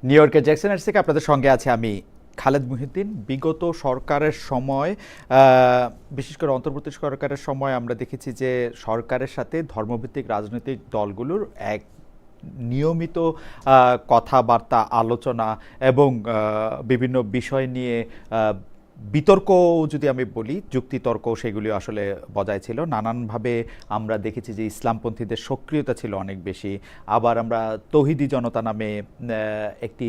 New ইয়র্কের Jackson থেকে আপনাদের সঙ্গে আছে আমি খালেদ মুহিউদ্দিন। বিগত সরকারের সময়, বিশেষ করে অন্তর্বর্তী সরকারের সময় আমরা দেখেছি যে সরকারের সাথে ধর্মভিত্তিক রাজনৈতিক দলগুলোর এক নিয়মিত কথাবার্তা, আলোচনা এবং বিভিন্ন বিষয় নিয়ে বিতর্ক, যদি আমি বলি যুক্তিতর্ক, সেগুলি আসলে বজায় ছিল। নানানভাবে আমরা দেখেছি যে ইসলামপন্থীদের সক্রিয়তা ছিল অনেক বেশি। আবার আমরা তৌহিদি জনতা নামে একটি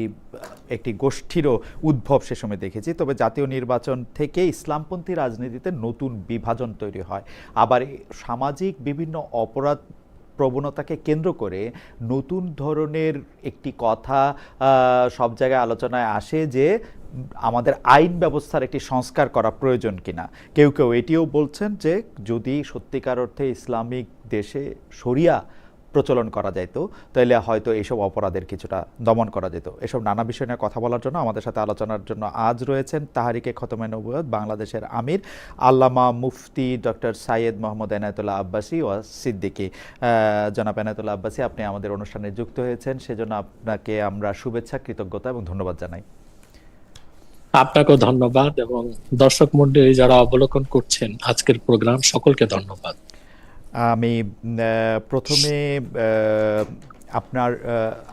একটি গোষ্ঠীরও উদ্ভব সে সময় দেখেছি। তবে জাতীয় নির্বাচন থেকে ইসলামপন্থী রাজনীতিতে নতুন বিভাজন তৈরি হয়। আবার সামাজিক বিভিন্ন অপরাধ প্রবণতাকে কেন্দ্র করে নতুন ধরনের একটি কথা সব জায়গায় আলোচনায় আসে যে আমাদের আইন ব্যবস্থার একটি সংস্কার করা প্রয়োজন কিনা। কেউ কেউ এটিও বলছেন যে যদি সত্যিকার অর্থে ইসলামিক দেশে শরিয়া প্রচলন করা যেত তাহলে হয়তো এইসব অপরাধের কিছুটা দমন করা যেত। এসব নানা বিষয় নিয়ে কথা বলার জন্য আমাদের সাথে আলোচনার জন্য আজ রয়েছেন তাহরিকে খতমে নবুয়ত বাংলাদেশের আমির আল্লামা মুফতি ডক্টর সাইয়েদ মোহাম্মদ এনায়েতুল্লাহ আব্বাসী ও সিদ্দিকী। জনাব এনায়েতুল্লাহ আব্বাসী, আপনি আমাদের অনুষ্ঠানে যুক্ত হয়েছেন, সেজন্য আপনাকে আমরা শুভেচ্ছা, কৃতজ্ঞতা এবং ধন্যবাদ জানাই। আপনাকেও ধন্যবাদ এবং দর্শক মণ্ডলী যারা অবলোকন করছেন আজকের প্রোগ্রাম, সকলকে ধন্যবাদ। আমি প্রথমে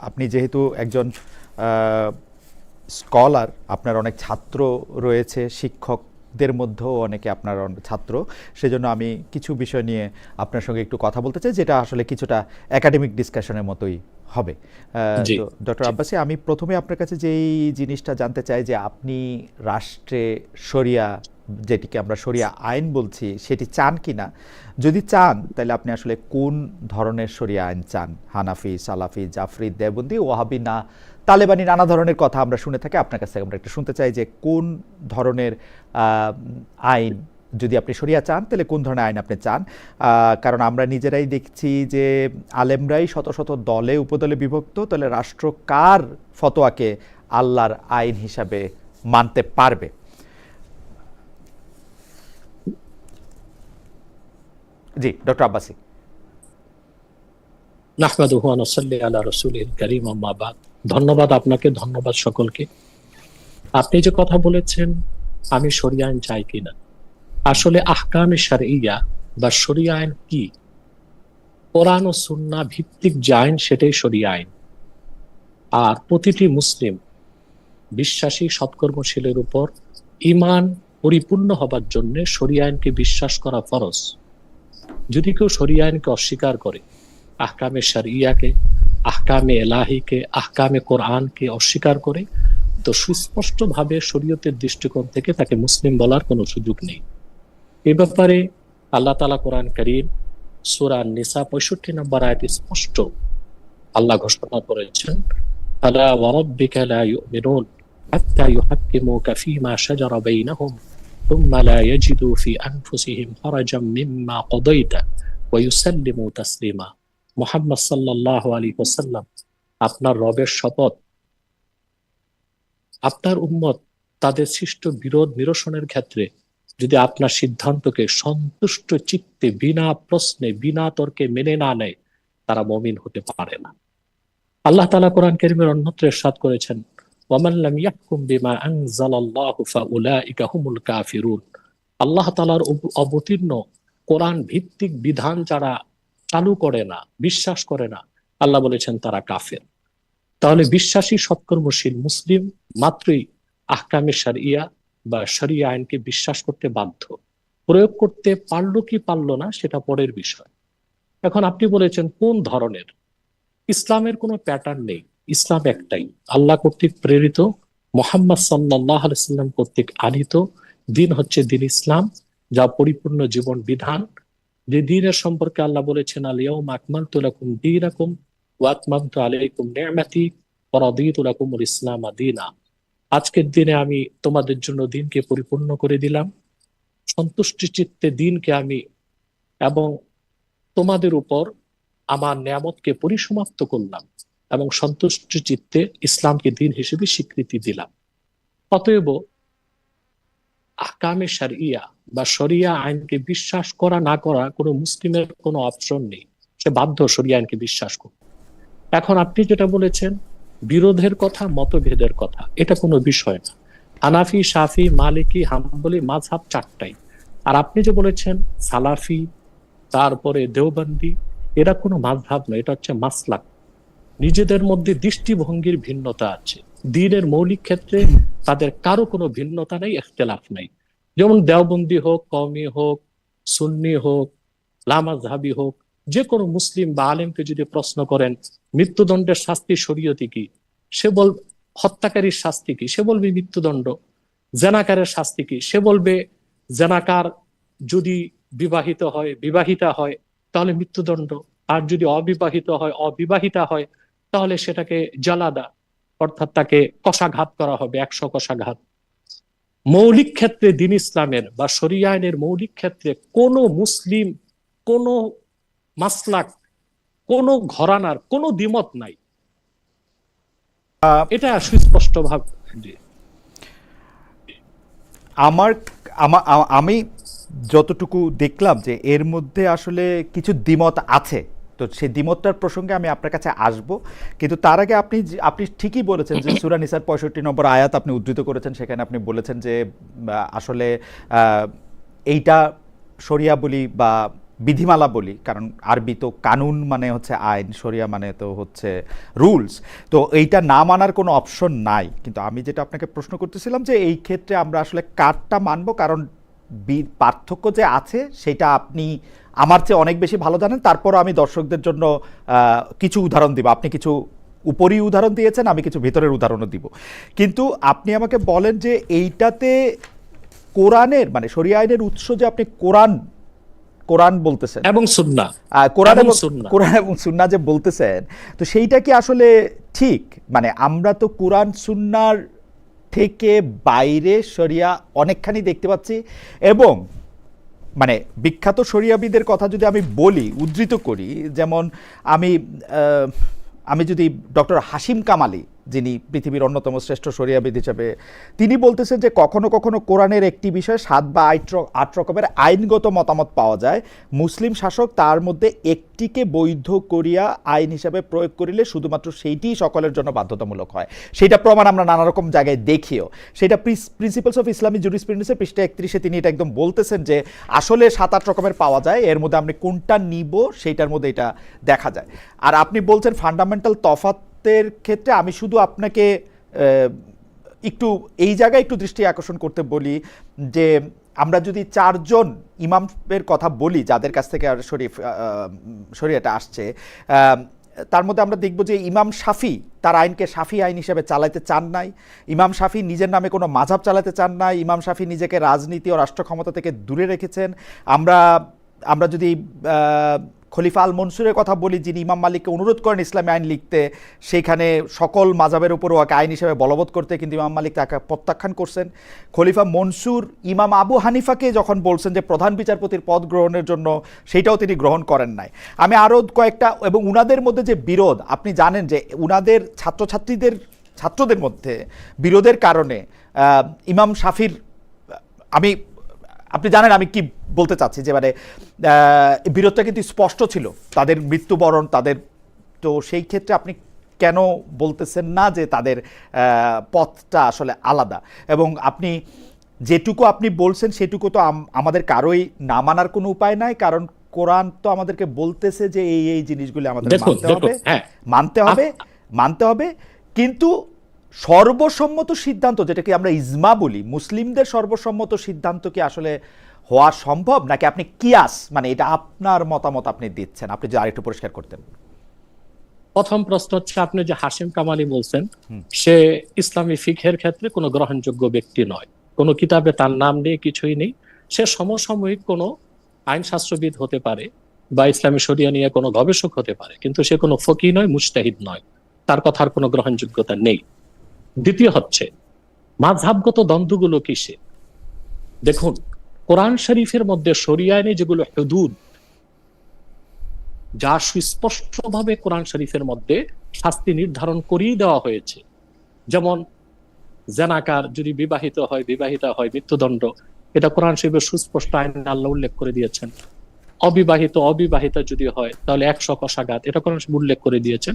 আপনি যেহেতু একজন স্কলার, আপনার অনেক ছাত্র রয়েছে, শিক্ষকদের মধ্যেও অনেকে আপনার ছাত্র, সেজন্য আমি কিছু বিষয় নিয়ে আপনার সঙ্গে একটু কথা বলতে চাই, যেটা আসলে কিছুটা একাডেমিক ডিসকাশনের মতোই হবে। তো ডক্টর আব্বাসী, আমি প্রথমে আপনার কাছে যেই জিনিসটা জানতে চাই যে আপনি রাষ্ট্রে শরিয়া, যেটিকে আমরা শরিয়া আইন বলছি, সেটি চান কি না? যদি চান তাহলে আপনি আসলে কোন ধরনের শরিয়া আইন চান? হানাফি, সালাফি, জাফরি, দেওবন্দি, ওয়াহাবি, না তালেবানি, নানা ধরনের কথা আমরা শুনে থাকি। আপনার কাছে আমরা একটু শুনতে চাই যে কোন ধরনের আইন, যদি আপনি শরিয়া চান তাহলে কোন ধরনের আইন আপনি চান? কারণ আমরা নিজেরাই দেখছি যে আলেমরাই শত শত দলে উপদলে বিভক্ত, তাহলে রাষ্ট্র কার ফতোয়াকে আল্লাহর আইন হিসাবে মানতে পারবে? জি ডক্টর আব্বাসী। নাহমাদুহু ওয়া নুসাল্লি আলা রাসূলিল কারীম, আম্মা বাদ। ধন্যবাদ আপনাকে, ধন্যবাদ সকলকে। আপনি যে কথা বলেছেন আমি শরিয়া আইন চাই কিনা, আসলে আহকামে শারঈয়া বা শরিয়া আইন কি? কোরআন ও সুন্নাহ ভিত্তিক যে আইন সেটাই শরিয়া আইন। আর প্রতিটি মুসলিম বিশ্বাসী সৎকর্মশীলের উপর ঈমান পরিপূর্ণ হবার জন্য শরিয়া আইনকে বিশ্বাস করা ফরজ। যদি কেউ শরিয়া আইনকে অস্বীকার করে, আহকামে শারঈয়াকে, আহকামে এলাহিকে, আহকামে কোরআনকে অস্বীকার করে, তো সুস্পষ্ট ভাবে শরীয়তের দৃষ্টিকোণ থেকে তাকে মুসলিম বলার কোনো সুযোগ নেই। এ ব্যাপারে আল্লাহ তাআলা কোরআন কারীম সূরা নিসা 65 নম্বর আয়াতে স্পষ্ট আল্লাহ ঘোষণা করেছেন, ফালা ওয়া রাব্বিকা লা ইউমিনুন হাত্তা ইউহাক্কিমুকা ফীমা শাজারা বাইনাহুম থুম্মা লা ইয়াজিদু ফি আনফুসিহিম হারাজাম মিম্মা কাদাইতা ওয়া ইউসাল্লিমু তাসলিমা। মুহাম্মদ সাল্লাল্লাহু আলাইহি ওয়াসাল্লাম, আপনার রবের শপথ, আপনার উম্মত তাদের সৃষ্ট বিরোধ নিরসনের ক্ষেত্রে যদি আপনার সিদ্ধান্তকে সন্তুষ্ট চিত্তে বিনা প্রশ্নে বিনা তর্কে মেনে না নেয়, তারা মুমিন হতে পারে না। আল্লাহ তাআলা কোরআন কারীমের অন্যত্র ইরশাদ করেছেন, ওয়ামান লাম ইয়াহকুম বিমা আনজালাল্লাহু ফাউলাইকা হুমুল কাফিরুন। আল্লাহ তাআলার অবতীর্ণ কোরআন ভিত্তিক বিধান যারা চালু করে না, বিশ্বাস করে না, আল্লাহ বলেছেন তারা কাফের। তাহলে বিশ্বাসী সৎকর্মশীল মুসলিম মাত্রই আহকামে শারঈয়া বা শরিয়া আইনকে বিশ্বাস করতে বাধ্য। প্রয়োগ করতে পারলো কি পারলো না সেটা পরের বিষয়। এখন আপনি বলেছেন কোন ধরনের। ইসলামের কোনো প্যাটার্ন নেই, ইসলাম একটাই, আল্লাহ কর্তৃক প্রেরিত, মুহাম্মদ সাল্লাল্লাহু আলাইহি ওয়াসাল্লাম কর্তৃক আনিত দিন হচ্ছে দিন ইসলাম, যা পরিপূর্ণ জীবন বিধান। যে দিনের সম্পর্কে আল্লাহ বলেছেন, আল ইয়াউমা আকমালতু লাকুম দীনাকুম ওয়া আতমামতু আলাইকুম নি'মাতি ওয়া রাদিতু লাকুমুল ইসলামা দীনা। আজকের দিনে আমি তোমাদের জন্য দিনকে পরিপূর্ণ করে দিলাম, সন্তুষ্টি চিত্তে দিনকে আমি, এবং তোমাদের উপর আমার নিয়ামতকে পরিসমাপ্ত করলাম এবং সন্তুষ্টি চিত্তে ইসলামকে দিন হিসেবে স্বীকৃতি দিলাম। অতএব আহকামে শারঈয়া বা শরিয়া আইনকে বিশ্বাস করা না করা কোনো মুসলিমের কোনো অপশন নেই, সে বাধ্য শরিয়া আইনকে বিশ্বাস করতে। এখন আপনি যেটা বলেছেন বিরোধের কথা, মতভেদের কথা, এটা কোনো বিষয় না। হানাফি, শাফি, মালিকি, হাম্বলি মাযহাব চারটাই। আর আপনি যে বলেছেন সালাফি, তারপরে দেওবন্দি, এরা কোনো মাযহাব নয়, এটা হচ্ছে মাসলাক। নিজেদের মধ্যে দৃষ্টিভঙ্গির ভিন্নতা আছে, দ্বীনের মৌলিক ক্ষেত্রে তাদের কারো কোনো ভিন্নতা নেই, ইখতিলাফ নেই। যেমন দেওবন্দি হোক, কওমি হোক, সুন্নি হোক, লামাযহাবি হোক, যে কোনো মুসলিম বা আলেমকে যদি প্রশ্ন করেন মৃত্যুদণ্ডের শাস্তি শরীয়তে কি, সে বল হত্যাকারীর শাস্তি কি, সে বলবে মৃত্যুদণ্ড। জেনাকারের শাস্তি কি, সে বলবে জেনাকার যদি বিবাহিত হয়, বিবাহিতা হয়, তাহলে মৃত্যুদণ্ড। আর যদি অবিবাহিত হয়, অবিবাহিতা হয়, তাহলে সেটাকে জালাদা, অর্থাৎ তাকে কষাঘাত করা হবে, 100 কষাঘাত। মৌলিক ক্ষেত্রে দ্বীন ইসলামের বা শরিয়া আইনের মৌলিক ক্ষেত্রে কোন মুসলিম, কোন মাসলাক, কোন ঘরানার কোন দ্বিমত নাই, আহ, এটা সুস্পষ্ট ভাবে। আমার আমি যতটুকু দেখলাম যে এর মধ্যে আসলে কিছু দ্বিমত আছে। তো সেই দ্বিমতটার প্রসঙ্গে আমি আপনার কাছে আসব, কিন্তু তার আগে আপনি ঠিকই বলেছেন যে সূরা নিসার 65 নম্বর আয়াত আপনি উদ্ধৃত করেছেন, সেখানে আপনি বলেছেন যে আসলে এইটা শরিয়া বলি বা বিধিমালা বলি, কারণ আরবি তো কানুন মানে হচ্ছে আইন, শরিয়া মানে তো হচ্ছে রুলস। তো এইটা না মানার কোনো অপশন নাই। কিন্তু আমি যেটা আপনাকে প্রশ্ন করতেছিলাম যে এই ক্ষেত্রে আমরা আসলে কারটা মানবো, কারণ পার্থক্য যে আছে সেটা আপনি আমার চেয়ে অনেক বেশি ভালো জানেন। তারপরও আমি দর্শকদের জন্য কিছু উদাহরণ দিব। আপনি কিছু উপরই উদাহরণ দিয়েছেন, আমি কিছু ভিতরের উদাহরণও দিব। কিন্তু আপনি আমাকে বলেন যে এইটাতে কোরআনের মানে শরিয়া আইনের উৎস যে আপনি কোরআন বলতেছেন এবং সুন্নাহ, কোরআন এবং সুন্নাহ যে বলতেছেন, তো সেইটা কি আসলে ঠিক? মানে আমরা তো কোরআন সুন্নাহর থেকে বাইরে শরিয়া অনেকখানি দেখতে পাচ্ছি। এবং মানে বিখ্যাত শরিয়াবিদের কথা যদি আমি বলি, উদ্ধৃত করি, যেমন আমি যদি ডক্টর হাশিম কামালি, যিনি পৃথিবীর অন্যতম শ্রেষ্ঠ শরিয়াবিদ হিসেবে, তিনি বলতেছেন যে কখনো কখনো কোরআনের একটি বিষয়ে 7 বা 8 রকমের আইনগত মতামত পাওয়া যায়। মুসলিম শাসক তার মধ্যে একটিকে বৈধ করিয়া আইন হিসাবে প্রয়োগ করিলে শুধুমাত্র সেইটিই সকলের জন্য বাধ্যতামূলক হয়। সেইটা প্রমাণ আমরা নানা রকম জায়গায় দেখিও। সেটা প্রিন্সিপালস অফ ইসলামিক জুরিসপ্রুডেন্সের পৃষ্ঠা 31-এ তিনি এটা একদম বলতেছেন যে আসলে 7-8 রকমের পাওয়া যায়, এর মধ্যে আপনি কোনটা নিব সেইটার মধ্যে এটা দেখা যায়। আর আপনি বলছেন ফান্ডামেন্টাল তফাতের ক্ষেত্রে আমি শুধু আপনাকে একটু এই জায়গায় একটু দৃষ্টি আকর্ষণ করতে বলি যে আমরা যদি 4 জন ইমামের কথা বলি যাদের কাছ থেকে আর শরিয়াটা আসছে, তার মধ্যে আমরা দেখব যে ইমাম শাফি তার আইনকে শাফি আইন হিসেবে চালাতে চান নাই। ইমাম শাফি নিজের নামে কোনো মাযহাব চালাতে চান নাই। ইমাম শাফি নিজেকে রাজনীতি ও রাষ্ট্র ক্ষমতা থেকে দূরে রেখেছেন। আমরা যদি খলিফা আল মনসুরের কথা বলি, যিনি ইমাম মালিককে অনুরোধ করেন ইসলামী আইন লিখতে, সেখানে সকল মাযহাবের উপর ওকে আইন হিসেবে বলবৎ করতে, কিন্তু ইমাম মালিক তাকে প্রত্যাখ্যান করছেন। খলিফা মনসুর ইমাম আবু হানিফাকে যখন বলছেন যে প্রধান বিচারপতির পদ গ্রহণের জন্য, সেইটাও তিনি গ্রহণ করেন নাই। আমি আরও কয়েকটা, এবং উনাদের মধ্যে যে বিরোধ, আপনি জানেন যে উনাদের ছাত্রদের মধ্যে বিরোধের কারণে ইমাম শাফির, আপনি জানেন আমি কি বলতে চাচ্ছি, যে মানে বিরোধটা কিন্তু স্পষ্ট ছিল, তাদের মৃত্যুবরণ, তাদের, তো সেই ক্ষেত্রে আপনি কেন বলতেছেন না যে তাদের পথটা আসলে আলাদা? এবং আপনি যেটুকু আপনি বলছেন সেটুকু তো আমাদের কারোই না মানার কোনো উপায় নাই, কারণ কোরআন তো আমাদেরকে বলতেছে যে এই জিনিসগুলি আমাদের মানতে হবে। কিন্তু সর্বসম্মত সিদ্ধান্ত, যেটাকে আমরা ইজমা বলি, মুসলিমদের সর্বসম্মত সিদ্ধান্ত কি আসলে হওয়া সম্ভব, নাকি আপনি কিয়াস, মানে এটা আপনার মতামত আপনি দিচ্ছেন? আপনি যদি আরেকটু পরিষ্কার করতেন। প্রথম প্রশ্ন হচ্ছে, আপনি যে হাশিম কামালি বলছেন, সে ইসলামী ফিকহের ক্ষেত্রে কোনো গ্রহণযোগ্য ব্যক্তি নয়, কোনো কিতাবে তার নাম নেই, কিছুই নেই। সে সমসাময়িক কোনো আইনশাস্ত্রবিদ হতে পারে বা ইসলামী শরিয়া নিয়ে কোনো গবেষক হতে পারে, কিন্তু সে কোনো ফকি নয়, মুজতাহিদ নয়, তার কথার কোনো গ্রহণযোগ্যতা নেই। দ্বিতীয় হচ্ছে মাযহাবগত দ্বন্দ্বগুলো কিসে? দেখুন, কোরআন শরীফের মধ্যে শরিয়া আইনে যেগুলো হুদুদ, যা সুস্পষ্টভাবে কোরআন শরীফের মধ্যে শাস্তি নির্ধারণ করিয়ে দেওয়া হয়েছে, যেমন জেনাকার যদি বিবাহিতা হয় মৃত্যুদণ্ড, এটা কোরআন শরীফের সুস্পষ্ট আইনে আল্লাহ উল্লেখ করে দিয়েছেন। অবিবাহিতা যদি হয় তাহলে 100 কষাঘাত, এটা কোরআন শরীফ উল্লেখ করে দিয়েছেন।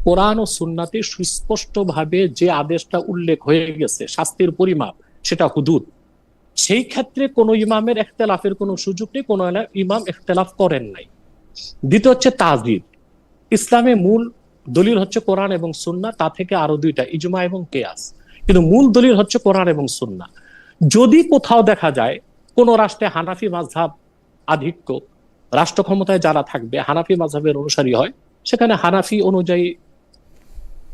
কোরআন ও সুন্নাতে সুস্পষ্টভাবে যে আদেশটা উল্লেখ হয়ে গেছে, শাস্তির পরিমাপ, সেটা হুদুদ। সেই ক্ষেত্রে কোনো ইমামের ইখতিলাফের কোনো সুযোগ নেই, কোনো ইমাম ইখতিলাফ করেন নাই। দ্বিতীয় হচ্ছে তাজির। ইসলামে মূল দলিল হচ্ছে কোরআন এবং সুন্নাহ, তা থেকে আরো দুইটা, ইজমা এবং কিয়াস, কিন্তু মূল দলিল হচ্ছে কোরআন এবং সুন্নাহ। যদি কোথাও দেখা যায় কোন রাষ্ট্রে হানাফি মাযহাব আধিক্য, রাষ্ট্র ক্ষমতায় যারা থাকবে হানাফি মাযহাবের অনুসারী হয়, সেখানে হানাফি অনুযায়ী,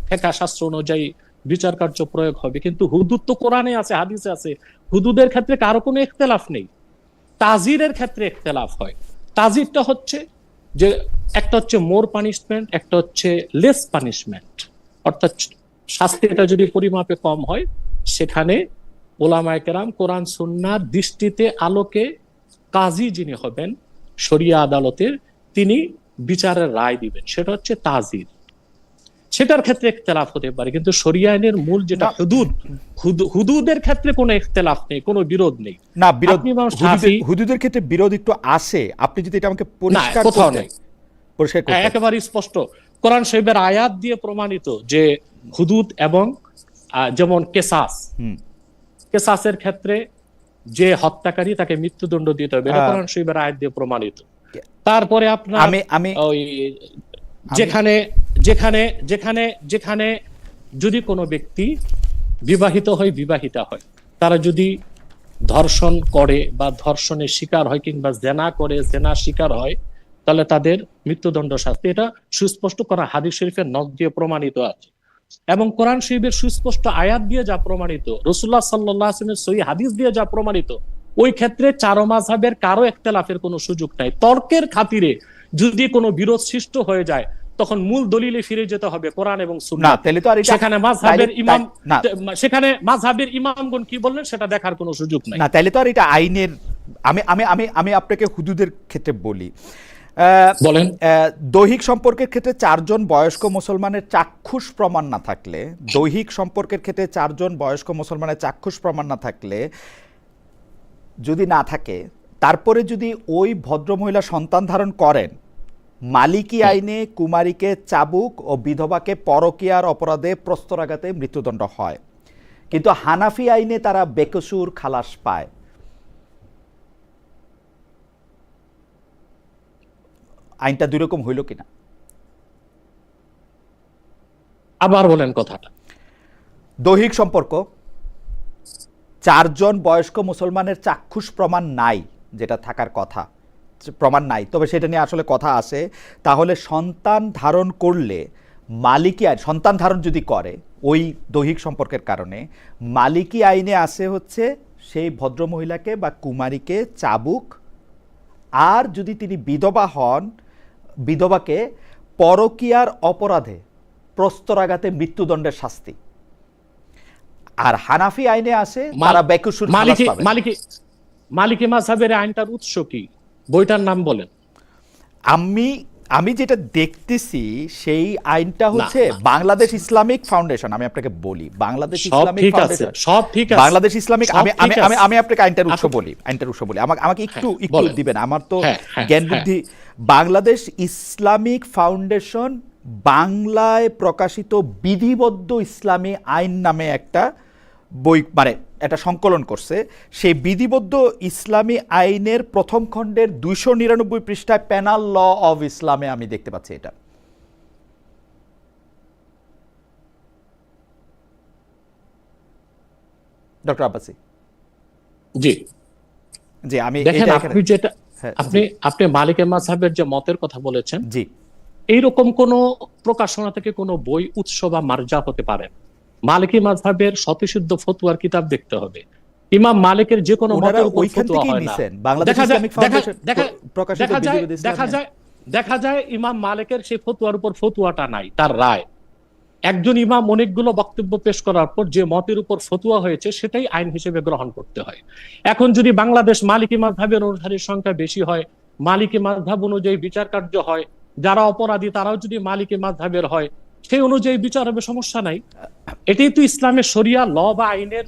ফিকহ শাস্ত্র অনুযায়ী বিচার কার্য প্রয়োগ হবে। কিন্তু হুদুদ তো কোরআনে আছে, হাদিসে আছে, হুদুদের ক্ষেত্রে কারো কোনো ইখতিলাফ নেই। তাজিরের ক্ষেত্রে ইখতিলাফ হয়। তাজিরটা হচ্ছে যে একটা হচ্ছে মোর পানিশমেন্ট, একটা হচ্ছে লেস পানিশমেন্ট, অর্থাৎ শাস্তিটা যদি পরিমাপে কম হয়, সেখানে ওলামায়ে কেরাম কোরআন সুন্নাহর দৃষ্টিতে আলোকে কাজী যিনি হবেন শরিয়া আদালতের, তিনি বিচারের রায় দিবেন, সেটা হচ্ছে তাজির। সেটার ক্ষেত্রে ইখতিলাফ হতে পারে, কিন্তু শরিয়া আইনের মূল যেটা হুদুদ, হুদুদের ক্ষেত্রে কোনো ইখতিলাফ নেই, কোনো বিরোধ নেই। না, বিরোধ আপনি ইমাম শাফি, হুদুদের ক্ষেত্রে বিরোধ একটু আসে, আপনি যদি এটা আমাকে না পরিষ্কার কোথাও করতেন। নেই, পরিষ্কার করতেন। একেবারে স্পষ্ট কোরআন শরীফের আয়াত দিয়ে প্রমাণিত যে হুদুদ এবং যেমন কেসাস, কেসাসের ক্ষেত্রে যে হত্যাকারী তাকে মৃত্যুদণ্ড দিতে হবে, এটা কোরআন শরীফের আয়াত দিয়ে প্রমাণিত। তারপরে আপনার ওই যেখানে যেখানে যেখানে যেখানে যদি কোনো ব্যক্তি বিবাহিত হয়, বিবাহিতা হয়, তারা যদি ধর্ষণ করে বা ধর্ষণের শিকার হয়, কিংবা জেনা করে জেনা শিকার হয়, তাহলে তাদের মৃত্যুদণ্ড শাস্তি। এটা সুস্পষ্ট কোরআন হাদিস শরীফের নস দিয়ে প্রমাণিত আছে, এবং কোরআন শরীফের সুস্পষ্ট আয়াত দিয়ে যা প্রমাণিত, রাসূলুল্লাহ সাল্লাল্লাহু আলাইহি ওয়াসাল্লামের সহিহ হাদিস দিয়ে যা প্রমাণিত, ওই ক্ষেত্রে চারো মাযহাবের কারো ইখতিলাফের কোনো সুযোগ নাই। তর্কের খাতিরে যদি কোনো বিরোধ সৃষ্টি হয়ে যায়, তখন মূল দলিলে ফিরে যেতে হবে কোরআন এবং সুন্নাহ। সেখানে মাযহাবের ইমাম, সেখানে মাযহাবের ইমামগণ কি বললেন সেটা দেখার কোনো সুযোগ নাই। না, তাহলে তো আর এটা আইনের, আমি আমি আমি আমি আপনাকে হুদুদের ক্ষেত্রে বলি। বলেন। দৈহিক সম্পর্কের ক্ষেত্রে 4 জন বয়স্ক মুসলমানের চাক্ষুষ প্রমাণ না থাকলে, দৈহিক সম্পর্কের ক্ষেত্রে 4 জন বয়স্ক মুসলমানের চাক্ষুষ প্রমাণ না থাকলে, যদি না থাকে, তারপরে যদি ওই ভদ্রমহিলা সন্তান ধারণ করেন, মালিকি আইনে কুমারীকে চাবুক ও বিধবাকে পরকীয়ার অপরাধে প্রস্তরাঘাতে মৃত্যুদণ্ড হয়, কিন্তু হানাফি আইনে তারা বেকসুর খালাস পায়। আইনটা দুই রকম হইল কিনা? আবার বলেন কথাটা। দৈহিক সম্পর্ক, 4 জন বয়স্ক মুসলমানের চাক্ষুষ প্রমাণ নাই, যেটা থাকার কথা, প্রমাণ নাই, তবে সেটা নিয়ে আসলে কথা আসে। তাহলে সন্তান ধারণ করলে মালিকি আইন, সন্তান ধারণ যদি করে ওই দৈহিক সম্পর্কের কারণে, মালিকি আইনে আসে হচ্ছে সেই ভদ্রমহিলাকে বা কুমারীকে চাবুক, আর যদি তিনি বিধবা হন, বিধবাকে পরকীয়ার অপরাধে প্রস্তরাঘাতে মৃত্যুদণ্ডের শাস্তি। আর হানাফি আইনে আসে তারা বেকসুর খালাস পাবে। মালিকি মাযহাবের আইনটার উৎস কি, বইটার নাম বলেন। আমি যেটা দেখতেছি সেই আইনটা হচ্ছে বাংলাদেশ ইসলামিক ফাউন্ডেশন। আমি আপনাকে বলি, বাংলাদেশ ইসলামিক ফাউন্ডেশন, সব ঠিক আছে, বাংলাদেশ ইসলামিক। আমি আপনাকে আইনটার উৎস বলি, আমাকে একটু দিবেন, আমার তো জ্ঞান বুদ্ধি। বাংলাদেশ ইসলামিক ফাউন্ডেশন বাংলায় প্রকাশিত বিধিবদ্ধ ইসলামী আইন নামে একটা বই, মানে একটা সংকলন করছে। সেই বিধিবদ্ধ ইসলামী আইনের প্রথম খণ্ডের 299 পৃষ্ঠায় পেনাল ল অফ ইসলামে আমি দেখতে পাচ্ছি এটা। ডক্টর আব্বাসী জি জি, আমি দেখেন, আপনি যেটা আপনি মালিকি মাযহাবের যে মতের কথা বলেছেন, জি, এইরকম কোন প্রকাশনা থেকে কোনো বই উৎস বা মার্জা হতে পারে। মালিকি মাযহাবের স্বতঃসিদ্ধ ফতোয়ার কিতাব দেখতে হবে। ইমাম মালিকের যে কোনো মতের উপর ফতোয়া হয় না। দেখা যায় ইমাম মালিকের সেই ফতোয়ার উপর ফতোয়াটা নাই, তার রায়। একজন ইমাম অনেকগুলো বক্তব্য পেশ করার পর যে মতের উপর ফতোয়া হয়েছে সেটাই আইন হিসেবে গ্রহণ করতে হয়। এখন যদি বাংলাদেশ মালিকি মাযহাবের অনুসারীর সংখ্যা বেশি হয়, মালিকি মাযহাব অনুযায়ী বিচার কার্য হয়, যারা অপরাধী তারাও যদি মালিকি মাযহাবের হয়, সেই অনুযায়ী বিচার হবে, সমস্যা নাই। এটাই তো ইসলামের শরিয়া ল বা আইনের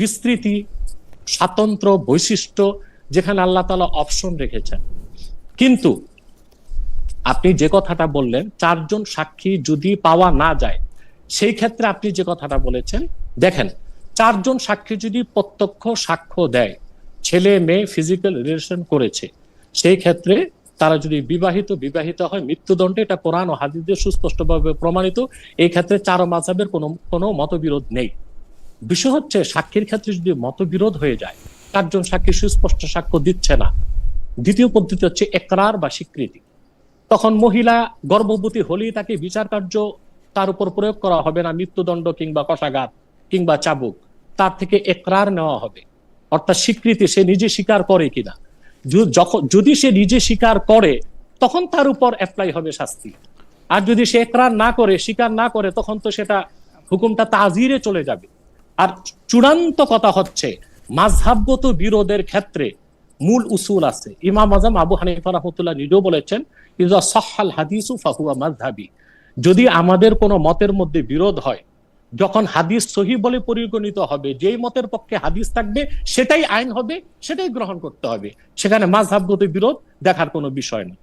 বিস্তৃতি, স্বাতন্ত্র বৈশিষ্ট্য, যেখানে আল্লাহ তাআলা অপশন রেখেছেন। কিন্তু আপনি যে কথাটা বললেন 4 জন সাক্ষী যদি পাওয়া না যায়, সেই ক্ষেত্রে আপনি যে কথাটা বলেছেন, দেখেন 4 জন সাক্ষী যদি প্রত্যক্ষ সাক্ষ্য দেয় ছেলে মেয়ে ফিজিক্যাল রিলেশন করেছে, সেই ক্ষেত্রে তারা যদি বিবাহিত হয় মৃত্যুদণ্ডে, এটা কোরআন ও হাদিসে সুস্পষ্টভাবে প্রমাণিত। এই ক্ষেত্রে 4 মাযহাবের কোনো মতবিরোধ নেই। বিষয় হচ্ছে সাক্ষীর ক্ষেত্রে যদি মতবিরোধ হয়ে যায়, 4 জন সাক্ষী সুস্পষ্ট সাক্ষ্য দিচ্ছে না, দ্বিতীয় পদ্ধতি হচ্ছে একরার বা স্বীকৃতি। তখন মহিলা গর্ভবতী হলেই তাকে বিচার কার্য তার উপর প্রয়োগ করা হবে না, মৃত্যুদণ্ড কিংবা কষাঘাত কিংবা চাবুক, তার থেকে একরার নেওয়া হবে, অর্থাৎ স্বীকৃতি, সে নিজে স্বীকার করে কিনা। যদি সে নিজে স্বীকার করে তখন তার উপর অ্যাপ্লাই হবে শাস্তি। আর যদি সে একরার না করে, স্বীকার না করে, তখন তো সেটা হুকুমটা তাজিরে চলে যাবে। আর চূড়ান্ত কথা হচ্ছে মাযহাবগত বিরোধের ক্ষেত্রে মূল উসুল আছে। ইমাম আজম আবু হানিফা রাহমাতুল্লাহ নিজেও বলেছেন, ইযা সাহহাল হাদিসু ফাহুয়া মাযহাবি। যদি আমাদের কোনো মতের মধ্যে বিরোধ হয়, যখন হাদিস সহিহ বলে পরিগণিত হবে, যেই মতের পক্ষে হাদিস থাকবে সেটাই আইন হবে, সেটাই গ্রহণ করতে হবে। সেখানে মাযহাবগত বিরোধ দেখার কোনো বিষয় না।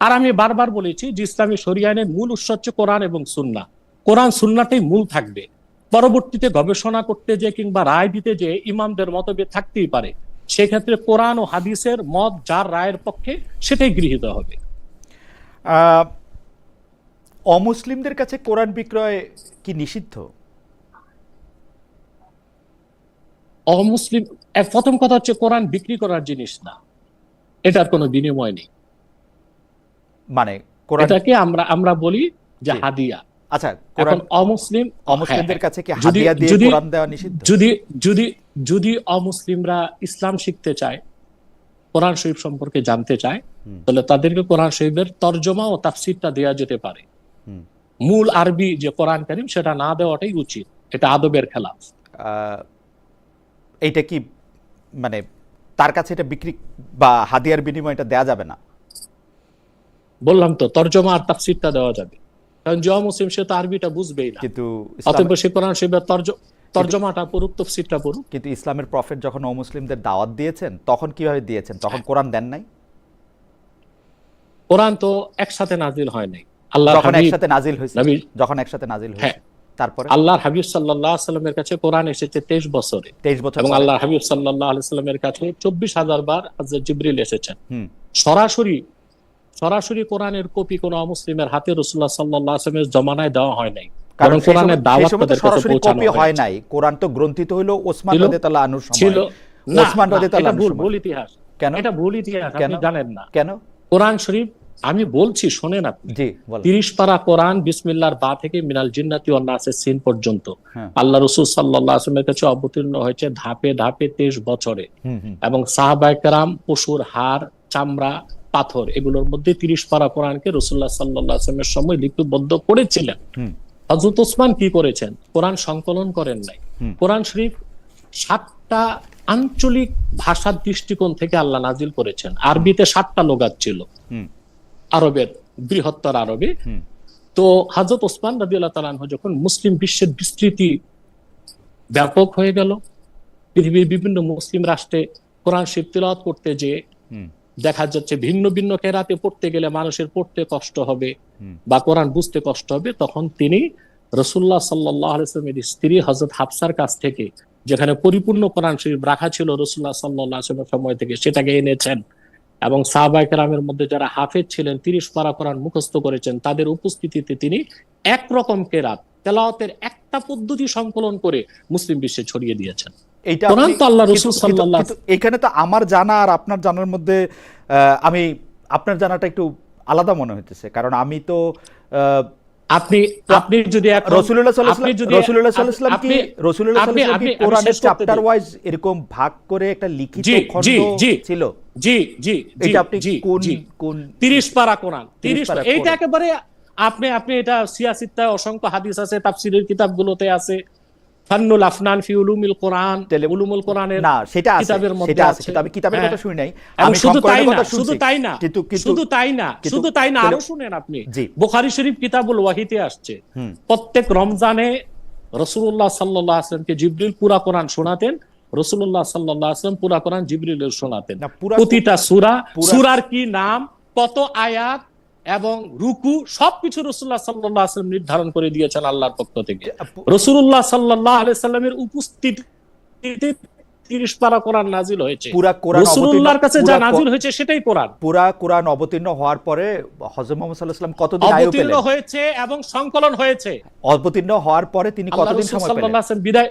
আর আমি বারবার বলেছি যে ইসলামী শরিয়া আইনের মূল উৎস হচ্ছে কোরআন এবং সুন্নাহ। কোরআন সুন্নাহটাই মূল থাকবে। পরবর্তীতে গবেষণা করতে যে কিংবা রায় দিতে যে ইমামদের মতভেদ থাকতেই পারে, সেক্ষেত্রে কোরআন ও হাদিসের মত যার রায়ের পক্ষে সেটাই গৃহীত হবে। অমুসলিমদের কাছে কোরআন বিক্রয় কি নিষিদ্ধ? অমুসলিম, প্রথম কথা হচ্ছে কোরআন বিক্রি করার জিনিস না, এটার কোনো বিনিময় নেই। মানে কোরআন এটাকে আমরা বলি যে হাদিয়া। আচ্ছা, এখন অমুসলিমদের কাছে কি হাদিয়া দিয়ে কোরআন দেওয়া নিষিদ্ধ? যদি অমুসলিমরা ইসলাম শিখতে চায়, কোরআন শরীফ সম্পর্কে জানতে চায়, তাহলে তাদেরকে কোরআন শরীফের তরজমা ও তাফসীরটা দেওয়া যেতে পারে। মূল আরবি যে কোরআন কারীম সেটা না দেওয়াটাই উচিত, এটা আদবের খেলাফ। এইটা কি মানে তার কাছে এটা বিক্রি বা হাদিয়ার বিনিময়ে এটা দেওয়া যাবে না? বললাম তো, তরজমা আর তাফসীরটা দেওয়া যাবে, কারণ যে মুসলিম সে তো আরবিটা বুঝবেই না, কিন্তু অতএব সে কোরআন শরীফের তরজমাটা পড়ুক, তাফসীরটা পড়ুক। কিন্তু ইসলামের প্রফেট যখন অমুসলিমদের দাওয়াত দিয়েছেন তখন কিভাবে দিয়েছেন? তখন কোরআন দেন নাই? কোরআন তো একসাথে নাজিল হয় নাই। আল্লাহর যখন হাবিব একসাথে নাজিল হয়েছে, যখন একসাথে নাজিল হয়েছে, তারপরে আল্লাহর হাবিব সাল্লাল্লাহু আলাইহি সাল্লামের কাছে কোরআন এসেছে 23 বছরে, 23 বছর, এবং আল্লাহর হাবিব সাল্লাল্লাহু আলাইহি সাল্লামের কাছে 24,000 বার হযরত জিবরিল এসেছেন। সরাসরি কোরআনের কপি কোন মুসলিমের হাতে রাসূলুল্লাহ সাল্লাল্লাহু আলাইহি ওয়াসাল্লামের জমানায় দেওয়া হয় নাই, কারণ কোরআনের দাওয়াত তাদের কাছে পৌঁছানো হয় নাই। কোরআন তো গ্রন্থিত হলো ওসমান রাদিয়াল্লাহু আনহুর সময় ছিল। ওসমান রাদিয়াল্লাহু আনহু, ভুল ইতিহাস। কেন? এটা ভুল ইতিহাস, আপনি জানেন না কেন? কোরআন শরীফ, আমি বলছি শোনেন আপনি, জি বলেন। 30 পারা কোরআন বিসমিল্লাহর বা থেকে মিনাল জিন্নাতি ওয়ান নাসের সিন পর্যন্ত আল্লাহ রাসূল সাল্লাল্লাহু আলাইহি ওয়াসাল্লামের কাছে অবতীর্ণ হয়েছে ধাপে ধাপে 23 বছরে। এবং সাহাবায়ে কেরাম পশুর হাড়, চামড়া, পাথর এগুলোর মধ্যে 30 পারা কোরআনকে রাসূলুল্লাহ সাল্লাল্লাহু আলাইহি ওয়াসাল্লামের সময় লিপিবদ্ধ করেছিলেন। হযরত ওসমান কি করেছেন? কোরআন সংকলন করেন নাই। কোরআন শরীফ 7টা আঞ্চলিক ভাষার দৃষ্টিকোণ থেকে আল্লাহ নাজিল করেছেন। আরবিতে 7টা লুগাত ছিল আরবের, বৃহত্তর আরবে। তো হযরত ওসমান রাদিয়াল্লাহু তাআলা আনহু যখন মুসলিম বিশ্বের বিস্তৃতি ব্যাপক হয়ে গেল, পৃথিবীর বিভিন্ন মুসলিম রাষ্ট্রে কোরআন শরীফ তিলাওয়াত করতে যে দেখা যাচ্ছে ভিন্ন ভিন্ন কেরাতে পড়তে গেলে মানুষের পড়তে কষ্ট হবে বা কোরআন বুঝতে কষ্ট হবে, তখন তিনি রাসূলুল্লাহ সাল্লাল্লাহু আলাইহি ওয়াসাল্লামের স্ত্রী হযরত হাফসার কাছ থেকে, যেখানে পরিপূর্ণ কোরআন শরীফ রাখা ছিল রাসূলুল্লাহ সাল্লাল্লাহু আলাইহি ওয়াসাল্লামের সময় থেকে, সেটাকে এনেছেন। এবং সাহাবায়ে কেরামের মধ্যে যারা হাফেজ ছিলেন, 30 পারা কোরআন মুখস্থ করেছেন, তাদের উপস্থিতিতে তিনি একরকম কেরাত তেলাওয়াতের একটা পদ্ধতি সংকলন করে মুসলিম বিশ্বে ছড়িয়ে দিয়েছেন। কোরআন তো আল্লাহ রাসূল সাল্লাল্লাহু আলাইহি, এখানে তো আমার জানা আর আপনার জানার মধ্যে আমি আপনার জানাটা একটু আলাদা মনে হইতেছে, কারণ আমি তো আপনি যদি রাসূলুল্লাহ সাল্লাল্লাহু আলাইহি ওয়াসাল্লাম কি কোরআনের চ্যাপ্টার ওয়াইজ এরকম ভাগ করে একটা লিখিত খণ্ড ছিল? জি, এটা আপনি কোন 30 পারা কোরআন, 30 এইটা একেবারে আপনি এটা সিয়াসিত্তায় অসংখ্য হাদিস আছে, তাফসীরের কিতাবগুলোতে আছে, ফান্নুল আফনান ফি উলুমিল কোরআন, উলুমুল কোরআনের না সেটা আছে, কিতাবের মধ্যে সেটা আছে, কিন্তু আমি কিতাবের কথা শুনি নাই। আমি শুধু তাই না, আরো শুনেন আপনি, বুখারী শরীফ কিতাবুল ওয়াহিতে আসছে, প্রত্যেক রমজানে রাসূলুল্লাহ সাল্লাল্লাহু আলাইহি ওয়াসাল্লামকে জিবরিল পুরা কোরআন শোনাতেন, রাসূলুল্লাহ সাল্লাল্লাহু আলাইহি ওয়াসাল্লাম পুরা কোরআন জিবরিলের শোনাতেন। প্রতিটা সূরার কি নাম, কত আয়াত এবং রুকু সবকিছু রাসূলুল্লাহ সাল্লাল্লাহু আলাইহি ওয়াসাল্লাম নির্ধারণ করে দিয়েছেন আল্লাহর পক্ষ থেকে। রাসূলুল্লাহ সাল্লাল্লাহু আলাইহি ওয়াসাল্লামের উপস্থিতিতে 30 পারা কোরআন নাজিল হয়েছে। পুরা কোরআন রাসূলুল্লাহর কাছে যা নাজিল হয়েছে সেটাই কোরআন। পুরা কোরআন অবতীর্ণ হওয়ার পরে হযরত মুহাম্মদ সাল্লাল্লাহু আলাইহি ওয়াসাল্লাম কতদিন আয়ু পেলেন? অবতীর্ণ হয়েছে এবং সংকলন হয়েছে। অবতীর্ণ হওয়ার পরে তিনি কতদিন সময় পেলেন? সাল্লাল্লাহু আলাইহি ওয়াসাল্লাম বিদায়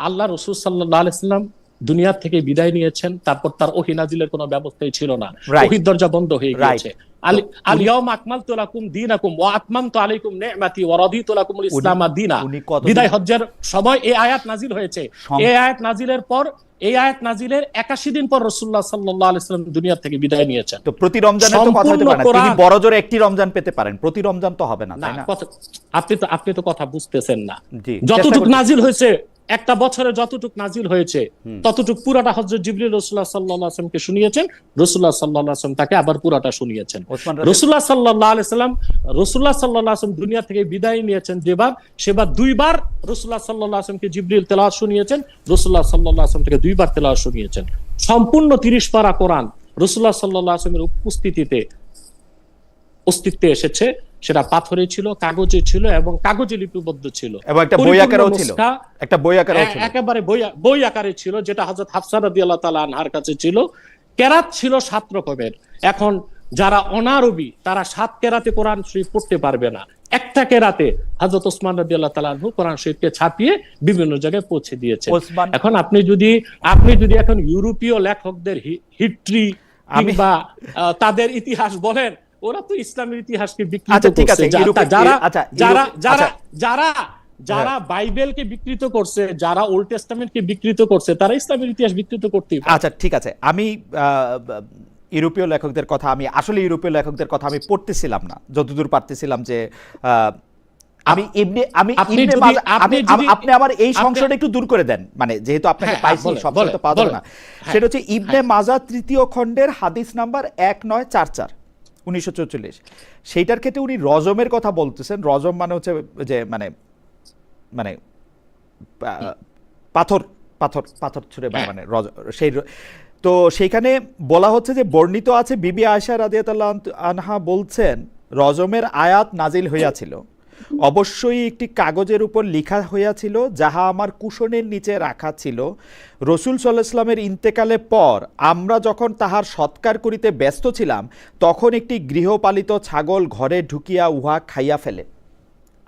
আল্লাহ রাসূল সাল্লাল্লাহু আলাইহি ওয়াসাল্লাম দুনিয়া থেকে বিদায় নিয়েছেন, তারপর তার ওহী নাজিলের কোনো ব্যবস্থাই ছিল না, ওহীর দরজা বন্ধ হয়ে গিয়েছে। আল ইয়াউমা আকমালতু লাকুম দীনাকুম ওয়া আতমামতু আলাইকুম নি'মাতি ওয়া রাদিতু লাকুমুল ইসলামা দীনা। বিদায় হজ্জের সময় এই আয়াত নাজিল হয়েছে। এই আয়াত নাজিলের পর, এই আয়াত নাজিলের 81 দিন পর রাসূলুল্লাহ সাল্লাল্লাহু আলাইহি ওয়াসাল্লাম দুনিয়া থেকে বিদায় নিয়েছেন। তো প্রতি রমজানে তো কথা হতে পারে না, তিনি বড় জোরে একটি রমজান পেতে পারেন, প্রতি রমজান তো হবে না, তাই না? আপনি তো কথা বুঝতেছেন না। যতটুকু নাজিল হয়েছে, একটা বছরে যতটুকু নাজিল হয়েছে ততটুকু পুরাটা হযরত জিবরিল রাসূলুল্লাহ সাল্লাল্লাহু আলাইহি ওয়াসাল্লামকে শুনিয়েছেন, রাসূলুল্লাহ সাল্লাল্লাহু আলাইহি ওয়াসাল্লাম তাকে আবার পুরাটা শুনিয়েছেন। রাসূলুল্লাহ সাল্লাল্লাহু আলাইহি ওয়াসাল্লাম দুনিয়া থেকে বিদায় নিয়েছেন যেবার, সেবার দুইবার রাসূলুল্লাহ সাল্লাল্লাহু আলাইহি ওয়াসাল্লামকে জিবরিল তেলাওয়াত শুনিয়েছেন, রাসূলুল্লাহ সাল্লাল্লাহু আলাইহি ওয়াসাল্লাম থেকে দুইবার তেলাওয়াত শুনিয়েছেন। সম্পূর্ণ 30 পারা কোরআন রাসূলুল্লাহ সাল্লাল্লাহু আলাইহি ওয়াসাল্লামের অস্তিত্বে এসেছে। সেটা পাথরে ছিল, কাগজে ছিল এবং কাগজে লিপিবদ্ধ ছিল এবং একটা বই আকারেও ছিল, একটা বই আকারেও ছিল, একেবারে বই আকারে ছিল, যেটা হযরত হাফসা রাদিয়াল্লাহু তাআলা আনহার কাছে ছিল। কেরাত ছিল 7 রকমের। এখন যারা অনারবি তারা 7 কেরাতে কোরআন শরীফ পড়তে পারবে না। একটা কেরাতে হযরত ওসমান রাদিয়াল্লাহু তাআলা আনহু কোরআন শরীফকে ছাপিয়ে বিভিন্ন জায়গায় পৌঁছে দিয়েছেন। এখন আপনি যদি এখন ইউরোপীয় লেখকদের হিস্ট্রি কিংবা তাদের ইতিহাস বলেন, ওরা তো ইসলামের ইতিহাসকে বিকৃত করছে। যারা বাইবেলকে বিকৃত করছে, যারা ওল্ড টেস্টামেন্টকে বিকৃত করছে, তারা ইসলামের ইতিহাস বিকৃত করতেই পারে। আচ্ছা ঠিক আছে, আমি ইউরোপীয় লেখকদের কথা, আমি আসলে ইউরোপীয় লেখকদের কথা আমি পড়তেছিলাম না, যতদূর পারতেছিলাম যে আপনি আমার এই সংশয়টা একটু দূর করে দেন, মানে যেহেতু আপনাকে পাইছি সবসময় তো পাওয়া যাবে না। সেটা হচ্ছে ইবনে মাজা 3য় খণ্ডের হাদিস নাম্বার 1944 1944, সেইটার ক্ষেত্রে উনি রজমের কথা বলতেছেন। রজম মানে হচ্ছে যে মানে মানে পাথর পাথর পাথর ছুঁড়ে মানে সেই, তো সেইখানে বলা হচ্ছে যে বর্ণিত আছে বিবি আয়েশা রাদিয়াল্লাহু আনহা বলছেন, রজমের আয়াত নাজিল হইয়াছিল, অবশ্যই একটি কাগজের উপর লিখা হইয়াছিল, যাহা আমার কুশনের নিচে রাখা ছিল। রসুল সাল্লাল্লাহু আলাইহি ওয়াসাল্লামের ইন্তেকালের পর আমরা যখন তাহার সৎকার করিতে ব্যস্ত ছিলাম, তখন একটি গৃহপালিত ছাগল ঘরে ঢুকিয়া উহা খাইয়া ফেলে।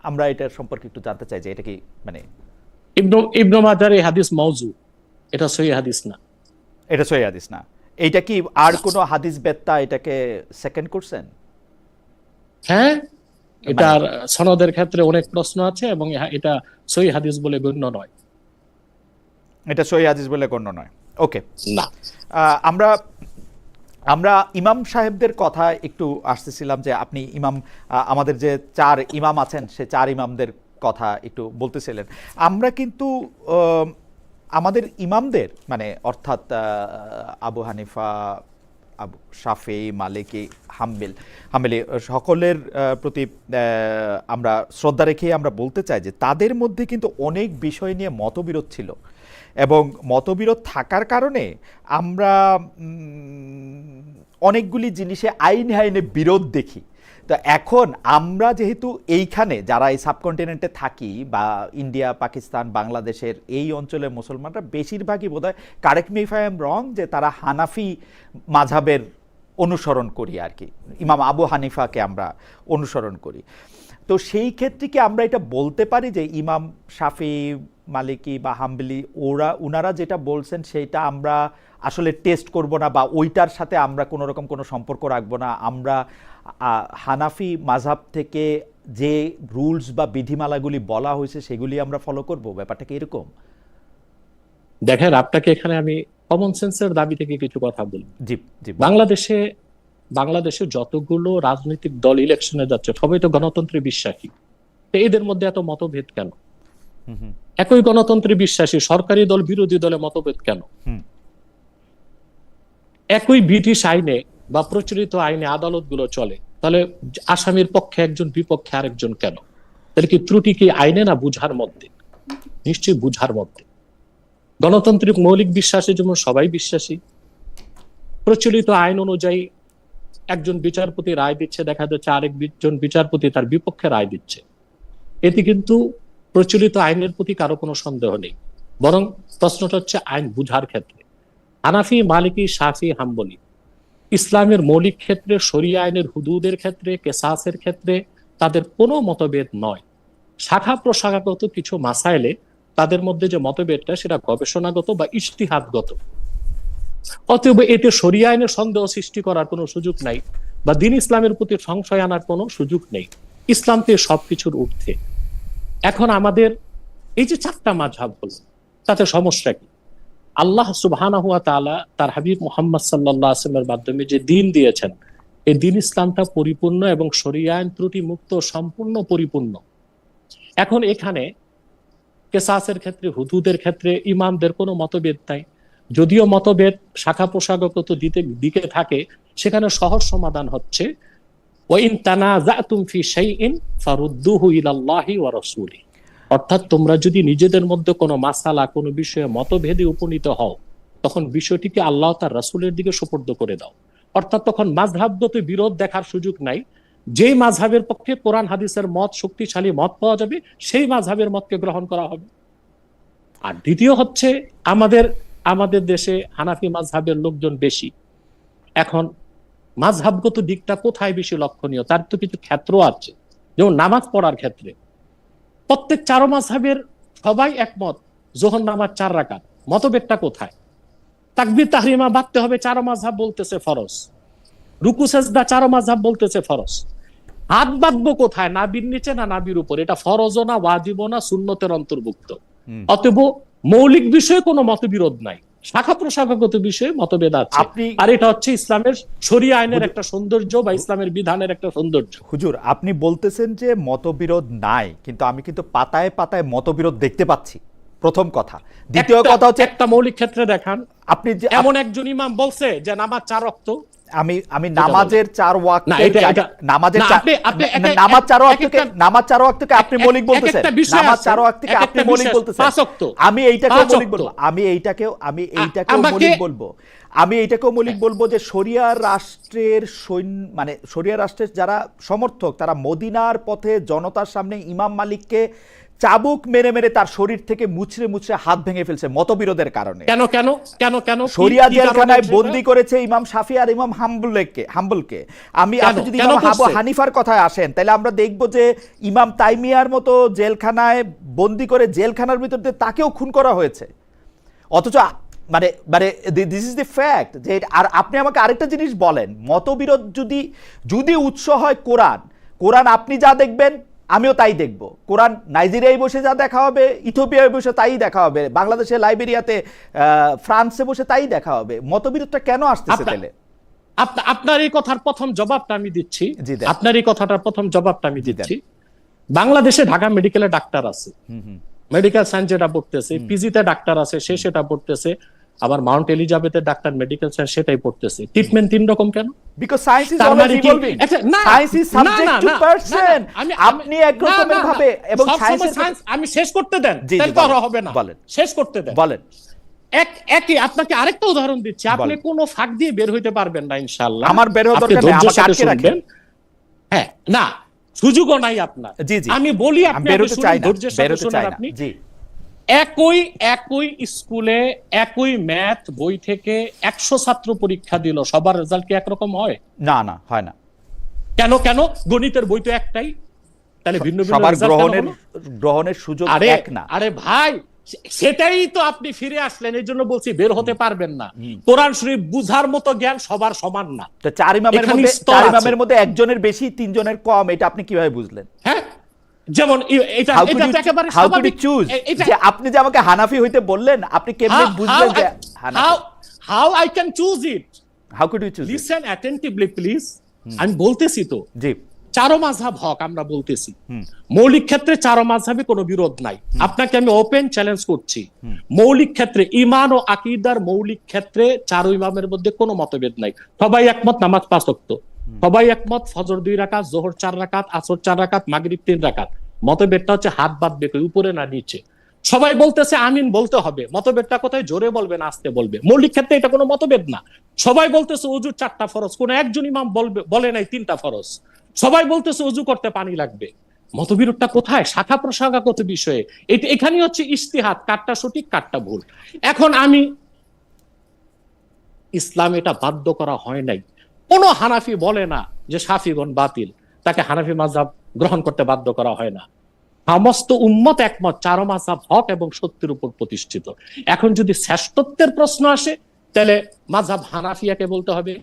আমরা এটার সম্পর্কে একটু জানতে চাই যে এটা কি মানে ইবনে মাজার এই হাদিস মাউযু, এটা সহিহ হাদিস না, এটা সহিহ হাদিস না। এইটা কি আর কোন হাদিস বেত্তা এটাকে সেকেন্ড করছেন? হ্যাঁ, এটার সনদের ক্ষেত্রে অনেক প্রশ্ন আছে এবং এটা সহিহ হাদিস বলে গণ্য নয়। এটা সহিহ হাদিস বলে গণ্য নয়, ওকে না। আমরা ইমাম সাহেবদের কথা একটু আসতেছিলাম যে আপনি আমাদের যে 4 ইমাম আছেন, সে 4 ইমামদের কথা একটু বলতেছিলেন। আমরা কিন্তু আমাদের ইমামদের মানে অর্থাৎ আবু হানিফা, আবু শাফি, মালিকি, হাম্বলি সকলের প্রতি আমরা শ্রদ্ধা রেখে আমরা বলতে চাই যে তাদের মধ্যে কিন্তু অনেক বিষয় নিয়ে মতবিরোধ ছিল, এবং মতবিরোধ থাকার কারণে আমরা অনেকগুলি জিনিসে আইনে বিরোধ দেখি। তো এখন আমরা যেহেতু এইখানে যারা এই সাবকন্টিনেন্টে থাকি, বা ইন্ডিয়া, পাকিস্তান, বাংলাদেশের এই অঞ্চলের মুসলমানরা বেশিরভাগই বোধহয়, correct me if I am রং, যে তারা হানাফি মাযহাবের অনুসরণ করি আর কি, ইমাম আবু হানিফাকে আমরা অনুসরণ করি। তো সেই ক্ষেত্রে কি আমরা এটা বলতে পারি যে ইমাম শাফি, মালিকি বা হাম্বলি ওনারা যেটা বলছেন সেইটা আমরা আসলে টেস্ট করব না, বা ওইটার সাথে আমরা কোনো রকম কোনো সম্পর্ক রাখবো না, আমরা হানাফি মাযহাব থেকে যে রুলস বা বিধিমালাগুলি বলা হয়েছে সেগুলি আমরা ফলো করব? ব্যাপারটা কি এরকম? দেখেন, আপনাকে এখানে আমি কমন সেন্সের দাবি থেকে কিছু কথা বলি। জি জি। বাংলাদেশে যতগুলো রাজনৈতিক দল ইলেকশনে যাচ্ছে সবাই তো গণতন্ত্রে বিশ্বাসী, এদের মধ্যে এত মতভেদ কেন? একই গণতন্ত্রে বিশ্বাসী সরকারি দল বিরোধী দলে মতভেদ কেন? একই ব্রিটিশ আইনে বা প্রচলিত আইনে আদালতগুলো চলে, তাহলে আসামির পক্ষে একজন, বিপক্ষে আরেকজন কেন? তাহলে কি ত্রুটি কি আইনে না বুঝার মধ্যে? নিশ্চয়ই বুঝার মধ্যে। গণতান্ত্রিক মৌলিক বিশ্বাসে যেমন সবাই বিশ্বাসী, প্রচলিত আইন অনুযায়ী একজন বিচারপতি রায় দিচ্ছে, দেখা যাচ্ছে আরেকজন বিচারপতি তার বিপক্ষে রায় দিচ্ছে। এতে কিন্তু প্রচলিত আইনের প্রতি কারো কোনো সন্দেহ নেই, বরং প্রশ্নটা হচ্ছে আইন বুঝার ক্ষেত্রে। হানাফি, মালিকি, শাফি, হাম্বলি ইসলামের মৌলিক ক্ষেত্রে, শরিয়া আইনের হুদুদের ক্ষেত্রে, কেসাসের ক্ষেত্রে তাদের কোনো মতভেদ নয়। শাখা প্রশাখাগত কিছু মাসাইলে তাদের মধ্যে যে মতভেদটা সেটা গবেষণাগত বা ইজতিহাদগত। অতএব এতে শরিয়া আইনের সন্দেহ সৃষ্টি করার কোনো সুযোগ নাই, বা দ্বীন ইসলামের প্রতি সংশয় আনার কোনো সুযোগ নেই। ইসলাম তো সবকিছুর ঊর্ধ্বে। এখন আমাদের এই যে 4টা মাযহাব হলো, তাতে সমস্যা কি? আল্লাহ সুবহানাহু ওয়া তাআলা তার হাবিব মুহাম্মদ সাল্লাল্লাহু আলাইহি ওয়াসাল্লামের মাধ্যমে যে দ্বীন দিয়েছেন, এই দ্বীন ইসলামটা পরিপূর্ণ এবং শরিয়া আইন ত্রুটি মুক্ত, সম্পূর্ণ পরিপূর্ণ। এখন এখানে কেসাসের ক্ষেত্রে, হুদুদের ক্ষেত্রে ইমামদের কোনো মতভেদ নাই। যদিও মতভেদ শাখা প্রশাখাগত দিকে থাকে, সেখানে সহজ সমাধান হচ্ছে ওয়াইন তানাযাতুম ফি শাইইন ফারুদ্দুহু ইলাল্লাহি ওয়া রাসূলিহি। অর্থাৎ তোমরা যদি নিজেদের মধ্যে কোনো মাসালা, কোনো বিষয়ে মতভেদে উপনীত হও, তখন বিষয়টিকে আল্লাহ তার রাসূলের দিকে সুপর্দ করে দাও। অর্থাৎ তখন মাযহাবগত বিরোধ দেখার সুযোগ নাই। যেই মাযহাবের পক্ষে কোরআন হাদিসের মত, শক্তিশালী মত পাওয়া যাবে, সেই মাযহাবের মতকে গ্রহণ করা হবে। আর দ্বিতীয় হচ্ছে আমাদের দেশে হানাফি মাযহাবের লোকজন বেশি। এখন মাযহাবগত দিকটা কোথায় বেশি লক্ষণীয়, তার তো কিছু ক্ষেত্র আছে। যেমন নামাজ পড়ার ক্ষেত্রে প্রত্যেক 4 মাযহাবের সবাই একমত যোহর নামাজ 4 রাকাত। মতভেদটা কোথায়? তাকবীর তাহরিমা বাঁধতে হবে, 4 মাযহাব বলতেছে ফরজ। রুকু সাজদা 4 মাযহাব বলতেছে ফরজ। হাত বাঁধবো কোথায়? নাভির নিচে না নাভির উপর? এটা ফরজও না, ওয়াজিবও না, সুন্নতের অন্তর্ভুক্ত। অতএব মৌলিক বিষয়ে কোনো মতবিরোধ নাই, শাখা প্রশাখাগত বিষয়ে মতভেদ আছে। আর এটা হচ্ছে ইসলামের শরিয়া আইনের একটা সৌন্দর্য বা ইসলামের বিধানের একটা সৌন্দর্য। হুজুর, আপনি বলতেছেন যে মতবিরোধ নাই, কিন্তু আমি কিন্তু পাতায় পাতায় মতবিরোধ দেখতে পাচ্ছি, প্রথম কথা। দ্বিতীয় কথা হচ্ছে একটা মৌলিক ক্ষেত্রে দেখান আপনি যে এমন একজন ইমাম বলছে যে নামাজ 4 ওয়াক্ত। আমি নামাজের 4 ওয়াক্ত, নামাজ 4 ওয়াক্তকে আপনি মৌলিক বলতেছেন, নামাজ 4 ওয়াক্তকে আপনি মৌলিক বলতেছেন। আমি এইটাকেও মৌলিক বলবো, আমি এইটাকেও মৌলিক বলবো যে শরিয়া রাষ্ট্রের মানে শরিয়া রাষ্ট্রের যারা সমর্থক, তারা মদিনার পথে জনতার সামনে ইমাম মালিককে চাবুক মেরে মেরে তার শরীর থেকে মুচড়ে মুচড়ে হাত ভেঙে ফেলছে মতবিরোধের কারণে। কেন শরিয়া জেলখানায় বন্দী করেছে ইমাম শাফি আর ইমাম হাম্বলকে। আপনি যদি ইমাম আবু হানিফার কথায় আসেন, তাহলে আমরা দেখব যে ইমাম তাইমিয়ার মতো জেলখানায় বন্দী করে জেলখানার ভিতরে তাকেও খুন করা হয়েছে। অথচ মানে দিস ইজ দ্য ফ্যাক্ট। যে আর আপনি আমাকে আরেকটা জিনিস বলেন, মতবিরোধ যদি উৎস হয় কোরআন আপনি যা দেখবেন আমিও তাই দেখব। কোরআন নাইজেরিয়ায় বসে যা দেখা হবে, ইথিওপিয়ায় বসে তাই দেখা হবে, বাংলাদেশে লাইবেরিয়াতে, ফ্রান্সে বসে তাই দেখা হবে। মতবিরোধটা কেন আসতেছে তাহলে? আপনার এই কথার প্রথম জবাবটা আমি দিচ্ছি। বাংলাদেশে ঢাকা মেডিকেলে ডাক্তার আছে, মেডিকেল সায়েন্স যেটা পড়তেছে, পিজিতে ডাক্তার আছে, সে সেটা পড়তেছে। আবার মাউন্ট এলিজাবেথের ডাক্তার মেডিকেল সায়েন্স সেটাই পড়তেছে। ট্রিটমেন্ট 3 রকম কেন? Because science is always evolving. Science is subject to person. আপনি এক রকমের ভাবে এবং সায়েন্স আমি শেষ করতে দেন, তাহলে তো আর হবে না। শেষ করতে দেন, বলেন। একই আপনাকে আরেকটা উদাহরণ দিচ্ছি, আপনি কোনো ফাঁক দিয়ে বের হইতে পারবেন না ইনশাআল্লাহ। আমার বের হওয়ার দরকার নেই, আমাকে আটকে রাখেন। হ্যাঁ, না সুযোগও নাই আপনার। আমি বলি আপনি ধৈর্যের সাথে শুনুন। আপনি একই স্কুলে একই ম্যাথ বই থেকে 100 ছাত্র পরীক্ষা দিল, সবার রেজাল্ট কি একরকম হয়? না, হয় না। কেন? গণিতের বই তো একটাই, তাহলে ভিন্ন ভিন্ন সবার গ্রহণের সুযোগ এক না। আরে ভাই, সেটাই তো আপনি ফিরে আসলেন, এই জন্য বলছি বের হতে পারবেন না। কোরআন শরীফ বুঝার মতো জ্ঞান সবার সমান না। তো 4 ইমামের মধ্যে একজনের বেশি 3 জনের কম, এটা আপনি কিভাবে বুঝলেন? হ্যাঁ, যেমন এটা একেবারে স্বাভাবিক। যে আপনি যে আমাকে হানাফি হইতে বললেন, আপনি কেমনে বুঝলেন যে how I can choose it? How could you choose? Listen attentively please. আমি বলতেছি তো, জি 4 মাযহাব হক, আমরা বলতেছি মৌলিক ক্ষেত্রে 4 মাযহাবে কোনো বিরোধ নাই। আপনাকে আমি ওপেন চ্যালেঞ্জ করছি, মৌলিক ক্ষেত্রে ঈমান ও আকীদার মৌলিক ক্ষেত্রে 4 ইমামের মধ্যে কোনো মতভেদ নাই। সবাই একমত নামাজ 5 ওয়াক্ত, সবাই একমত ফজর 2 রাকাত, যোহর 4 রাকাত, আসর 4 রাকাত, মাগরিব 3 রাকাত। মতভেদটা হচ্ছে হাত বাঁধবে কই, উপরে না নিচে। সবাই বলতেছে আমিন বলতে হবে, মতভেদটা কোথায়? জোরে বলবেন, আস্তে বলবে। মৌলিক ক্ষেত্রে এটা কোনো মতভেদ না। সবাই বলতেছে অজুর 4টা ফরজ, কোন একজন ইমাম বলে নাই 3টা ফরজ। সবাই বলতেছে অজু করতে পানি লাগবে। মতবিরোধটা কোথায়? শাখা প্রশাখাগত বিষয়ে। এটা এখানেই হচ্ছে ইজতিহাদ, কারটা সঠিক কারটা ভুল। এখন আমি ইসলাম এটা বাধ্য করা হয় নাই। কোন হানাফি বলে না যে শাফিগণ বাতিল, তাকে হানাফি মাযহাব গ্রহণ করতে বাধ্য করা হয় না। সমস্ত উম্মত একমত, 4 মাযহাব হক এবং সত্যের উপর প্রতিষ্ঠিত। এখন যদি শ্রেষ্ঠত্বের প্রশ্ন আসে, তাহলে মাযহাব হানাফিয়াকে বলতে হবে,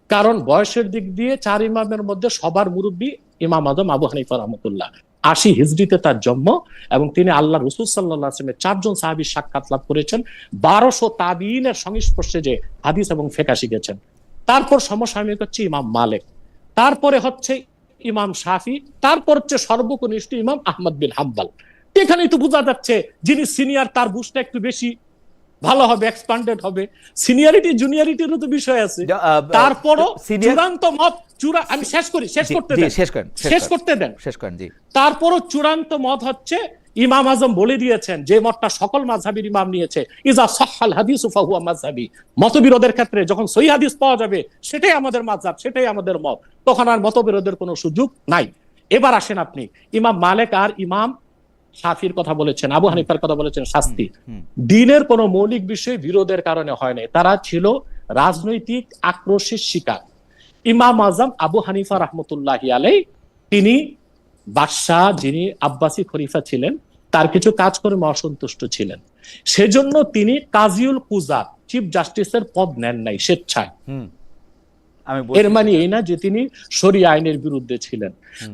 কারণ বয়সের দিক দিয়ে 4 ইমামের মধ্যে সবার মুরব্বী ইমাম আজম আবু হানিফা রাহমাতুল্লাহ। 80 হিজরিতে তার জন্ম, এবং তিনি আল্লাহ রাসূল সাল্লাল্লাহু আলাইহি ওয়াসাল্লামের 4 জন সাহাবীর সাক্ষাৎ লাভ করেছেন, 1200 তাবিঈনের সংস্পর্শে যে হাদিস এবং ফিকহ শিখেছেন। তারপর সমসাময়িক হচ্ছে ইমাম মালিক, তারপরে হচ্ছে ইমাম শাফি, তারপর হচ্ছে সর্বকনিষ্ঠ ইমাম আহমদ বিন হাম্বল। এখানেই তো বোঝা যাচ্ছে যিনি সিনিয়র তার বুঝটা একটু বেশি ভালো হবে, এক্সপান্ডেড হবে। সিনিয়রিটি জুনিয়রিটিরও তো বিষয় আছে। তারপরও চূড়ান্ত মত, আমি শেষ করতে দেন। তারপরও চূড়ান্ত মত হচ্ছে ইমাম আজম বলে দিয়েছেন, যে মতটা সকল মাযহাবের ইমাম নিয়েছে, ইজা সাহহাল হাদিসু ফাহুয়া মাযহাবি। মতবিরোধের ক্ষেত্রে যখন সহিহ হাদিস পাওয়া যাবে, সেটাই আমাদের মাযহাব, সেটাই আমাদের মত, তখন আর মতবিরোধের কোনো সুযোগ নাই। এবার আসেন আপনি ইমাম মালিক আর ইমাম শাফির কথা বলেছেন, আবু হানিফার কথা বলেছেন, শাস্তি দ্বীনের কোনো মৌলিক বিষয় বিরোধের কারণে হয় নাই, তারা ছিল রাজনৈতিক আক্রোশের শিকার। ইমাম আজম আবু হানিফা রাহমাতুল্লাহি আলাইহি, তিনি বাদশাহ, যিনি আব্বাসী খলিফা ছিলেন, তার কিছু কাজকর্মে অসন্তুষ্ট ছিলেন। সেজন্য তিনি কাজিউল কুজাত, চিফ জাস্টিসের পদ নেন নাই স্বেচ্ছায়। এর মানে এই না যে তিনি শরিয়া আইনের বিরুদ্ধে ছিলেন।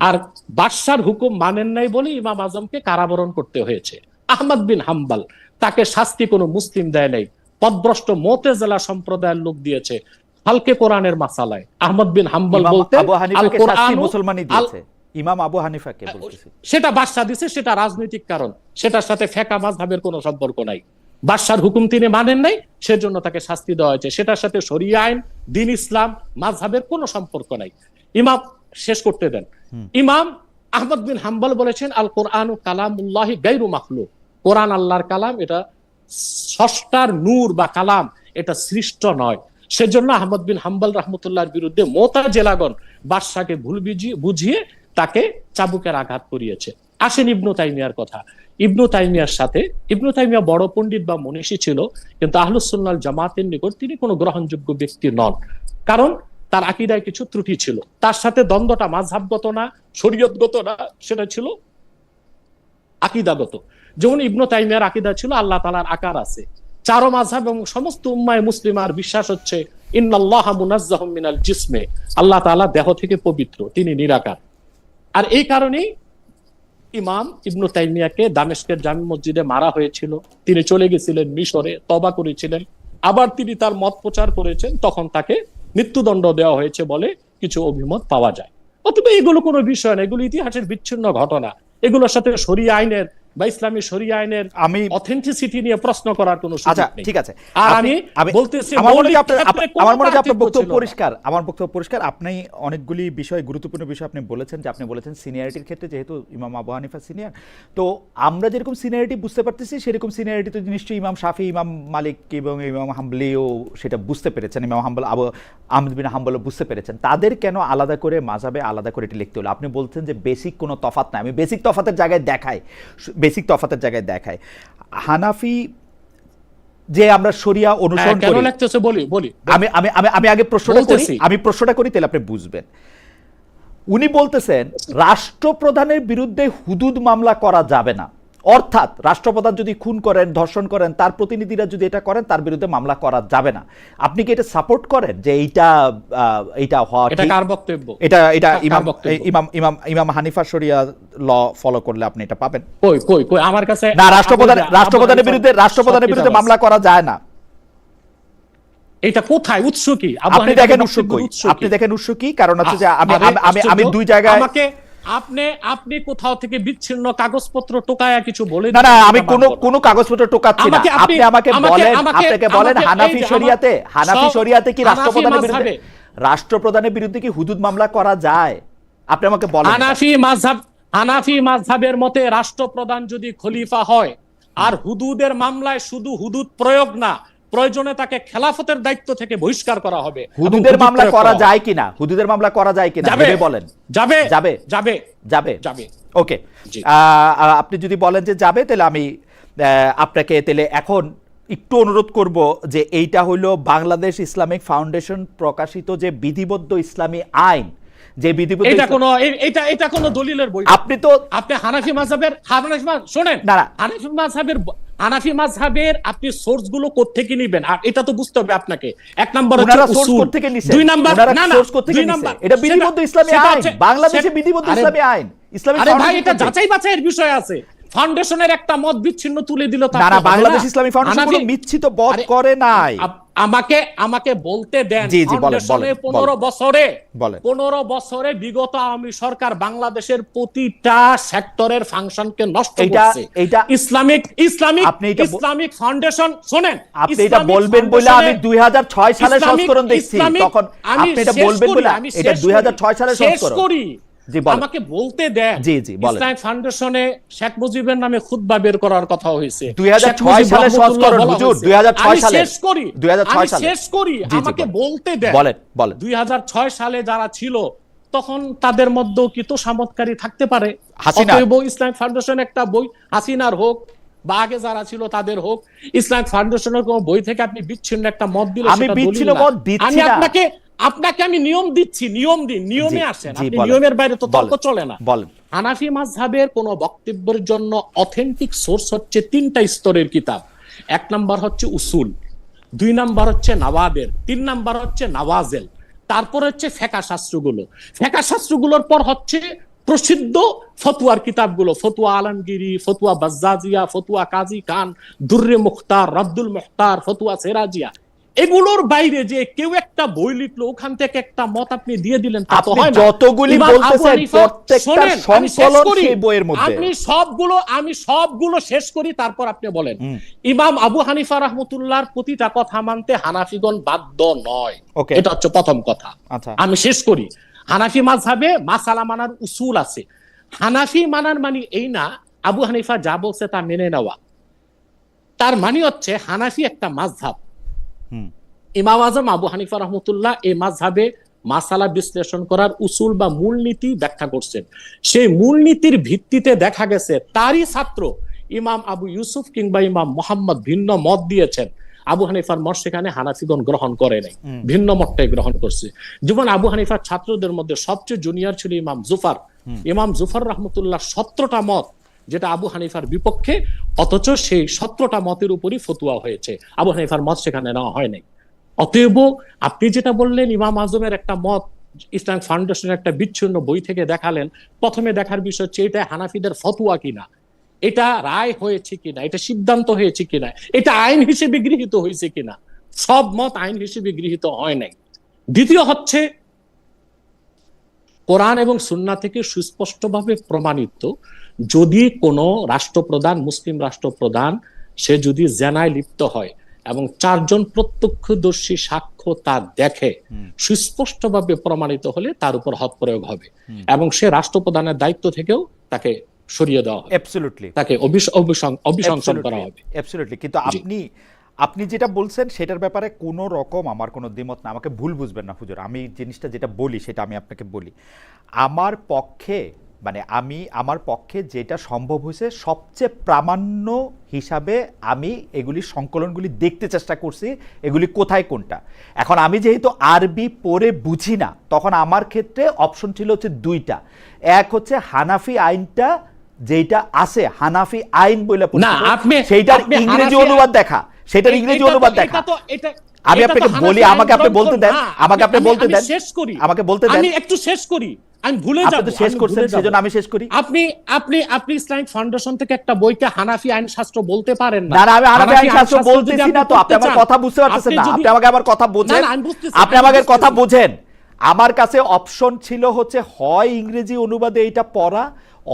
আর বাদশার হুকুম মানেন নাই বলে ইমাম আজমকে কারাবরণ করতে হয়েছে। আহমদ বিন হাম্বল, তাকে শাস্তি কোনো মুসলিম দেয় নাই, পথভ্রষ্ট মুতাজিলা সম্প্রদায়ের লোক দিয়েছে হালকে কোরআনের মাসালায়। আহমদ বিন হাম্বল বলতে আল কোরআন মুসলমানই দিয়েছে, ইমাম আবু হানিফাকে বলতেছে, সেটা বাদশা দিয়েছে, সেটা রাজনৈতিক কারণ, সেটার সাথে ফিকহ মাযহাবের কোনো সম্পর্ক নাই। বাদশার হুকুম তিনি মানেন নাই, সেজন্য তাকে শাস্তি দেওয়া হয়েছে, সেটার সাথে শরিয়া আইন, দ্বীন ইসলাম, মাযহাবের কোনো সম্পর্ক নাই। ইমাম শেষ করতে দেন। ইমাম আহমদ বিন হাম্বল বলেছেন, আল কোরআনু কালামুল্লাহি গায়রু মাখলুক। কোরআন আল্লাহর কালাম, এটা স্রষ্টার নূর বা কালাম, এটা সৃষ্ট নয়। সেজন্য আহমদ বিন হাম্বল রাহমাতুল্লাহর বিরুদ্ধে মুতাজিলাগণ বাদশাকে ভুল বুঝিয়ে তাকে চাবুকের আঘাত করিয়েছে। আসেন ইবনু তাইমিয়ার কথা। ইবনু তাইমিয়ার সাথে, ইবনু তাইমিয়া বড় পণ্ডিত বা মনীষী ছিল, কিন্তু আহলুস সুন্নাহ ওয়াল জামাতের নিকট তিনি কোনো গ্রহণযোগ্য ব্যক্তি নন, কারণ তার আকীদায় কিছু ত্রুটি ছিল। তার সাথে দ্বন্দ্বটা মাযহাবগত না, শরীয়তগত না, সেটা ছিল আকীদাগত। যেমন ইবনু তাইমিয়ার আকীদা ছিল আল্লাহ তাআলার আকার আছে। 4 মাযহাব এবং সমস্ত উম্মায়ে মুসলিমার বিশ্বাস হচ্ছে ইন্নাল্লাহা মুনাজ্জাহুম মিনাল জিসমে, আল্লাহ তাআলা দেহ থেকে পবিত্র, তিনি নিরাকার। আর এই কারণেই ইমাম ইবনু তাইমিয়াকে দামেস্কের জামি মসজিদে মারা হয়েছিল। তিনি চলে গেছিলেন মিশরে, তওবা করেছিলেন, আবার তিনি তার মত প্রচার করেছেন, তখন তাকে মৃত্যুদণ্ড দেওয়া হয়েছে বলে কিছু অভিমত পাওয়া যায়। অথবা এগুলো কোনো বিষয় না, এগুলো ইতিহাসের বিচ্ছিন্ন ঘটনা। এগুলোর সাথে শরিয়া আইনের বা ইসলামী শরিয়া আইনের আমি অথেন্টিসিটি নিয়ে প্রশ্ন করার কোনো সুযোগ নেই। ঠিক আছে, আর আমি বলতেছি আমার মনে হয় আপনার বক্তব্য পরিষ্কার, আমার বক্তব্য পরিষ্কার। আপনি অনেকগুলি বিষয়, গুরুত্বপূর্ণ বিষয় আপনি বলেছেন, যে আপনি বলেছেন সিনিয়রিটির ক্ষেত্রে যেহেতু ইমাম আবু হানিফা সিনিয়র, তো আমরা যেরকম সিনিয়রিটি বুঝতে পারতেছি, সেরকম সিনিয়রিটি তো নিশ্চয়ই ইমাম শাফি, ইমাম মালিক এবং ইমাম হাম্বলিও সেটা বুঝতে পেরেছেন, ইমাম হাম্বল আহমদ বিন হাম্বলও বুঝতে পেরেছেন। তাদের কেন আলাদা করে মাযহাবে আলাদা করে এটি লিখতে হলো? আপনি বলছেন যে বেসিক কোনো তফাৎ নাই। আমি বেসিক তফাতের জায়গায় দেখাই হানাফি যে আমরা শরিয়া অনুসরণ করি, আমি আগে প্রশ্নটা করি, তাহলে আপনি বুঝবেন। উনি বলতেছেন রাষ্ট্রপ্রধানের বিরুদ্ধে হুদুদ মামলা করা যাবে না, অর্থাৎ রাষ্ট্রপ্রধান যদি খুন করেন, ধর্ষণ করেন, তার প্রতিনিধিরা যদি এটা করেন, তার বিরুদ্ধে মামলা করা যাবে না। আপনি কি এটা সাপোর্ট করেন যে এইটা হওয়া? এটা কার বক্তব্য? এটা ইমাম হানিফা শরিয়া ল ফলো করলে আপনি এটা পাবেন। কই আমার কাছে না, রাষ্ট্রপ্রধানের বিরুদ্ধে মামলা করা যায় না। এটা কোথায়? উৎস কি? আপনি দেখেন উৎস কি? কারণ হচ্ছে যে আমি দুই জায়গায় আপনি কোথাও থেকে বিচ্ছিন্ন কাগজপত্র টোকায়া কিছু বলে না। আমি কোনো কাগজপত্র টোকাচ্ছি না। আপনি আপনাকে বলেন হানাফি শরিয়াতে কি রাষ্ট্রপ্রধানের বিরুদ্ধে কি হুদুদ মামলা করা যায়? আপনি আমাকে বলেন। হানাফি মাযহাবের মতে রাষ্ট্রপ্রধান যদি খলিফা হয়, আর হুদুদের মামলায় শুধু হুদুদ প্রয়োগ না, প্রয়োজনে তাকে খেলাফতের দায়িত্ব থেকে বহিষ্কার করা হবে। হুদুদের মামলা করা যায় কিনা, হুদুদের মামলা করা যায় কিনা ভেবে বলেন। যাবে যাবে যাবে যাবে যাবে। ওকে, আপনি যদি বলেন যে যাবে, তাহলে আমি আপনাকে তাহলে এখন একটু অনুরোধ করব যে এইটা হলো বাংলাদেশ ইসলামিক ফাউন্ডেশন প্রকাশিত যে বিধিবদ্ধ ইসলামী আইন, যে বিধিবদ্ধ এটা কোনো দলিলের বই। আপনি হানাফি মাযহাবের শোনেন না, হানাফি মাযহাবের আপনি সোর্স গুলো কোত্থেকে নেবেন, আর এটা তো বুঝতে হবে আপনাকে। এক নাম্বার হচ্ছে উসুল, দুই নাম্বার না না দুই নাম্বার এটা বিধিবদ্ধ ইসলামী আইন, বাংলাদেশে বিধিবদ্ধ ইসলামী আইন, ইসলামিক আরে ভাই এটা যাচাই বাছাইয়ের বিষয় আছে। ফাউন্ডেশনের একটা মত বিচ্ছিন্ন তুলে দিল, না না, বাংলাদেশ ইসলামী ফাউন্ডেশন কোনো মিথ্যিত বদ করে নাই। আমাকে বলতে দেন। জি জি বলেন। 15 বছরে বিগত আওয়ামী সরকার বাংলাদেশের প্রতিটা সেক্টরের ফাংশনকে নষ্ট করছে। ইসলামিক ফাউন্ডেশন, শুনেন, আপনি এটা বলবেন বলে আমি 2006 সালের সংস্করণ দেখছি, তখন আপনি এটা বলবেন বলে এটা 2006 সালের সংস্করণ। আমাকে বলতে দেন। জি জি বলেন। ইসলামিক ফাউন্ডেশনে শেখ মুজিবের নামে খুতবা বের করার কথা হয়েছে 2006 সালের সংস্করণ, হুজুর 2006 সালে। আমি শেষ করি, আমাকে বলতে দেন। বলেন বলেন। 2006 সালে যারা ছিল তখন তাদের মধ্যেও কি তো সামতকারী থাকতে পারে? ইসলামিক ফাউন্ডেশন একটা বই, হাসিনার হোক বা আগে যারা ছিল তাদের হোক, ইসলামিক ফাউন্ডেশনের কোন বই থেকে আপনি বিচ্ছিন্ন একটা মত দিলে আমি বিচ্ছিন্ন মত দিচ্ছি না। আপনাকে আমি নিয়ম দিচ্ছি, নিয়ম দিন, নিয়মে আসেন। আপনি নিয়মের বাইরে তো তর্ক চলে না। বলেন। হানাফি মাযহাবের কোন বক্তব্যের জন্য অথেন্টিক সোর্স হচ্ছে 3টা স্তরের কিতাব। 1 নাম্বার হচ্ছে উসুল, 2 নাম্বার হচ্ছে নওয়াদের, 3 নাম্বার হচ্ছে নওয়াজেল, তারপর হচ্ছে ফিকহ শাস্ত্রগুলো। ফিকহ শাস্ত্রগুলোর পর হচ্ছে প্রসিদ্ধ ফতোয়ার কিতাবগুলো, ফতোয়া আলমগীরি, ফতোয়া বাজ্জাজিয়া, ফতোয়া কাজী খান, দুররে মুখতার, রাদ্দুল মুখতার, ফতোয়া সিরাজিয়া। এগুলোর বাইরে যে কেউ একটা বই লিখলো, ওখান থেকে একটা মত আপনি দিয়ে দিলেন, তা তো হয় না। যতগুলি বলতেছেন প্রত্যেকটা সংকলন সেই বইয়ের মধ্যে। আমি সবগুলো শেষ করি, তারপর আপনি বলেন। ইমাম আবু হানিফা রাহমাতুল্লাহর প্রতিটা কথা মানতে হানাফিগণ বাধ্য নয়, এটা হচ্ছে প্রথম কথা। আমি শেষ করি। হানাফি মাযহাবে মাসালা মানার উসুল আছে। হানাফি মানার মানে এই না আবু হানিফা যা বলছে তা মেনে নেওয়া, তার মানে হচ্ছে হানাফি একটা মাযহাব। ইমাম আজম আবু হানিফা রহমতুল্লাহ এই মাযহাবে মাসালা বিশ্লেষণ করার উসুল বা মূলনীতি ব্যাখ্যা করছেন। সেই মূলনীতির ভিত্তিতে দেখা গেছে তারই ছাত্র ইমাম আবু ইউসুফ কিংবা ইমাম মোহাম্মদ ভিন্ন মত দিয়েছেন। আবু হানিফার মত সেখানে হানাফিগণ গ্রহণ করে নাই, ভিন্ন মতটাই গ্রহণ করছে। যেমন আবু হানিফার ছাত্রদের মধ্যে সবচেয়ে জুনিয়র ছিল ইমাম জুফার। ইমাম জুফার রহমতুল্লাহ 17টা মত যেটা আবু হানিফার বিপক্ষে, অথচ সেই 17টা মতের উপরই ফতোয়া হয়েছে, আবু হানিফার মত সেখানে নেওয়া হয় নাই। অতএব আপনি যেটা বললেন ইমাম আজমের একটা মত ইসলামিক ফাউন্ডেশনের একটা বিচ্ছিন্ন বই থেকে দেখালেন, প্রথমে দেখার বিষয় হচ্ছে এটা হানাফিদের ফতোয়া কিনা, এটা রায় হয়েছে কিনা, এটা সিদ্ধান্ত হয়েছে কিনা, এটা আইন হিসেবে গৃহীত হয়েছে কিনা। সব মত আইন হিসেবে গৃহীত হয় নাই। দ্বিতীয় হচ্ছে কোরআন এবং সুন্নাহ থেকে সুস্পষ্টভাবে প্রমাণিত, যদি কোনো রাষ্ট্রপ্রধান, মুসলিম রাষ্ট্রপ্রধান, সে যদি জেনায় লিপ্ত হয় এবং 4 জন প্রত্যক্ষদর্শী সাক্ষ্য তা দেখে, সুস্পষ্টভাবে প্রমাণিত হলে তার উপর হদ প্রয়োগ হবে এবং সে রাষ্ট্রপ্রধানের দায়িত্ব থেকেও তাকে সরিয়ে দেওয়া হবে, তাকে অভিশংসন করা হবে। কিন্তু আপনি যেটা বলছেন সেটার ব্যাপারে কোনো রকম আমার কোনো দ্বিমত না। আমাকে ভুল বুঝবেন না হুজুর, আমি জিনিসটা যেটা বলি সেটা আমি আপনাকে বলি। আমার পক্ষে যেটা সম্ভব হয়েছে সবচেয়ে প্রামাণ্য হিসাবে আমি এগুলি সংকলনগুলি দেখতে চেষ্টা করছি, এগুলি কোথায় কোনটা। এখন আমি যেহেতু আরবি পড়ে বুঝি না, তখন আমার ক্ষেত্রে অপশন ছিল হচ্ছে 2টা। এক হচ্ছে হানাফি আইনটা যেটা আছে, হানাফি আইন বলে সেইটার ইংরেজি অনুবাদ দেখা, সেটার ইংরেজি অনুবাদ দেখা। আমি আপনাকে বলি, আমাকে আপনি বলতে দেন, আমাকে বলতে দেন। আমি একটু শেষ করি, আমি ভুলে যাব। আপনি শেষ করছেন সেজন্য আমি শেষ করি। আপনি ইসলামিক ফাউন্ডেশন থেকে একটা বইকে হানাফি আইন শাস্ত্র বলতে পারেন না। না, আমি হানাফি আইন শাস্ত্র বলতেছি না তো, আপনি আমার কথা বুঝতে পারতেছেন না। আপনি আমাকে আবার কথা বোঝেন, আপনি আমাকে কথা বোঝেন। আমার কাছে অপশন ছিল হচ্ছে হয় ইংরেজি অনুবাদে এটা পড়া,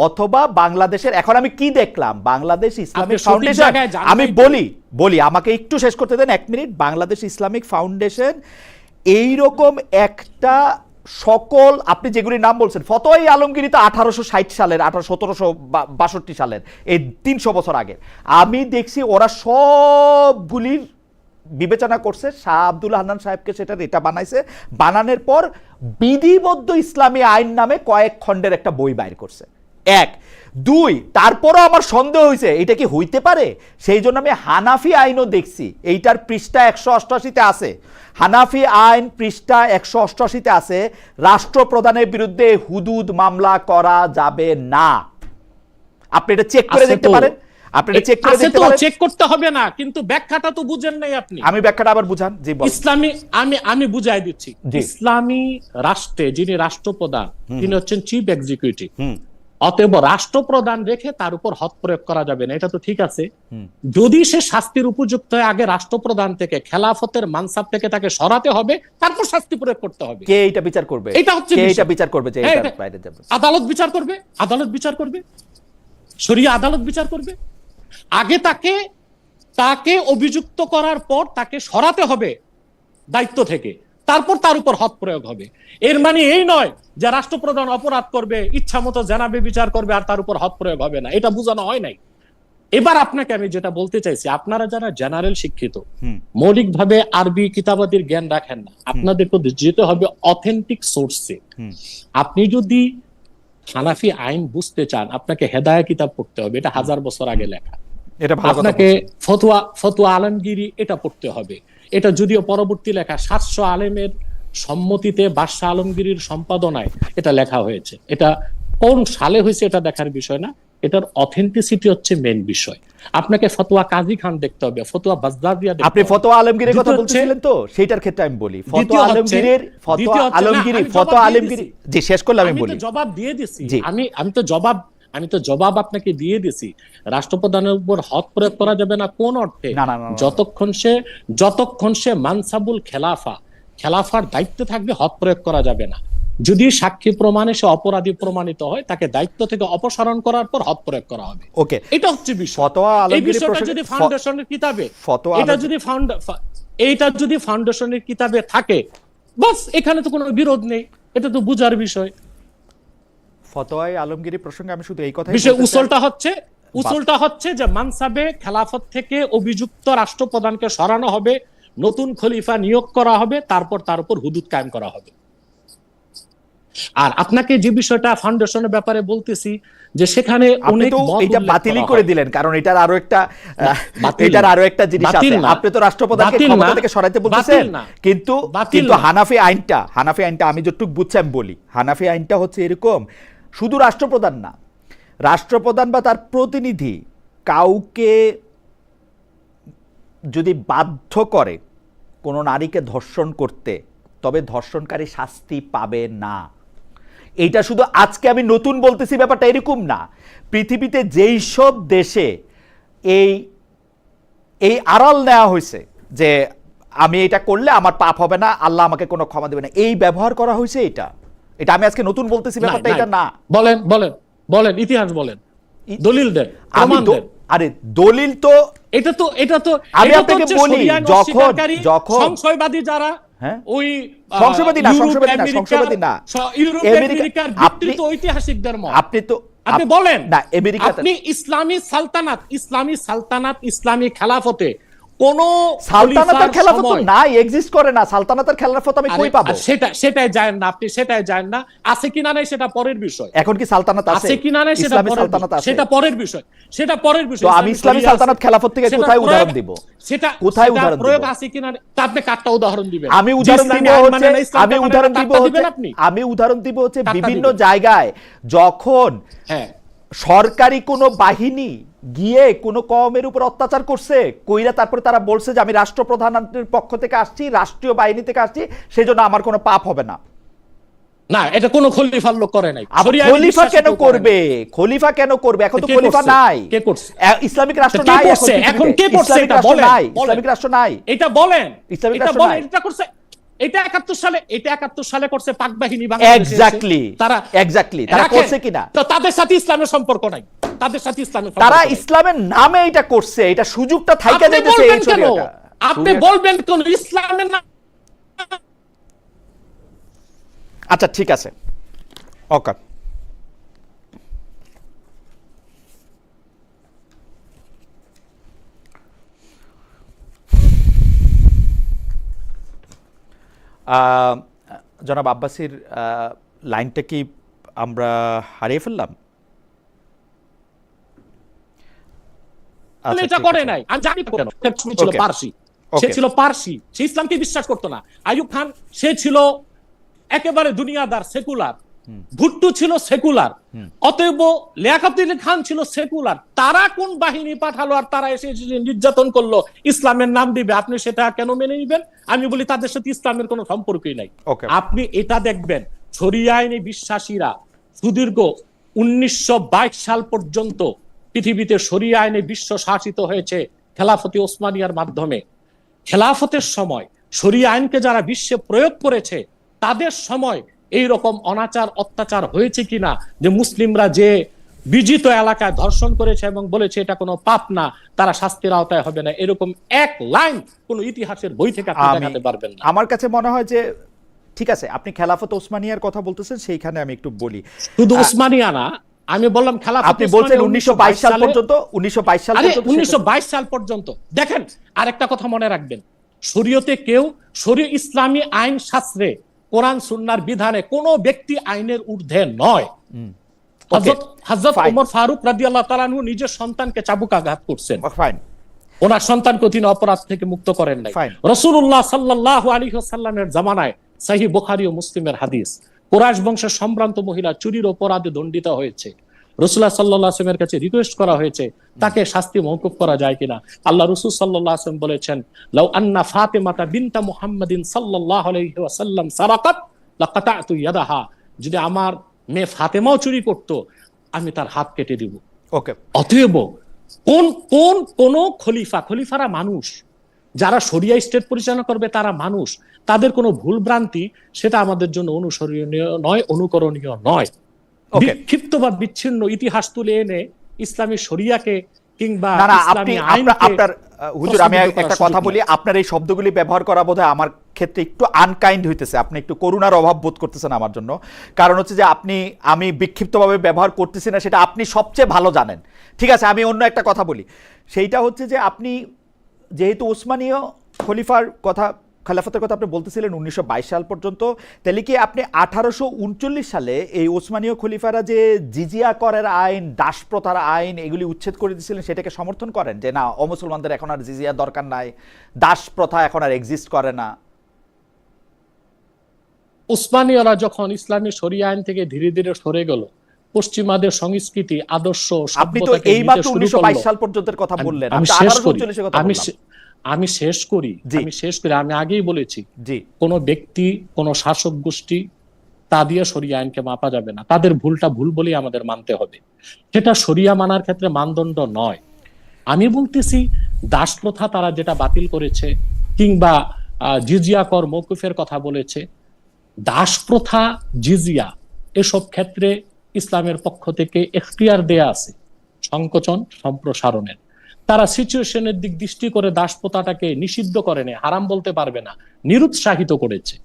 অথবা বাংলাদেশের, এখন আমি কি দেখলাম, বাংলাদেশ ইসলামিক ফাউন্ডেশন, আমি বলি আমাকে একটু শেষ করতে দেন 1 মিনিট। বাংলাদেশ ইসলামিক ফাউন্ডেশন এইরকম একটা সকল আপনি যেগুলি নাম বলছেন, ফতোয়াই আলমগীরি তো 1860 সালের 1762 সালের, এই 300 বছর আগের। আমি দেখছি ওরা সবগুলির বিবেচনা করছে, শাহ আব্দুল হান্নান সাহেবকে সেটা এটা বানাইছে, বানানোর পর বিধিবদ্ধ ইসলামী আইন নামে কয়েক খণ্ডের একটা বই বাইর করছে। এক, দুই, তারপরও আমার সন্দেহ হয়েছে এটা কি হইতে পারে, সেই জন্য আমি হানাফি আইনও দেখছি, এইটার পৃষ্ঠা 188-তে আছে, হানাফি আইন পৃষ্ঠা 188-তে আছে, রাষ্ট্রপ্রধানের বিরুদ্ধে হুদুদ মামলা করা যাবে না। আপনি এটা চেক করে দেখতে পারেন, আপনি এটা চেক করে দেখতে পারেন। চেক করতে হবে না, কিন্তু ব্যাখ্যাটা তো বুঝেন নাই আপনি। আমি ব্যাখ্যাটা আবার বুঝান। জি বল। ইসলামী আমি বুঝাই দিচ্ছি। ইসলামী রাষ্ট্রে যিনি রাষ্ট্রপ্রধান তিনি হচ্ছেন চিফ এক্সিকিউটিভ। অতএব রাষ্ট্রপ্রধান রেখে তার উপর হদ প্রয়োগ করা যাবে না, এটা তো ঠিক আছে। যদি সে শাস্তির উপযুক্ত হয়, আগে রাষ্ট্রপ্রধান থেকে, খেলাফতের মানসাব থেকে তাকে সরাতে হবে, তারপর শাস্তি প্রয়োগ করতে হবে। কে এটা বিচার করবে? এটা হচ্ছে কে এটা বিচার করবে যে এটা বাইরে যাবে? আদালত বিচার করবে, আদালত বিচার করবে, শরিয়া আদালত বিচার করবে। আগে তাকে অভিযুক্ত করার পর তাকে সরাতে হবে দায়িত্ব থেকে, তারপর তার উপর হদ প্রয়োগ হবে। এর মানে এই নয় যে রাষ্ট্রপ্রধান অপরাধ করবে, ইচ্ছা মতো জানাবে বিচার করবে, আর তার উপর হদ প্রয়োগ হবে না, এটা বোঝানো হয় নাই। এবার আপনাকে আমি যেটা বলতে চাইছি, আপনারা যারা জেনারেল শিক্ষিত, মৌলিকভাবে আরবি কিতাবাদির জ্ঞান রাখেন না, আপনাদেরকে যেতে হবে অথেন্টিক সোর্সে। আপনি যদি হানাফি আইন বুঝতে চান, আপনাকে হেদায়া কিতাব পড়তে হবে, এটা 1000 বছর আগে লেখা। আপনাকে ফতোয়া আলমগীরি এটা পড়তে হবে, এটা যদিও পরবর্তী লেখা, 700 আলেমের সম্মতিতে বাদশাহ আলমগীরির সম্পাদনায় এটা লেখা হয়েছে। এটা কোন সালে হয়েছে এটা দেখার বিষয় না, এটার অথেন্টিসিটি হচ্ছে মেইন বিষয়। আপনাকে ফতোয়া কাজী খান দেখতে হবে, ফতোয়া বাজদাদিয়া দেখতে হবে। আপনি ফতোয়া আলমগীরের কথা বলছিলেন তো, সেইটার ক্ষেত্রে আমি বলি ফতোয়া আলমগীরি জি শেষ করলে আমি বলি। জবাব দিয়ে দিছি, আমি তো জবাব আপনাকে দিয়ে দিছি। রাষ্ট্রপ্রধানের উপর হদ প্রয়োগ করা যাবে না কোন অর্থে? যতক্ষণ সে মানসাবুল খেলাফার দায়িত্ব থাকবে, হদ প্রয়োগ করা যাবে না। যদি সাক্ষী প্রমাণে সে অপরাধী প্রমাণিত হয়, তাকে দায়িত্ব থেকে অপসারণ করার পর হদ প্রয়োগ করা হবে। ওকে, এটা হচ্ছে বিষয়। এই বিষয়টা যদি ফাউন্ডেশনের কিতাবে, এটা যদি ফাউন্ডেশনের কিতাবে থাকে, বাস, এখানে তো কোনো বিরোধ নেই, এটা তো বুঝার বিষয়। ফতোয়ায়ে আলমগীরি প্রসঙ্গে আমি শুধু এই কথাই বিষয় উসুলটা হচ্ছে যে মানসাবে খেলাফত থেকে অভিযুক্ত রাষ্ট্রপ্রধানকে সরানো হবে, নতুন খলিফা নিয়োগ করা হবে, তারপর তার উপর হুদুদ কায়েম করা হবে। আর আপনাকে যে বিষয়টা ফাউন্ডেশনের ব্যাপারে বলতেছি, যে সেখানে অনেক এটা বাতিলই করে দিলেন, কারণ এটার আরো একটা জিনিস আছে। আপনি তো রাষ্ট্রপ্রধানকে ক্ষমতা থেকে সরাইতে বলতেছেন, কিন্তু হানাফি আইনটা আমি যতটুকু বুঝছি আমি বলি, হানাফি আইনটা হচ্ছে এরকম, শুধু রাষ্ট্রপ্রধান না, রাষ্ট্রপ্রধান বা তার প্রতিনিধি কাউকে যদি বাধ্য করে কোনো নারীকে ধর্ষণ করতে, তবে ধর্ষণকারী শাস্তি পাবে না। এইটা শুধু আজকে আমি নতুন বলতেছি, ব্যাপারটা এরকম না। পৃথিবীতে যেই সব দেশে এই আড়াল নেওয়া হয়েছে যে আমি এটা করলে আমার পাপ হবে না, আল্লাহ আমাকে কোনো ক্ষমা দেবে না, এই ব্যবহার করা হয়েছে, এটা আমি আজকে নতুন বলতেছি, ব্যাপারটা এটা না। বলেন ইতিহাস বলেন, দলিল দেন, প্রমাণ দেন। আরে দলিল তো এটা তো আমি আপনাকে বলি, যখন সংশয়বাদী যারা, ওই সংশয়বাদী না আমেরিকার বিকৃত ঐতিহাসিকদের মত, আপনি বলেন না আপনি ইসলামী সালতানাত ইসলামী খেলাফতে কোন সালতানাতের খেলাফত নাই, এক্সিস্ট করে না। সালতানাতের খেলাফত আমি কই পাবো? সেটাই জানেন না আপনি, সেটাই জানেন না। আছে কিনা নাই সেটা পরের বিষয়। এখন কি সালতানাত আছে? আছে কিনা নাই সেটা পরের বিষয়, সেটা পরের বিষয়। তো আমি ইসলামী সালতানাত খেলাফত থেকে কোথায় উদাহরণ দিব? সেটা কোথায় উদাহরণ দিব? প্রয়োগ আছে কিনা তা আপনি কাটটা উদাহরণ দিবেন? আমি উদাহরণ দিব হচ্ছে বিভিন্ন জায়গায় যখন সরকারি কোনো বাহিনী গিয়ে কোনো কওমের উপর অত্যাচার করছে, কইরা তারপরে তারা বলছে যে আমি রাষ্ট্রপ্রধানের পক্ষ থেকে আসছি, রাষ্ট্রীয় বাহিনী থেকে আসছি, সেজন্য আমার কোনো পাপ হবে না। না, এটা কোন খলিফার লোক করে নাই। খলিফা কেন করবে? এখন তো খলিফা নাই, ইসলামিক রাষ্ট্র নাই, এখন কে করছে এটা বলেন? ইসলামিক রাষ্ট্র নাই, এটা বলেন। ইসলামিক রাষ্ট্র নাই, এটা করছে, এটা 71 সালে করছে পাক বাহিনী বাংলাদেশে। এক্স্যাক্টলি তারা করছে কিনা? তো তাদের সাথে ইসলামের সম্পর্ক নাই, তারা ইসলামের নামে এটা করছে, এটা সুযোগটা থাইকা যাইতেছে। আপনি বলবেন কোন ইসলামের নাম? আচ্ছা ঠিক আছে, ওকে। জনাব আব্বাসীর লাইনটা কি আমরা হারিয়ে ফেললাম? আচ্ছা, এটা ঠিক করে আছে। নাই, আমি জানি কেন। সে ছিল Okay. পারসি, সে Okay. ছিল পারসি, সে ইসলামকে বিশ্বাস করতো না। আইয়ুব খান সে ছিল একেবারে দুনিয়াদার, সেকুলার। ভুট্টো ছিল সেকুলার। অতএব লিয়াকত আলী খান ছিল সেকুলার। তারা কোন বাহিনী পাঠালো আর তারা এসে নির্যাতন করলো, ইসলামের নাম দিবে, আপনি সেটা কেন মেনে নিবেন? আমি বলি তাদের সাথে ইসলামের কোনো সম্পর্কই নাই। Okay. আপনি এটা দেখবেন, শরিয়া আইনে বিশ্বাসীরা সুদীর্ঘ 1922 সাল পর্যন্ত পৃথিবীতে শরিয়া আইনে বিশ্ব শাসিত হয়েছে খেলাফতে ওসমানিয়ার মাধ্যমে। খেলাফতের সময় শরিয়া আইনকে যারা বিশ্বে প্রয়োগ করেছে তাদের সময় এই রকম অনাচার অত্যাচার হয়েছে কিনা, যে মুসলিমরা যে বিজিত এলাকায় ধর্ষণ করেছে এবং বলেছে এটা কোনো পাপ না, তারা শাস্তির আওতায় হবে না, এরকম এক লাইন কোন ইতিহাসের বই থেকে আপনি দেখাতে পারবেন না। আমার কাছে মনে হয় যে ঠিক আছে, আপনি খেলাফত ওসমানিয়ার কথা বলতেছেন, সেইখানে আমি একটু বলি। শুধু ওসমানিয়া না, আমি বললাম খেলাফত আপনি বলছেন 1922 সাল পর্যন্ত, 1922 সাল পর্যন্ত, 1922 সাল পর্যন্ত। দেখেন আরেকটা কথা মনে রাখবেন, শরীয়তে কেউ ইসলামী আইন শাস্ত্রে কোরআন সুন্নাহর বিধানে কোনো ব্যক্তি আইনের ঊর্ধ্বে নয়। হযরত ওমর ফারুক রাদিয়াল্লাহু তাআলা আনহু নিজের সন্তানকে চাবুকাঘাত করছেন, ফাইন, ওনার সন্তানকে তিনি অপরাধ থেকে মুক্ত করেন নাই। রাসূলুল্লাহ সাল্লাল্লাহু আলাইহি ওয়াসাল্লামের জামানায় সহিহ বুখারী ও মুসলিমের হাদিস, কুরাইশ বংশের সম্ভ্রান্ত মহিলা চুরির অপরাধে দণ্ডিত হয়েছে। রাসূলুল্লাহ সাল্লাল্লাহু আলাইহি ওয়াসাল্লামের কাছে রিকোয়েস্ট করা হয়েছে তাকে শাস্তি মওকুফ করা যায় কিনা। আল্লাহ রাসূল সাল্লাল্লাহু আলাইহি ওয়াসাল্লাম বলেছেন, লাউ আন্না ফাতিমাতা বিনতা মুহাম্মাদিন সাল্লাল্লাহু আলাইহি ওয়াসাল্লাম সারাকাত লাকাতাতু ইয়াদাহা, যদি আমার মেয়ে ফাতেমাও চুরি করত আমি তার হাত কেটে দিব। ওকে। অতএব কোন খলিফারা মানুষ, যারা শরিয়া স্টেট পরিচালনা করবে তারা মানুষ, তাদের কোনো ভুল ভ্রান্তি সেটা আমাদের জন্য অনুসরণীয় নয়, অনুকরণীয় নয়। বিক্ষিপ্ত বা বিচ্ছিন্ন ইতিহাস তুলে এনে ইসলামী শরিয়াকে কিংবা ইসলামী আইনকে, আপনার হুজুর আমি একটা কথা বলি, আপনার এই শব্দগুলি ব্যবহার করা বোধহয় আমার ক্ষেত্রে একটু আনকাইন্ড হইতেছে, আপনি একটু করুণার অভাব বোধ করতেছেন আমার জন্য। কারণ হচ্ছে যে আমি বিক্ষিপ্তভাবে ব্যবহার করতেছি না, সেটা আপনি সবচেয়ে ভালো জানেন। ঠিক আছে, আমি অন্য একটা কথা বলি, সেইটা হচ্ছে যে আপনি যেহেতু ওসমানীয় খলিফার কথা, খেলাফতের কথা আপনি বলতেছিলেন 1922 সাল পর্যন্ত, তাহলে কি আপনি 1839 সালে এই ওসমানীয় খলিফারা যে জিজিয়া করের আইন, দাস প্রথার আইন, এগুলি উচ্ছেদ করে দিয়েছিলেন, সেটাকে সমর্থন করেন যে না, অমুসলমানদের এখন আর জিজিয়া দরকার নাই, দাস প্রথা এখন আর এক্সিস্ট করে না? উসমানীয়রা যখন ইসলামী শরিয়া আইন থেকে ধীরে ধীরে সরে গেল, পশ্চিমাদের সংস্কৃতি, আদর্শ, আপনি তো এই মাত্র 1922 সাল পর্যন্তের কথা বললেন, আমি শেষ করি। আমি আগেই বলেছি, কোন ব্যক্তি, কোন শাসক গোষ্ঠী তা দিয়ে শরিয়া আইনকে মাপা যাবে না, তাদের ভুলটা ভুল বলেই আমাদের মানতে হবে, সেটা শরিয়া মানার ক্ষেত্রে মানদণ্ড নয়। আমি বলতেছি দাস প্রথা তারা যেটা বাতিল করেছে, কিংবা জিজিয়া কর মওকুফের কথা বলেছে, দাস প্রথা, জিজিয়া, এসব ক্ষেত্রে ইসলামের পক্ষ থেকে এখতিয়ার দেয়া আছে সংকোচন সম্প্রসারণের। তারা সিচুয়েশনের দিক দৃষ্টি করে দাস প্রথাটাকে নিষিদ্ধ করে নেয়, হারাম বলতে পারবে না, নিরুৎসাহিত করেছে।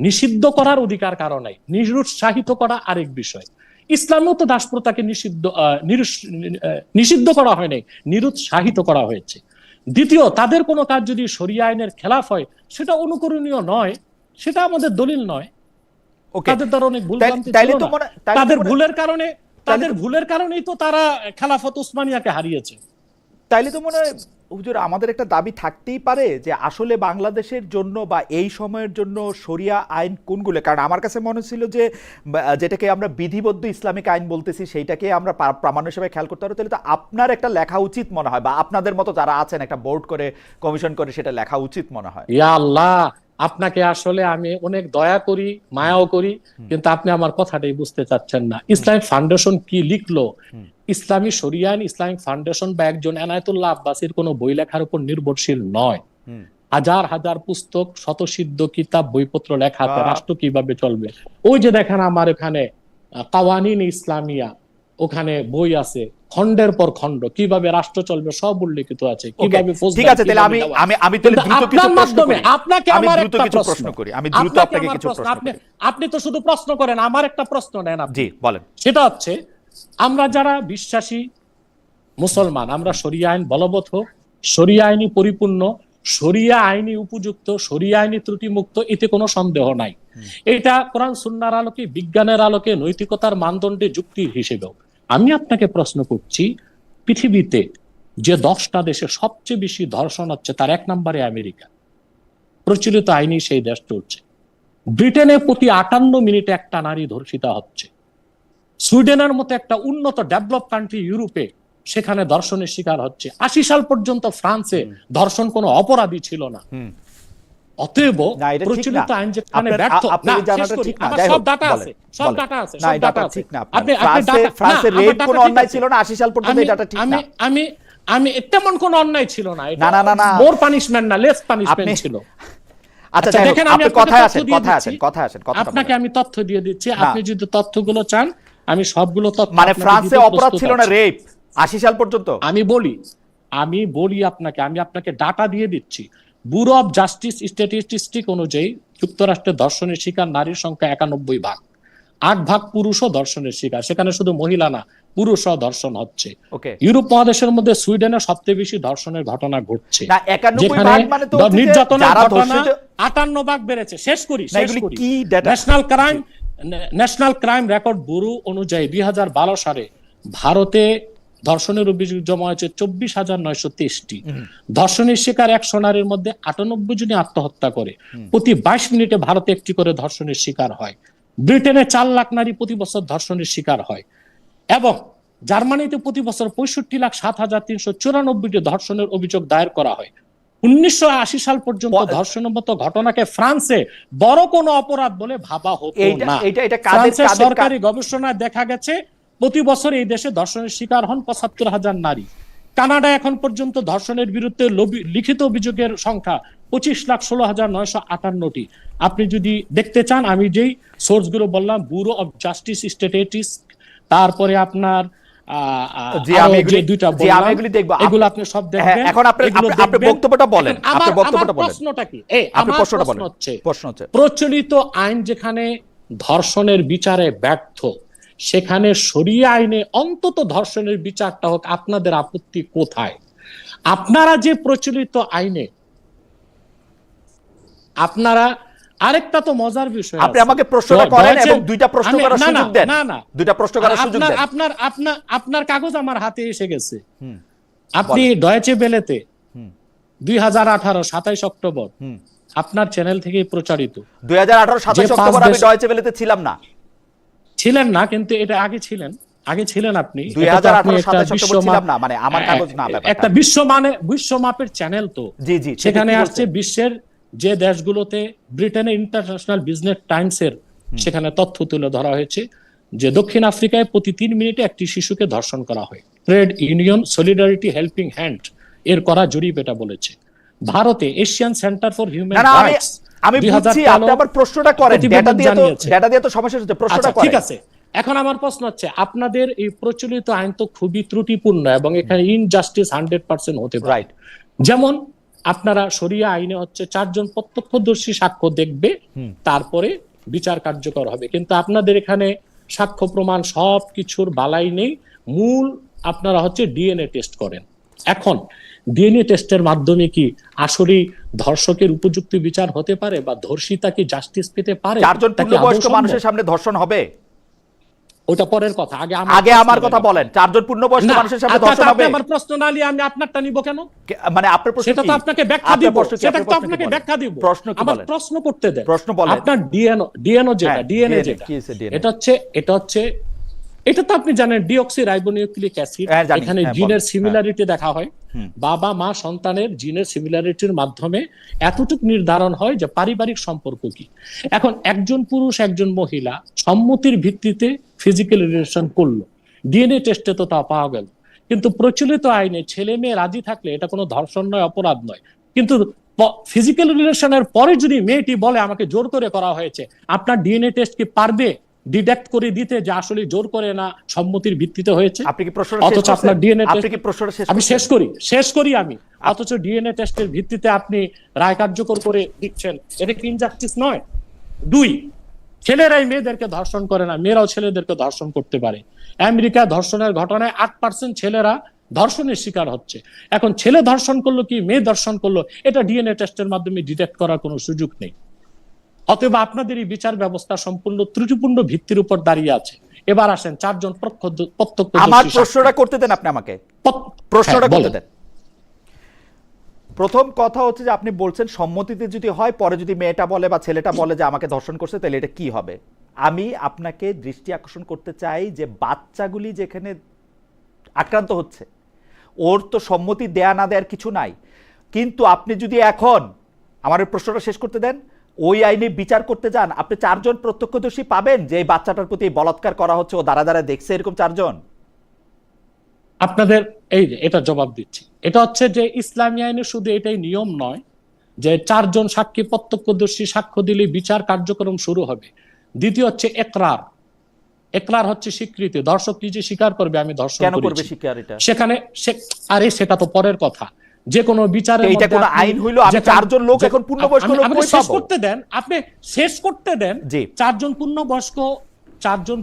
নিষিদ্ধ করার অধিকার কারো নাই, নিরুৎসাহিত করা আরেক বিষয়। ইসলামেও তো দাস প্রথাকে নিষিদ্ধ করা হয় নাই, নিরুৎসাহিত করা হয়েছে। দ্বিতীয়, তাদের কোনো কাজ যদি শরিয়া আইনের খেলাফ হয় সেটা অনুকরণীয় নয়, সেটা আমাদের দলিল নয়। তাদের দ্বারা অনেক ভুল ভ্রান্তি ছিল না, তাদের ভুলের কারণেই তো তারা খেলাফত উসমানিয়াকে হারিয়েছে। তাইলে তো মনে হয় হুজুর আমাদের একটা দাবি থাকতেই পারে যে আসলে বাংলাদেশের জন্য বা এই সময়ের জন্য শরিয়া আইন কোনগুলো? কারণ আমার কাছে মনে ছিল যে যেটাকে আমরা বিধিবদ্ধ ইসলামিক আইন বলতেছি সেইটাকে আমরা প্রামাণ্য হিসেবে খেয়াল করতে পারবো। তাহলে তো আপনার একটা লেখা উচিত মনে হয়, বা আপনাদের মতো যারা আছেন একটা বোর্ড করে, কমিশন করে সেটা লেখা উচিত মনে হয়। ইয়া আল্লাহ, আপনাকে আসলে আমি অনেক দয়া করি, মায়াও করি, কিন্তু আপনি আমার কথাটাই বুঝতে চাচ্ছেন না। ইসলামিক ফাউন্ডেশন কি লিখলো? ইসলামী শরিয়া আইন ইসলামিক ফাউন্ডেশন বা একজন এনায়েতুল্লাহ আব্বাসীর কোনো বই লেখার উপর নির্ভরশীল নয়। হাজার হাজার পুস্তক, শতসিদ্ধ কিতাব, বইপত্র লেখা আছে রাষ্ট্র কিভাবে চলবে। ওই যে দেখেন আমার এখানে কাওয়ানিন ইসলামিয়া, ওখানে বই আছে খণ্ডের পর খণ্ড, কিভাবে রাষ্ট্র চলবে সব উল্লেখিত আছে, কিভাবে ঠিক আছে, তাহলে আমি তাহলে দ্রুত কিছু প্রশ্ন করি। আপনাকে আমি আমার দ্রুত একটা কিছু প্রশ্ন প্রশ্ন করি, আমি দ্রুত আপনাকে কিছু প্রশ্ন করি। আপনি তো শুধু প্রশ্ন করেন, আমার একটা প্রশ্ন নেন আপনি। জি বলেন। সেটা হচ্ছে, আমরা যারা বিশ্বাসী মুসলমান, আমরা শরিয়া আইন বলবৎ হোক, শরিয়া আইনি পরিপূর্ণ, শরিয়া আইনি উপযুক্ত, শরিয়া আইনি ত্রুটিমুক্ত, এতে কোনো সন্দেহ নাই। এটা কোরআন সুন্নাহর আলোকে, বিজ্ঞানের আলোকে, নৈতিকতার মানদণ্ডে যুক্তির হিসেবেও। আমি আপনাকে প্রশ্ন করছি, পৃথিবীতে যে 10টা দেশে সবচেয়ে বেশি ধর্ষণ হচ্ছে তার 1 নম্বরে আমেরিকা। প্রচলিত আইনি সেই দেশ চলছে। ব্রিটেনে প্রতি 58 মিনিটে একটা নারী ধর্ষিতা হচ্ছে। সুইডেনের মতো একটা উন্নত ডেভেলপ কান্ট্রি ইউরোপে, সেখানে ধর্ষণের শিকার হচ্ছে। 80 সাল পর্যন্ত ফ্রান্সে ধর্ষণ কোনো অপরাধী ছিল না। অতএব প্রচলিত আইন যেখানে ব্যর্থ, সব ডাটা আছে, সব ডাটা আছে, সব ডাটা আছে। ফ্রান্সে রেপ কোনো অন্যায় ছিল না 80 সাল পর্যন্ত, এই ডাটা ঠিক না। আমি তেমন কোনো অন্যায় ছিল না, এটা মোর পানিশমেন্ট না, লেস পানিশমেন্ট ছিল। আচ্ছা দেখেন, আপনি কথায় আসেন। আপনাকে আমি তথ্য দিয়ে দিচ্ছি, আপনি যদি তথ্যগুলো চান আমি সবগুলো তথ্য। মানে ফ্রান্সে অপরাধ ছিল না রেপ 80 সাল পর্যন্ত? আমি বলি আপনাকে, আমি আপনাকে ডাটা দিয়ে দিচ্ছি। ব্যুরো অফ জাস্টিস স্ট্যাটিস্টিক অনুযায়ী যুক্তরাষ্ট্রে ধর্ষণের শিকার নারীর সংখ্যা 91 ভাগ, 8 ভাগ পুরুষও ধর্ষণের শিকার। সেখানে শুধু মহিলা না, পুরুষও ধর্ষণ হচ্ছে। ইউরোপ মহাদেশের মধ্যে সুইডেনে সবচেয়ে বেশি ধর্ষণের ঘটনা ঘটছে, যেখানে নির্যাতনের ঘটনা 58 ভাগ বেড়েছে। শেষ করি। ন্যাশনাল ক্রাইম রেকর্ড ব্যুরো অনুযায়ী 2012 সালে ভারতে ধর্ষণের অভিযোগ জমা হয়েছে 24,923টি। ধর্ষণের শিকার 100 নারীর মধ্যে 98 জনই আত্মহত্যা করে। প্রতি 22 মিনিটে ভারতে একটি করে ধর্ষণের শিকার হয়। ব্রিটেনে 4 লাখ নারী প্রতি বছর ধর্ষণের শিকার হয়, এবং জার্মানিতে প্রতি বছর 65,07,394টি ধর্ষণের অভিযোগ দায়ের করা হয়। 1980 সাল পর্যন্ত ধর্ষণের মতো ঘটনাকে ফ্রান্সে বড় কোনো অপরাধ বলে ভাবা হতো না। ফ্রান্সের সরকারি গবেষণায় দেখা গেছে প্রতি বছর এই দেশে ধর্ষণের শিকার হন 75,000 নারী। কানাডায় এখন পর্যন্ত ধর্ষণের বিরুদ্ধে লিখিত অভিযোগের সংখ্যা 25,16,958টি। আপনি যদি দেখতে চান, আমি যেই সোর্সগুলো বললাম, ব্যুরো অফ জাস্টিস স্ট্যাটিস্টিক্স, তারপরে আপনার এগুলো আপনি সব দেখবেন। এখন আপনি বক্তব্যটা বলেন, প্রশ্নটা কি? আমার প্রশ্ন হচ্ছে, প্রচলিত আইন যেখানে ধর্ষণের বিচারে ব্যর্থ, সেখানে শরিয়া আইনে অন্তত ধর্ষণের বিচারটা হোক। আপনাদের আপত্তি কোথায়? আপনারা যে প্রচলিত আইনে, আপনারা আরেকটা তো মজার বিষয়, আপনি আমাকে প্রশ্নটা করেন এবং দুইটা প্রশ্ন করার সুযোগ দেন। না, দুইটা প্রশ্ন করার সুযোগ দেন। আপনার কাগজ আমার হাতে এসে গেছে। আপনি ডয়েচে বেলেতে 2018 27 অক্টোবর আপনার চ্যানেল থেকে প্রচারিত। 2018 27 অক্টোবর আমি ডয়েচে বেলেতে ছিলাম না। ছিলেন না, কিন্তু এটা আগে ছিলেন আপনি। 2018 27 অক্টোবর ছিলাম না, মানে আমার কাগজ না, একটা বিশ্বমাপের চ্যানেল তো। জি সেখানে আসছে বিশ্বের যে দেশগুলোতে, ব্রিটেনে ইন্টারন্যাশনাল বিজনেস টাইমসের সেখানে তথ্য তুলে ধরা হয়েছে যে দক্ষিণ আফ্রিকায় প্রতি 3 মিনিটে একটি শিশুকে ধর্ষণ করা হয়। Trade union solidarity helping hand এর করা জরিপ এটা বলেছে। ভারতে Asian centre for human rights, আমি বুঝছি, আপনি আবার প্রশ্নটা করেন, ডেটা দিয়ে তো সমস্যা হচ্ছে, প্রশ্নটা করেন। ঠিক আছে, এখন আমার প্রশ্ন হচ্ছে, আপনাদের এই প্রচলিত আইন তো খুবই ত্রুটিপূর্ণ এবং এখানে ইনজাস্টিস 100% হতে পারে। যেমন আপনারা শরিয়া আইনে হচ্ছে 4 জন প্রত্যক্ষদর্শী সাক্ষ্য দেখবে, তারপরে বিচার কার্যকর হবে, কিন্তু আপনাদের এখানে সাক্ষ্য প্রমাণ সব কিছুর বালাই নেই। মূল আপনারা হচ্ছে ডিএনএ টেস্ট করেন। এখন ডিএনএ টেস্টের মাধ্যমে কি আসলে ধর্ষকের উপযুক্ত বিচার হতে পারে, বা ধর্ষিতা কি জাস্টিস পেতে পারে? 4 জন পূর্ণবয়স্ক মানুষের সামনে ধর্ষণ হবে? ওটা পরের কথা, আগে আমার কথা বলেন। 4 জন পূর্ণবয়স্ক মানুষের সামনে ধর্ষণ হবে? আমার প্রশ্ন না নিয়ে আমি আপনারটা নিব কেন? মানে আপনার প্রশ্ন, সেটা তো আপনাকে ব্যাখ্যা দিব, সেটা তো আপনাকে ব্যাখ্যা দিব। আমার প্রশ্ন করতে দেন। প্রশ্ন বলেন। আপনার ডিএনএ যেটা, এটা তো আপনি জানেন, ডিঅক্সিরাইবোনিউক্লিক অ্যাসিড। এখানে জিনের সিমিলারিটি দেখা হয়। বাবা মা সন্তানের জিনের সিমিলারিটির মাধ্যমে এতটুকু নির্ধারণ হয় যে পারিবারিক সম্পর্ক কি। এখন একজন পুরুষ একজন মহিলা সম্মতির ভিত্তিতে ফিজিক্যাল রিলেশন করলো, ডিএনএ টেস্টে তো তা পাওয়া গেল। কিন্তু প্রচলিত আইনে ছেলে মেয়ে রাজি থাকলে এটা কোনো ধর্ষণ নয়, অপরাধ নয়। কিন্তু ফিজিক্যাল রিলেশনের পরে যদি মেয়েটি বলে আমাকে জোর করে করা হয়েছে, আপনার ডিএনএ টেস্ট কি পারবে ডিডাক্ট করে দিতে যে আসলে জোর করে না সম্মতির ভিত্তিতে হয়েছে। আপনি কি প্রশ্নটা শেষ অথচ করছেন? আপনার ডিএনএ আপনি কি প্রশ্নটা শেষ আমি করছেন? শেষ করি আমি। অথচ ডিএনএ টেস্টের ভিত্তিতে আপনি রায় কার্যকর করে দিচ্ছেন, এটা কি ইনজাস্টিস নয়? 2, ছেলেরাই মেয়েদেরকে ধর্ষণ করে না, মেয়েরাও ছেলেদেরকে ধর্ষণ করতে পারে। আমেরিকা ধর্ষণের ঘটনায় 8% ছেলেরা ধর্ষণের শিকার হচ্ছে। এখন ছেলে ধর্ষণ করলো কি মেয়ে ধর্ষণ করলো, এটা ডিএনএ টেস্টের মাধ্যমে ডিটেক্ট করার কোনো সুযোগ নেই। অতএব আপনাদের এই বিচার ব্যবস্থা সম্পূর্ণ ত্রুটিপূর্ণ ভিত্তির উপর দাঁড়িয়ে আছে। এবার আসেন 4 জন প্রত্যক্ষদর্শী। আমার প্রশ্নটা করতে দেন, আপনি আমাকে প্রশ্নটা করতে দেন। প্রথম কথা হচ্ছে যে আপনি বলছেন সম্মতিতে যদি হয়, পরে যদি মেয়েটা বলে বা ছেলেটা বলে যে আমাকে ধর্ষণ করছে, তাহলে এটা কি হবে? আমি আপনাকে দৃষ্টি আকর্ষণ করতে চাই যে বাচ্চাগুলি যেখানে আক্রান্ত হচ্ছে, ওর তো সম্মতি দেয়া না দেওয়ার কিছু নাই। কিন্তু আপনি যদি এখন আমার প্রশ্নটা শেষ করতে দেন, ওই আইনে বিচার করতে যান, আপনি 4 জন প্রত্যক্ষদর্শী পাবেন যে এই বাচ্চাটার প্রতি বলাৎকার করা হচ্ছে, ও দ্বারা দ্বারা দেখছে, এরকম 4 জন? আপনাদের এই যে এটা জবাব দিচ্ছি, এটা হচ্ছে যে ইসলামী আইনে শুধু এটাই নিয়ম নয় যে 4 জন সাক্ষী প্রত্যক্ষদর্শী সাক্ষ্য দিলে বিচার কার্যক্রম শুরু হবে। দ্বিতীয় হচ্ছে একরার। একরার হচ্ছে স্বীকৃতি, দর্শক নিজে স্বীকার করবে আমি ধর্ষণ কেন করবে করেছি। স্বীকার? এটা সেখানে আরে সেটা তো পরের কথা। যে কোনো বিচারের এটা কোন আইন হইলো? আমি 4 জন লোক এখন পূর্ণবয়স্ক লোক কই শেষ পাবো? করতে দেন, আপনি শেষ করতে দেন। 4 জন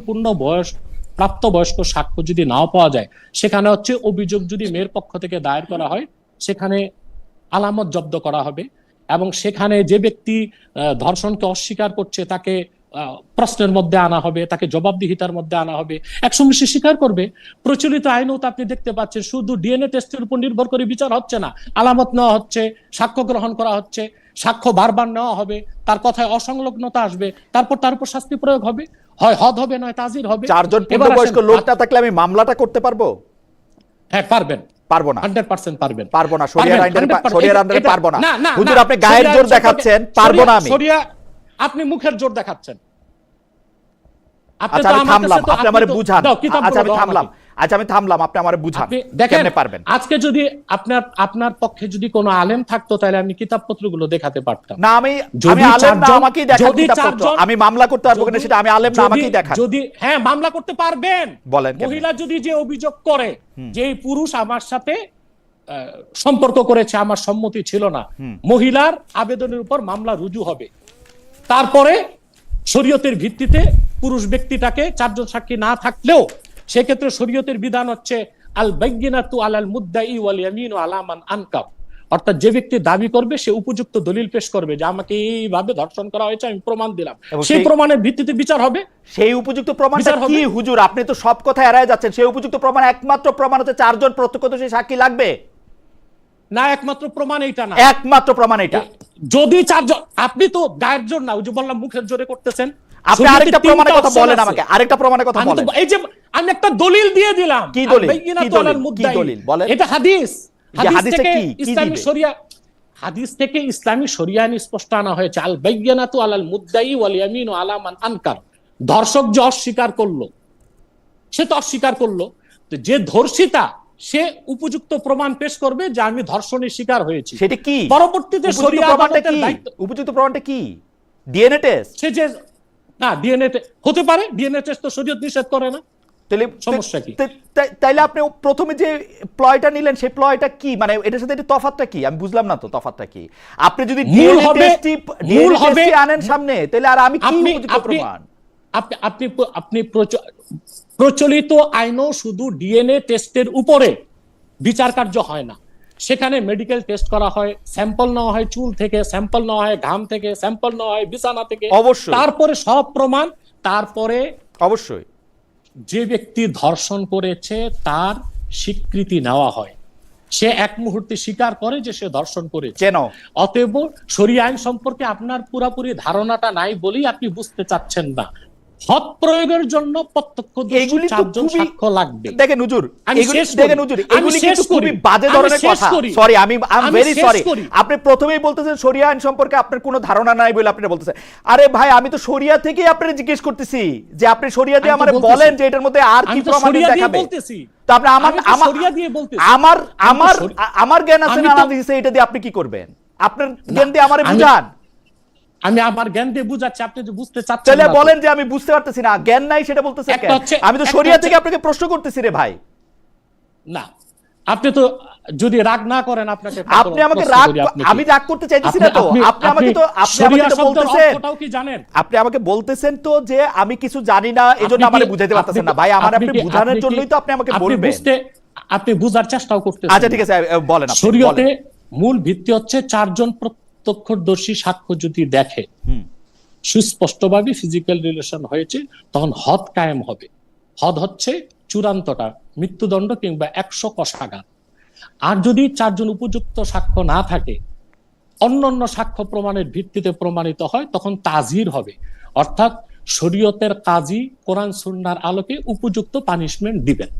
পূর্ণবয়স্ক প্রাপ্তবয়স্ক সাক্ষ্য যদি নাও পাওয়া যায়, সেখানে হচ্ছে অভিযোগ যদি মেয়ের পক্ষ থেকে দায়ের করা হয়, সেখানে আলামত জব্দ করা হবে এবং সেখানে যে ব্যক্তি ধর্ষণকে অস্বীকার করছে তাকে প্রশ্নের মধ্যে আনা হবে, তাকে জবাবদিহিতার মধ্যে আনা হবে। একসঙ্গে সে স্বীকার করবে। প্রচলিত আইনও তো আপনি দেখতে পাচ্ছেন শুধু ডিএনএ টেস্টের উপর নির্ভর করে বিচার হচ্ছে না, আলামত নেওয়া হচ্ছে, সাক্ষ্য গ্রহণ করা হচ্ছে, সাক্ষ্য বারবার নেওয়া হবে, তার কথায় অসংলগ্নতা আসবে, তারপর তার উপর শাস্তি প্রয়োগ হবে, হয় হদ হবে নয় তাজির হবে। 4 জন পূর্ণবয়স্ক লোক না থাকলে আমি মামলাটা করতে পারবো? হ্যাঁ পারবেন। পারবো না, 100% পারবেন। পারবো না, শরিয়ার আইনে পারবো না। না, হুজুর আপনি গায়ের জোর দেখাচ্ছেন, পারবো না আমি। আপনি মুখের জোর দেখাচ্ছেন। আচ্ছা আমি থামলাম, আপনি আমারে বুঝান। আচ্ছা আমি থামলাম, আপনি আমারে বুঝান কেমনে পারবেন। আজকে যদি আপনার পক্ষে যদি কোনো আলেম থাকতো তাহলে আমি কিতাবপত্রগুলো দেখাতে পারতাম। না আমি আলেম না, আমাকেই দেখান কিতাবপত্র। আমি মামলা করতে পারবো কিনা সেটা, আমি আলেম না, আমাকেই দেখান। যদি হ্যাঁ মামলা করতে পারবেন। বলেন। মহিলা যদি যে অভিযোগ করে যে এই পুরুষ আমার সাথে সম্পর্ক করেছে, আমার সম্মতি ছিল না, মহিলার আবেদনের উপর মামলা রুজু হবে। তারপরে শরীয়তের ভিত্তিতে পুরুষ ব্যক্তিটাকে 4 জন সাক্ষী না থাকলেও সেক্ষেত্রে শরীয়তের বিধান হচ্ছে আল বাইয়িনাতু আলাল মুদ্দাই ওয়াল ইয়ামিনু আলা মান আনকার। অর্থাৎ যে ব্যক্তি দাবি করবে সে উপযুক্ত দলিল পেশ করবে যে আমাকে এইভাবে ধর্ষণ করা হয়েছে, আমি প্রমাণ দিলাম, সেই প্রমাণের ভিত্তিতে বিচার হবে। সেই উপযুক্ত প্রমাণটা কি হুজুর? আপনি তো সব কথা এড়ায় যাচ্ছেন। সেই উপযুক্ত প্রমাণ, একমাত্র প্রমাণ হচ্ছে 4 জন প্রত্যক্ষদর্শী সাক্ষী লাগবে না। একমাত্র প্রমাণ এইটা না, একমাত্র প্রমাণ এটা। যদি 4 জন, আপনি তো গায়ের জোর না, ওই যে বললাম মুখের জোরে করতেছেন। আপনি আরেকটা প্রমাণের কথা বলেন আমাকে, আরেকটা প্রমাণের কথা বলেন। এই যে আমি একটা দলিল দিয়ে দিলাম। কি দলিল? কি দলিল বলেন? এটা হাদিস। হাদিস থেকে ইসলামী শরিয়া, হাদিস থেকে ইসলামী শরিয়া স্পষ্ট আনা হয়েছে আল বাইয়িনাতু আলাল মুদ্দাই ওয়াল ইয়ামিনু আলা মান আনকার। ধর্ষক যে অস্বীকার করলো, সে তো অস্বীকার করলো, যে ধর্ষিতা সে উপযুক্ত প্রমাণ পেশ করবে যে আমি ধর্ষণের শিকার হয়েছি। সেটা কি? পরবর্তীতে শরিয়া আদালতের দায়িত্ব। উপযুক্ত প্রমাণটা কি? DNA test? সে যে না, ডিএনএ হতে পারে, ডিএনএ টেস্ট তো শরীয়ত নিষেধ করে না। তাহলে সমস্যা কি? তাইলে আপনি প্রথমে যে প্লয়টা নিলেন সেই প্লয়টা কি? মানে এটার সাথে এটা তফাৎটা কি? আমি বুঝলাম না তো তফাৎটা কি। আপনি যদি ডিএনএ টেস্ট আনেন সামনে, তাহলে আর আমি কি উপযুক্ত প্রমাণ? আপনি প্রচলিত আইনও শুধু ডিএনএ টেস্টের উপরে বিচার কার্য হয় না। সেখানে মেডিকেল টেস্ট করা হয়, স্যাম্পল নেওয়া হয় চুল থেকে, স্যাম্পল নেওয়া হয় ঘাম থেকে, স্যাম্পল নেওয়া হয় বিছানা থেকে, অবশ্যই। তারপরে সব প্রমাণ, তারপরে অবশ্যই যে ব্যক্তি ধর্ষণ করেছে তার স্বীকৃতি নেওয়া হয়। সে এক মুহূর্তে স্বীকার করে যে সে ধর্ষণ করেছে। কেন? অতএব শরিয়া আইন সম্পর্কে আপনার পুরোপুরি ধারণাটা নাই বলেই আপনি বুঝতে চাচ্ছেন না। হদ প্রয়োগের জন্য প্রত্যক্ষদর্শী 4 জন সাক্ষ্য লাগবে। দেখেন হুজুর, এগুলি কিন্তু খুবই বাজে ধরনের কথা। সরি, আমি ভেরি সরি। আপনি প্রথমেই বলতেছেন শরিয়া আইন সম্পর্কে আপনার কোনো ধারণা নাই বলে আপনি বলতেছেন। আরে ভাই, আমি তো শরিয়া থেকেই আপনাকে জিজ্ঞেস করতেছি যে আপনি শরিয়া দিয়ে আমারে বলেন যে এটার মধ্যে আর কি প্রমাণ দেখাবে। তো আপনি আমার জ্ঞান আছে না দিয়েছে, এটা দিয়ে আপনি কি করবেন? আপনার জ্ঞান দিয়ে আমারে বুঝান। আমি আমার জ্ঞান দিয়ে বুঝাচ্ছি, আপনি যে বুঝতে চাচ্ছেন তাহলে না তো। বলেন যে আমি বুঝতে পারতেছি না, জ্ঞান নাই সেটা বলতেছেন একটা কেন? হচ্ছে- আমি তো একটা শরিয়া হচ্ছে- থেকে আপনাকে প্রশ্ন করতেছি রে ভাই। না, আপনি তো যদি রাগ না করেন আপনাকে আপনি আমাকে প্রশ্ন রাগ, করি, আপনি আমি কি? রাগ করতে চাইতেছি না তো। আপনি আমাকে তো শরিয়া শব্দের বলতেছেন, অর্থটাও কি জানেন? আপনি আমাকে বলতেছেন তো যে আমি কিছু জানি না, এজন্য আমারে বুঝাইতে পারতেছেন না। ভাই আমার আপনি বুঝানোর জন্যই তো আপনি আমাকে বলবেন। আপনি বুঝার চেষ্টাও করতেছেন। আচ্ছা ঠিক আছে, বলেন আপনি, শরীয়তে বলেন। মূল ভিত্তি হচ্ছে 4 জন প্রত্যক্ষদর্শী সাক্ষ্য যদি দেখে, সুস্পষ্টভাবে ফিজিক্যাল রিলেশন হয়েছে, তখন হদ কায়েম হবে। হদ হচ্ছে চূড়ান্তটা, মৃত্যুদণ্ড কিংবা 100 কষাঘাত। আর যদি 4 জন উপযুক্ত সাক্ষ্য না থাকে, অন্যান্য সাক্ষ্য প্রমাণের ভিত্তিতে প্রমাণিত হয়, তখন তাজির হবে। অর্থাৎ শরীয়তের কাজী কোরআন সুন্নাহর আলোকে উপযুক্ত পানিশমেন্ট দিবেন।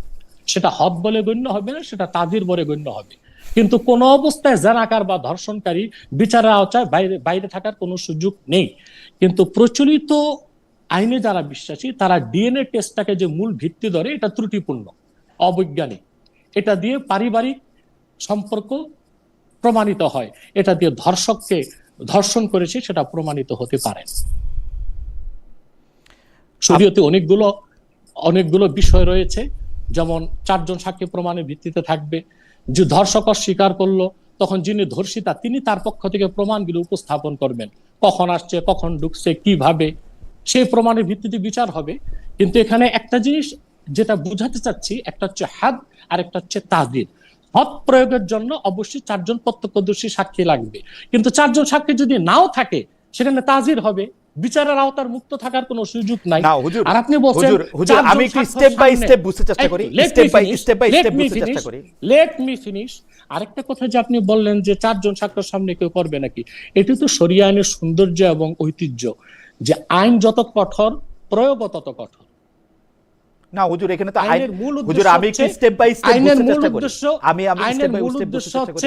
সেটা হদ বলে গণ্য হবে না, সেটা তাজির বলে গণ্য হবে। কিন্তু কোন অবস্থায় জানাকার বা ধর্ষণকারী বিচারের আওতায় বাইরে বাইরে থাকার কোনো সুযোগ নেই। কিন্তু প্রচলিত আইনে যারা বিশ্বাসী, তারা ডিএনএ টেস্টটাকে যে মূল ভিত্তি ধরে, এটা ত্রুটিপূর্ণ, অবৈজ্ঞানিক। এটা দিয়ে পারিবারিক সম্পর্ক প্রমাণিত হয়, এটা দিয়ে ধর্ষককে ধর্ষণ করেছে সেটা প্রমাণিত হতে পারে। শরীয়তে অনেকগুলো বিষয় রয়েছে, যেমন 4 জন সাক্ষী প্রমাণের ভিত্তিতে থাকবে। যে ধর্ষক স্বীকার করলো, তখন যিনি ধর্ষিতা তিনি তার পক্ষ থেকে প্রমাণগুলো উপস্থাপন করবেন, কখন আসছে, কখন ঢুকছে, কিভাবে, সেই প্রমাণের ভিত্তিতে বিচার হবে। কিন্তু এখানে একটা জিনিস যেটা বুঝাতে চাচ্ছি, একটা হচ্ছে হাদ আর একটা হচ্ছে তাজির। হদ প্রয়োগের জন্য অবশ্যই 4 জন প্রত্যক্ষদর্শী সাক্ষী লাগবে, কিন্তু 4 জন সাক্ষী যদি নাও থাকে, সেখানে তাজির হবে, বিচারের আওতার মুক্ত থাকার কোনো সুযোগ নাই। না হুজুর, আর আপনি বলছেন হুজুর আমি একটু স্টেপ বাই স্টেপ বুঝতে চেষ্টা করি, স্টেপ বাই স্টেপ বুঝতে চেষ্টা করি। Let me finish. আরেকটা কথা যে আপনি বললেন যে 4 জন সাক্ষীর সামনে কেউ করবে নাকি, এটি তো শরিয়া আইনের সৌন্দর্য এবং ঐতিহ্য, যে আইন যত কঠোর, প্রয়োগও তত কঠোর। না হুজুর, এখানে তো আইন, আইনের মূল হুজুর আমি একটু স্টেপ বাই স্টেপ বুঝতে চেষ্টা করি। আমি স্টেপ বাই স্টেপ বুঝতে চেষ্টা করি।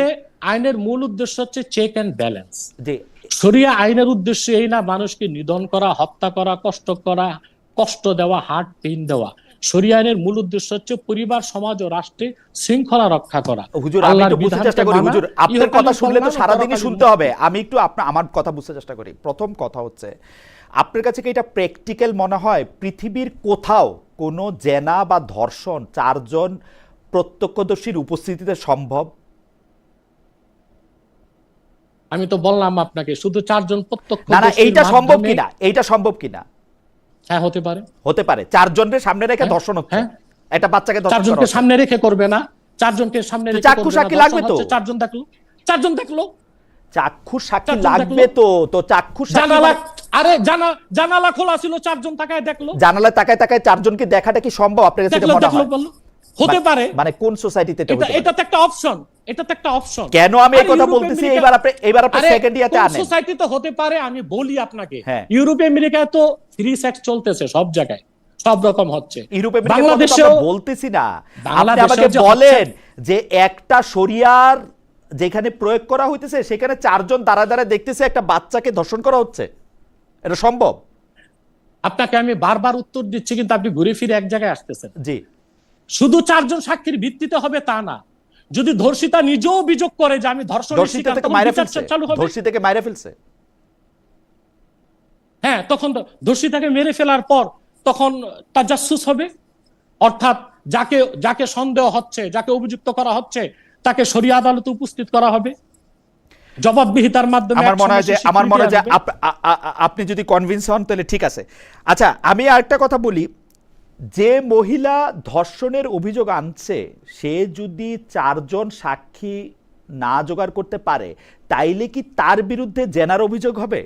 আইনের মূল উদ্দেশ্য হচ্ছে চেক এন্ড ব্যালেন্স। জি, শরিয়া আইনের উদ্দেশ্য এই না মানুষকে নিধন করা, হত্যা করা, কষ্ট দেওয়া, হার্ট পেইন দেওয়া। শরিয়া আইনের মূল উদ্দেশ্য হচ্ছে পরিবার, সমাজ ও রাষ্ট্রে শৃঙ্খলা রক্ষা করা। হুজুর আমি একটু বুঝতে চেষ্টা করি। হুজুর আপনার কথা শুনলে তো সারাদিনই শুনতে হবে, আমি একটু আমার কথা বুঝতে চেষ্টা করি। প্রথম কথা হচ্ছে, আপনার কাছে কি এটা প্র্যাকটিক্যাল মনে হয় পৃথিবীর কোথাও কোনো জেনা বা ধর্ষণ 4 জন প্রত্যক্ষদর্শীর উপস্থিতিতে সম্ভব? আমি তো বললাম আপনাকে, শুধু 4 জন প্রত্যক্ষ। না না, এইটা সম্ভব কিনা, এইটা সম্ভব কিনা? হ্যাঁ, হতে পারে। হতে পারে 4 জনের সামনে রেখে ধর্ষণ হচ্ছে, একটা বাচ্চাকে ধর্ষণ 4 জনকে সামনে রেখে করবে না, 4 জনকে সামনে রেখে চাক্ষু সাক্ষী লাগবে তো। 4 জন দেখলো, 4 জন দেখলো, চাক্ষু সাক্ষী লাগবে তো। তো চাক্ষু সাক্ষী, আরে জানালা খোলা ছিল, 4 জন তাকায় দেখলো। জানালায় তাকায় তাকায় 4 জনকে দেখাটা কি সম্ভব আপনার কাছে মনে হয়? হতে পারে। মানে কোন সোসাইটিতে এটা হতে পারে? এটা তো একটা অপশন, এটা তো একটা অপশন। কেন আমি এই কথা বলতেছি, এবার আপনি সেকেন্ড ইয়াতে আনেন। সোসাইটিতে হতে পারে, আমি বলি আপনাকে, ইউরোপে আমেরিকায় তো ফ্রি সেক্স চলতেছে, সব জায়গায় সব রকম হচ্ছে। ইউরোপে বাংলাদেশেও বলতেছি না, আপনি আমাকে বলেন যে একটা শরিয়ার যেখানে প্রয়োগ করা হইতেছে সেখানে 4 জন দাঁড়া দাঁড়া দেখতেছে একটা বাচ্চাকে ধর্ষণ করা হচ্ছে, এটা সম্ভব? আপনাকে আমি বারবার উত্তর দিচ্ছি, কিন্তু আপনি ঘুরে ফিরে এক জায়গায় আসতেছেন। জি, শুধু 4 জন সাক্ষীর ভিত্তিতে হবে তা না। যদি ধর্ষিতা নিজেও অভিযোগ করে যে আমি ধর্ষণের শিকার, তখন বিচার চালু হবে। ধর্ষিতাকে মাইরা ফেলছে, হ্যাঁ, তখন ধর্ষিতাকে মেরে ফেলার পর তখন তাজাসসুস হবে। অর্থাৎ যাকে সন্দেহ হচ্ছে, যাকে অভিযুক্ত করা হচ্ছে, তাকে শরিয়া আদালতে উপস্থিত করা হবে জবাবদিহিতার মাধ্যমে। আমার মনে হয় যে আপনি যদি কনভিন্স হন তাহলে ঠিক আছে। আচ্ছা, আমি আরেকটা কথা বলি, যে মহিলা ধর্ষণের অভিযোগ আনছে সে যদি 4 জন সাক্ষী না জোগাড় করতে পারে, তাইলে কি তার বিরুদ্ধে জেনার অভিযোগ হবে?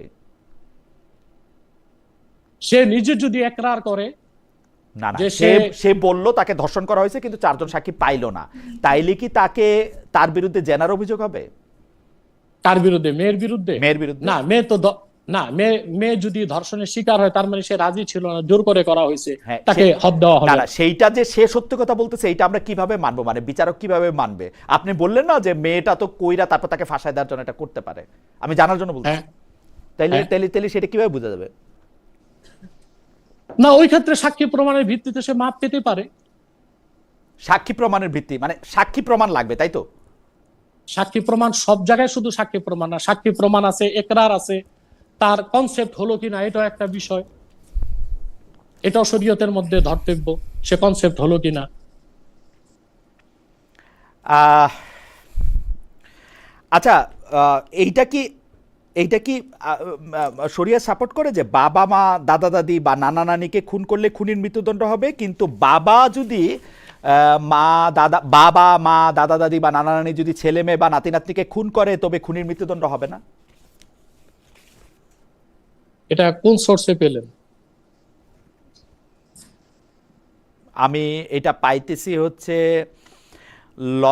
সে নিজে যদি একরার করে, না না, সে বললো তাকে ধর্ষণ করা হয়েছে কিন্তু 4 জন সাক্ষী পাইলো না, তাইলে কি তার বিরুদ্ধে জেনার অভিযোগ হবে? তার বিরুদ্ধে? মেয়ের বিরুদ্ধে? না, মেয়ে যদি ধর্ষণের শিকার হয়, তার মানে সে রাজি ছিল না, জোর করে করা হয়েছে, তাকে হদ দেওয়া হবে। না, সেইটা যে সে সত্য কথা বলতেছে এটা আমরা কিভাবে মানবো? মানে বিচারক কিভাবে মানবে? আপনি বললেন না যে মেয়েটা তো কইরা তারপর তাকে ফাঁসায় দেওয়ার জন্য এটা করতে পারে, আমি জানার জন্য বলছি। তাইলে সেটা কিভাবে বোঝা যাবে? না, ওই ক্ষেত্রে সাক্ষী প্রমাণের ভিত্তিতে সে মাপ পেতে পারে। সাক্ষী প্রমাণের ভিত্তি মানে সাক্ষী প্রমাণ লাগবে, তাই তো? সাক্ষী প্রমাণ সব জায়গায় শুধু সাক্ষী প্রমাণ না, সাক্ষী প্রমাণ আছে, একরার আছে, তার কনসেপ্ট হলো কিনা এটাও একটা বিষয়, এটাও শরীয়তের মধ্যে ধর্তব্য, সে কনসেপ্ট হলো কিনা। আহ, আচ্ছা, এইটা কি শরিয়া সাপোর্ট করে যে বাবা মা দাদা দাদি বা নানা নানিকে খুন করলে খুনির মৃত্যুদণ্ড হবে, কিন্তু বাবা যদি বাবা মা দাদা দাদি বা নানা নানি যদি ছেলে মেয়ে বা নাতি নাতনিকে খুন করে তবে খুনির মৃত্যুদণ্ড হবে না? এটা কোন সোর্সে পেলেন? আমি এটা পাইতেছি হচ্ছে ল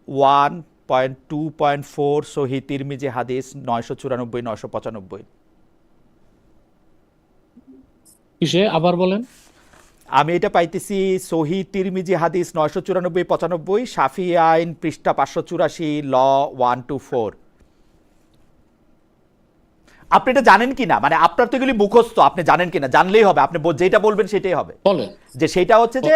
1.2.4 সহি তিরমিজি হাদিস 994-995। কিসে আবার বলেন? আমি এটা পাইতেছি সহি তিরমিজি হাদিস 994-95, শাফি আইন পৃষ্ঠা 584, ল 124। আপনি এটা জানেন কিনা, মানে আপনার তো এগুলি মুখস্থ, আপনি জানেন কিনা? জানলেই হবে, আপনি যেটা বলবেন সেটাই হবে। বলেন। যে সেটা হচ্ছে যে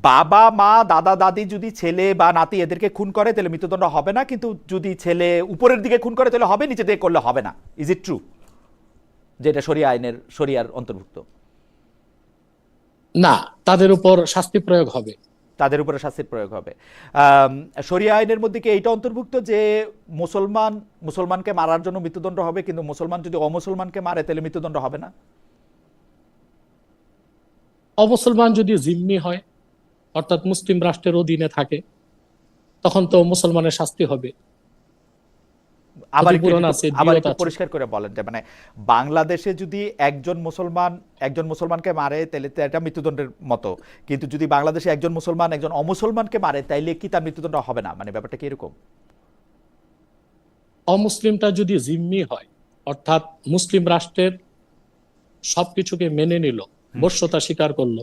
বাবা মা দাদা দাদি যদি ছেলে বা নাতি এদেরকে খুন করে তাহলে মৃত্যুদণ্ড হবে না, কিন্তু যদি ছেলে উপরের দিকে খুন করে তাহলে হবে, নিচে দিকে করলে হবে না। Is it true? যেটা শরিয়ার অন্তর্ভুক্ত। না, তাদের উপর শাস্তি প্রয়োগ হবে। তাদের উপরে শাস্তির প্রয়োগ হবে। শরিয়া আইনের মধ্যে কি এইটা অন্তর্ভুক্ত যে মুসলমানকে মারার জন্য মৃত্যুদণ্ড হবে, কিন্তু মুসলমান যদি অমুসলমানকে মারে তাহলে মৃত্যুদণ্ড হবে না? অমুসলমান যদি জিম্মি হয়, অর্থাৎ মুসলিম রাষ্ট্রের অধীনে থাকে, তখন তো মুসলমানের শাস্তি হবে। আবার ক্ষতিপূরণ একটু পরিষ্কার করে বলেন যে মানে বাংলাদেশে যদি একজন মুসলমানকে মারে তাহলে তো এটা মৃত্যুদণ্ডের মতো, কিন্তু যদি বাংলাদেশে একজন মুসলমান একজন অমুসলমানকে মারে তাইলে কি তার মৃত্যুদণ্ড হবে না? মানে ব্যাপারটা কি এরকম? অমুসলিমটা যদি জিম্মি হয়, অর্থাৎ মুসলিম রাষ্ট্রের সবকিছুকে মেনে নিল, বর্ষতা স্বীকার করলো,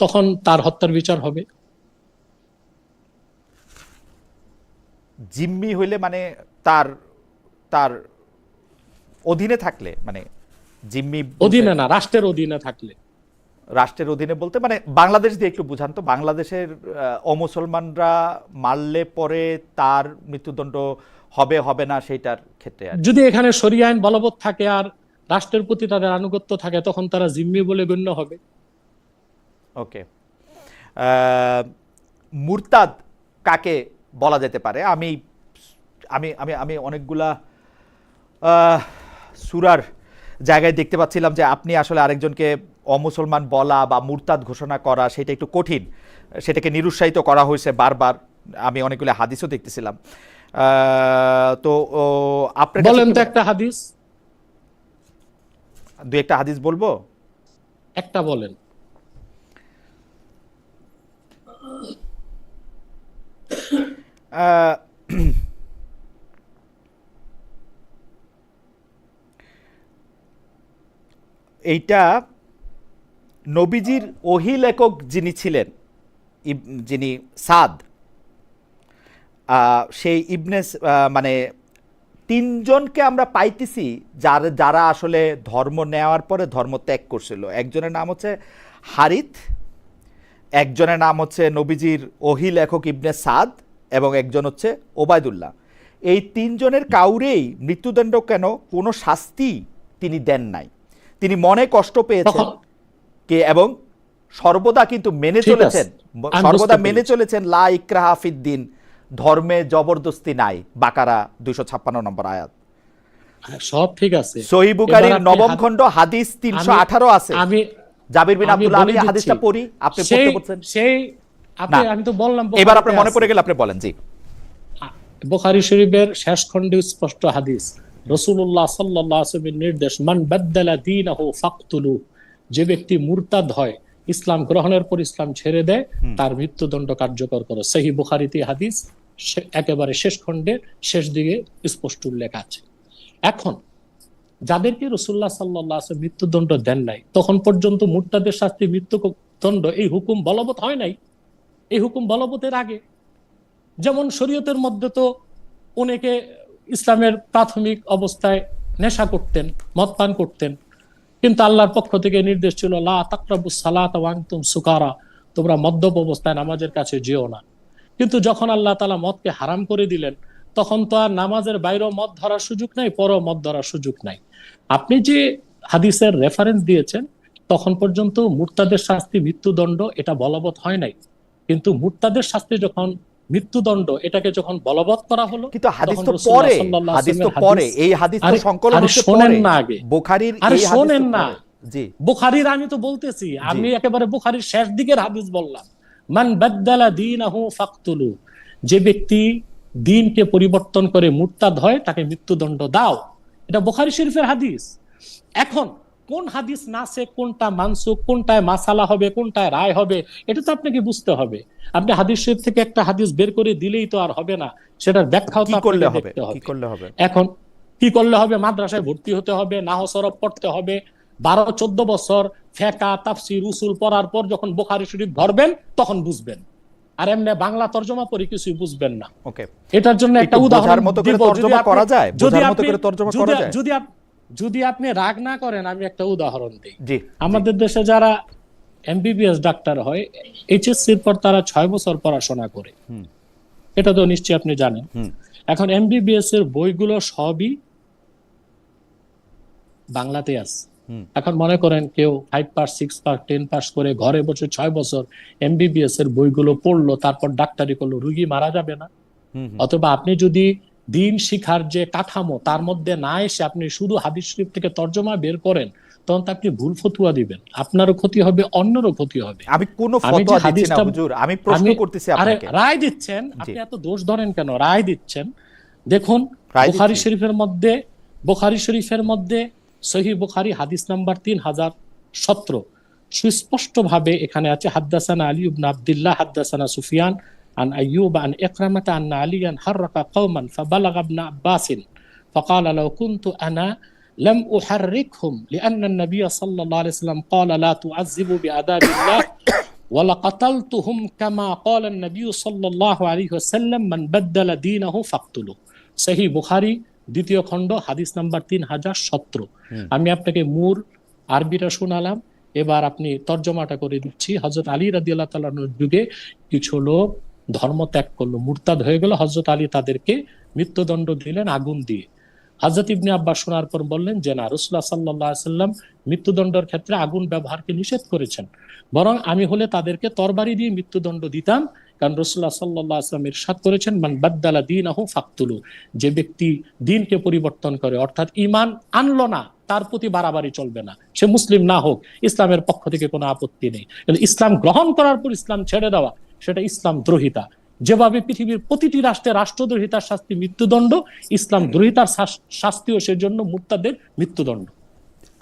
তখন তার হত্যার বিচার হবে। জিম্মি হইলে মানে তার তার অধীনে থাকলে, মানে জিম্মি অধীনে না, রাষ্ট্রের অধীনে থাকলে। রাষ্ট্রের অধীনে বলতে মানে বাংলাদেশ দিয়ে একটু বুঝান তো, বাংলাদেশের অমুসলমানরা মারলে পরে তার মৃত্যুদণ্ড হবে হবে না সেইটার ক্ষেত্রে আর যদি এখানে শরিয়া আইন বলবৎ থাকে আর রাষ্ট্রের প্রতি তাদের আনুগত্য থাকে, তখন তারা জিম্মি বলে গণ্য হবে। ওকে। মুরতাদ কাকে বলা যেতে পারে? আমি আমি আমি আমি অনেকগুলা সূরার জায়গায় দেখতে পাচ্ছিলাম যে আপনি আসলে আরেকজনকে অমুসলমান বলা বা মুরতাদ ঘোষণা করা সেটা একটু কঠিন, সেটাকে নিরুৎসাহিত করা হয়েছে বারবার। আমি অনেকগুলো হাদিসও দেখতেছিলাম। তো আপনার বলেন তো একটা হাদিস। দু একটা হাদিস বলবো। একটা বলেন। এইটা নবীজির ওহী লেখক যিনি ছিলেন, যিনি সাদ, সেই ইবনে মানে তিনজনকে আমরা পাইতেছি যারা আসলে ধর্ম নেওয়ার পরে ধর্ম ত্যাগ করছিল। একজনের নাম হচ্ছে হারিথ, একজনের নাম হচ্ছে নবীজির ওহী লেখক ইবনে সাদ, এবং একজন হচ্ছে ওবায়দুল্লাহ। এই তিনজনের কাউরেই মৃত্যুদণ্ড কেন কোনো শাস্তি তিনি দেন নাই। তিনি মনে কষ্ট পেয়েছেন এবং সর্বদা কিন্তু মেনে চলেছেন লা ইকরাহা ফিদ্দিন, ধর্মে জবরদস্তি নাই। বাকারা 256 নম্বর আয়াত। সব ঠিক আছে। সহিহ বুখারীর 9ম খণ্ড হাদিস 318 আছে। জাবির বিন আব্দুল্লাহ, আমি হাদিসটা পড়ি, আপনি পড়তে বলছেন। আমি তো বললাম, এবার আপনার মনে পড়ে গেল আপনি বলেন। জি, বুখারী শরীফের শেষ খণ্ডে স্পষ্ট হাদিস, রাসূলুল্লাহ সাল্লাল্লাহু আলাইহি ওয়াসাল্লামের নির্দেশ, মান বাদদালা দীনাহু ফাকতুলু, যে ব্যক্তি মুরতাদ হয়, ইসলাম গ্রহণের পর ইসলাম ছেড়ে দেয়, তার মৃত্যুদণ্ড কার্যকর করো। সহিহ বুখারীতে হাদিস একেবারে শেষ খণ্ডের শেষ দিকে স্পষ্ট উল্লেখ আছে। এখন যাদেরকে রাসূলুল্লাহ সাল্লাল্লাহু আলাইহি ওয়াসাল্লাম মৃত্যুদণ্ড দেন নাই, তখন পর্যন্ত মুরতাদের শাস্তি মৃত্যুদণ্ড, এই হুকুম বলবৎ হয় নাই। এই হুকুম বলবতের আগে যেমন শরীয়তের মধ্যে তো অনেকে ইসলামের প্রাথমিক অবস্থায় নেশা করতেন, মদ পান করতেন, কিন্তু আল্লাহর পক্ষ থেকে নির্দেশ ছিল লা তাকরাবুস সালাতা ওয়া আনতুম সুকারা, তোমরা মদ্যপ অবস্থায় নামাজের কাছে যেও না। কিন্তু যখন আল্লাহ তাআলা মদকে হারাম করে দিলেন, তখন তো আর নামাজের বাইরেও মদ ধরার সুযোগ নাই, পরও মদ ধরার সুযোগ নাই। আপনি যে হাদিসের রেফারেন্স দিয়েছেন তখন পর্যন্ত মুরতাদের শাস্তি মৃত্যুদণ্ড এটা বলবৎ হয় নাই, কিন্তু মুরতাদের শাস্তি যখন মৃত্যুদণ্ড এটাকে যখন বলবৎ করা হলো, কিন্তু হাদিস তখন তো রাসূলুল্লাহ পরে, সাল্লাল্লাহু আলাইহি হাদিস তো ওয়াসাল্লামের পরে, হাদিস। এই হাদিস তো আরে সংকলন আরে হচ্ছে শোনেন পরে। না আগে, বুখারীর আরে এই হাদিস তো শোনেন না, পরে। জি বুখারীর আমি তো বলতেছি, জি আমি একেবারে বুখারীর শেষ দিকের হাদিস বললাম। মান বাদদালা দীনাহু ফাকতুলু, যে ব্যক্তি দিনকে পরিবর্তন করে মুরতাদ হয় তাকে মৃত্যুদণ্ড দাও। এটা বুখারী শরীফের হাদিস। এখন কোন হাদিস নাসে, কোনটা মানসুখ, কোনটায় মাসালা হবে, কোনটায় রায় হবে, এটা তো আপনাকে বুঝতে হবে। আপনি হাদিস শরীফ থেকে একটা হাদিস বের করে দিলেই তো আর হবে না, সেটার ব্যাখ্যাও তো কি করলে আপনাকে হবে, দেখতে কি হবে। করলে হবে? এখন কি করলে হবে? মাদ্রাসায় ভর্তি হতে হবে, নাহু সরফ পড়তে হবে, 12-14 বছর ফিকহ তাফসীর উসুল পড়ার পর যখন বুখারী শরীফ ধরবেন তখন বুঝবেন। আর এমনি বাংলা তর্জমা পড়ে কিছুই বুঝবেন না। ওকে, এটার জন্য একটা একটু উদাহরণ বোঝার মতো করে দিব। তর্জমা করা যায়, বোঝার মতো করে তর্জমা করা যায়। যদি আপনি রাগ না করেন আমি একটা উদাহরণ দিই। জি আমাদের দেশে যারা এমবিবিএস ডাক্তার হয়, এইচএসসির পর তারা 6 বছর পড়াশোনা করে, এটা তো নিশ্চয়ই আপনি জানেন। এখন এমবিবিএস এর বইগুলো সবই বাংলাতে আছে। এখন মনে করেন কেউ 5 পাস, 6 পাস, 10 পাস করে ঘরে বসে 6 বছর এমবিবিএস এর বইগুলো পড়লো, তারপর ডাক্তারি করলো, রোগী মারা যাবে না? অথবা আপনি যদি দিন শিখার যে কাঠামো তার মধ্যে না এসে আপনি শুধু হাদিস শরীফ থেকে তর্জমা বের করেন, তখন তো আপনি ভুল ফতুয়া দিবেন, আপনারও ক্ষতি হবে, অন্যেরও ক্ষতি হবে। আমি কোনো ফতোয়া দিচ্ছি না হুজুর, আমি প্রশ্ন করতেছি আপনাকে। আরে রায় দিচ্ছেন আপনি, এত দোষ ধরেন কেন? রায় দিচ্ছেন। দেখুন বুখারী শরীফের মধ্যে সহিহ বুখারী হাদিস নাম্বার 3017 সুস্পষ্ট ভাবে এখানে আছে, হাদ্দাসানা আলী ইবনে আব্দুল্লাহ হাদ্দাসানা সুফিয়ান عن أيوب عن إكرمة أن عليا حرق قوما فبلغ ابن عباس فقال لو كنت أنا لم أحركهم لأن النبي صلى الله عليه وسلم قال لا تعذبوا بعذاب الله ولقتلتهم كما قال النبي صلى الله عليه وسلم من بدل دينه فاقتلوه। সহিহ বুখারী দ্বিতীয় খণ্ড হাদিস নাম্বার 3017। আমি আপনাকে মূল আরবিটা শোনালাম, এবার আপনি তর্জমাটা করে দিচ্ছি। হযরত আলী রাদিয়াল্লাহু তাআলার যুগে কিছু লোক ধর্ম ত্যাগ করলো, মুরতাদ হয়ে গেল, হযরত আলী তাদেরকে মৃত্যুদণ্ড দিলেন আগুন দিয়ে। হযরত ইবনে আব্বাস শোনার পর বললেন যে না, রাসূলুল্লাহ সাল্লাল্লাহু আলাইহি সাল্লাম মৃত্যুদণ্ডের ক্ষেত্রে আগুন ব্যবহারকে নিষেধ করেছেন, বরং আমি হলে তাদেরকে তরবারি দিয়ে মৃত্যুদণ্ড দিতাম, কারণ রাসূলুল্লাহ সাল্লাল্লাহু আলাইহি সাল্লাম ইরশাদ করেছেন মান বাদদালা দীনাহু ফাকতুলু, যে ব্যক্তি দিনকে পরিবর্তন করে অর্থাৎ ঈমান আনলো না, তার প্রতি বাড়াবাড়ি চলবে না, সে মুসলিম না হোক, ইসলামের পক্ষ থেকে কোনো আপত্তি নেই। কিন্তু ইসলাম গ্রহণ করার পর ইসলাম ছেড়ে দেওয়া, সেটা ইসলাম দ্রোহিতা। যেভাবে পৃথিবীর প্রতিটি রাষ্ট্রে রাষ্ট্রদ্রোহিতার শাস্তি মৃত্যুদণ্ড, ইসলাম দ্রোহিতার শাস্তিও সেজন্য মুরতাদের মৃত্যুদণ্ড।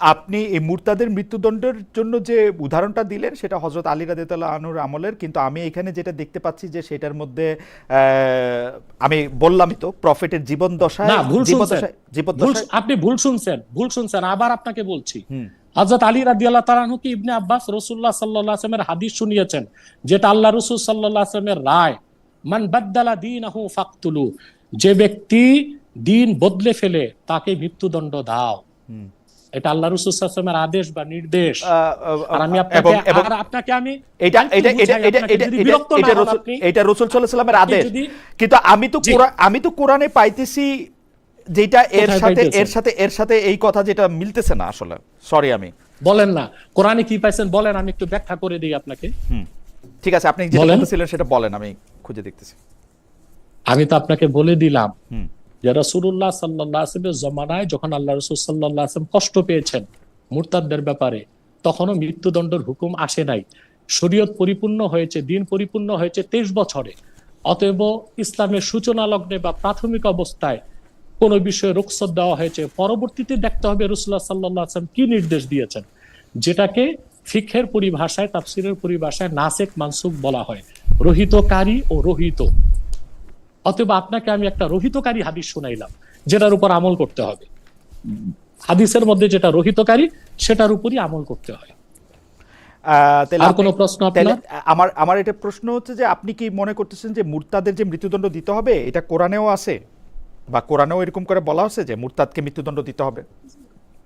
আপনি এই মুরতাদের মৃত্যুদণ্ডের জন্য যে উদাহরণটা দিলেন সেটা হযরত আলী রাদিয়াল্লাহু আনহুর আমলের, কিন্তু আমি এখানে যেটা দেখতে পাচ্ছি যে সেটার মধ্যে আমি বললামই তো প্রফেটের জীবন দশায়, আপনি ভুল শুনছেন, আবার আপনাকে বলছি। হযরত আলী রাদিয়াল্লাহু তাআলা আনহু কি ইবনে আব্বাস রাসূলুল্লাহ সাল্লাল্লাহু আলাইহি ওয়াসাল্লামের হাদিস শুনিয়েছেন, যেটা আল্লাহ রাসূল সাল্লাল্লাহু আলাইহি ওয়াসাল্লামের রায়, মান বাদদালা দীনাহু ফাকতুলু, যে ব্যক্তি দিন বদলে ফেলে তাকে মৃত্যুদণ্ড দাও। এটা আল্লাহ রাসূল সাল্লাল্লাহু আলাইহি ওয়াসাল্লামের আদেশ বা নির্দেশ। আর আমি আপনাকে এটা রাসূল সাল্লাল্লাহু আলাইহি ওয়াসাল্লামের আদেশ, কিন্তু আমি তো কোরআনে পাইতেছি যেটা এর সাথে এই কথা যেটা মিলতেছে না আসলে। সরি, আমি বলেন না কোরআনে কি পাইছেন বলেন, আমি একটু ব্যাখ্যা করে দিই আপনাকে। ঠিক আছে, আপনি যেটা বলতেছিলেন সেটা বলেন, আমি খুঁজে দেখতেছি। আমি তো আপনাকে বলে দিলাম যে রাসূলুল্লাহ সাল্লাল্লাহু আলাইহি ওয়াসাল্লামের জমানায় যখন আল্লাহ রাসূল সাল্লাল্লাহু আলাইহি ওয়াসাল্লাম কষ্ট পেয়েছেন মুরতাদদের ব্যাপারে, তখনও মৃত্যুদণ্ডের হুকুম আসে নাই। শরীয়ত পরিপূর্ণ হয়েছে, দিন পরিপূর্ণ হয়েছে 23 বছরে। অতএব ইসলামের সূচনা লগ্নে বা প্রাথমিক অবস্থায় কোন বিষয়ে রুখসত দেওয়া হয়েছে, পরবর্তীতে দেখতে হবে রাসূলুল্লাহ সাল্লাল্লাহু আলাইহি ওয়াসাল্লাম কি নির্দেশ দিয়েছেন, যেটাকে ফিকহের পরিভাষায়, তাফসীরের পরিভাষায় নাসেখ মানসুখ বলা হয়, রহিতকারী ও রহিত। অতএব আপনাকে আমি একটা রহিতকারী হাদিস শুনাইলাম, যেটার উপর আমল করতে হবে। হাদিসের মধ্যে যেটা রহিতকারী সেটার উপরই আমল করতে হয়। আর কোনো প্রশ্ন আপনার? আমার এটা প্রশ্ন হচ্ছে যে আপনি কি মনে করতেছেন যে মুরতাদের যে মৃত্যুদণ্ড দিতে হবে এটা কোরআনেও আছে, বা কোরআনেও এরকম করে বলা হচ্ছে যে মুরতাদকে মৃত্যুদণ্ড দিতে হবে,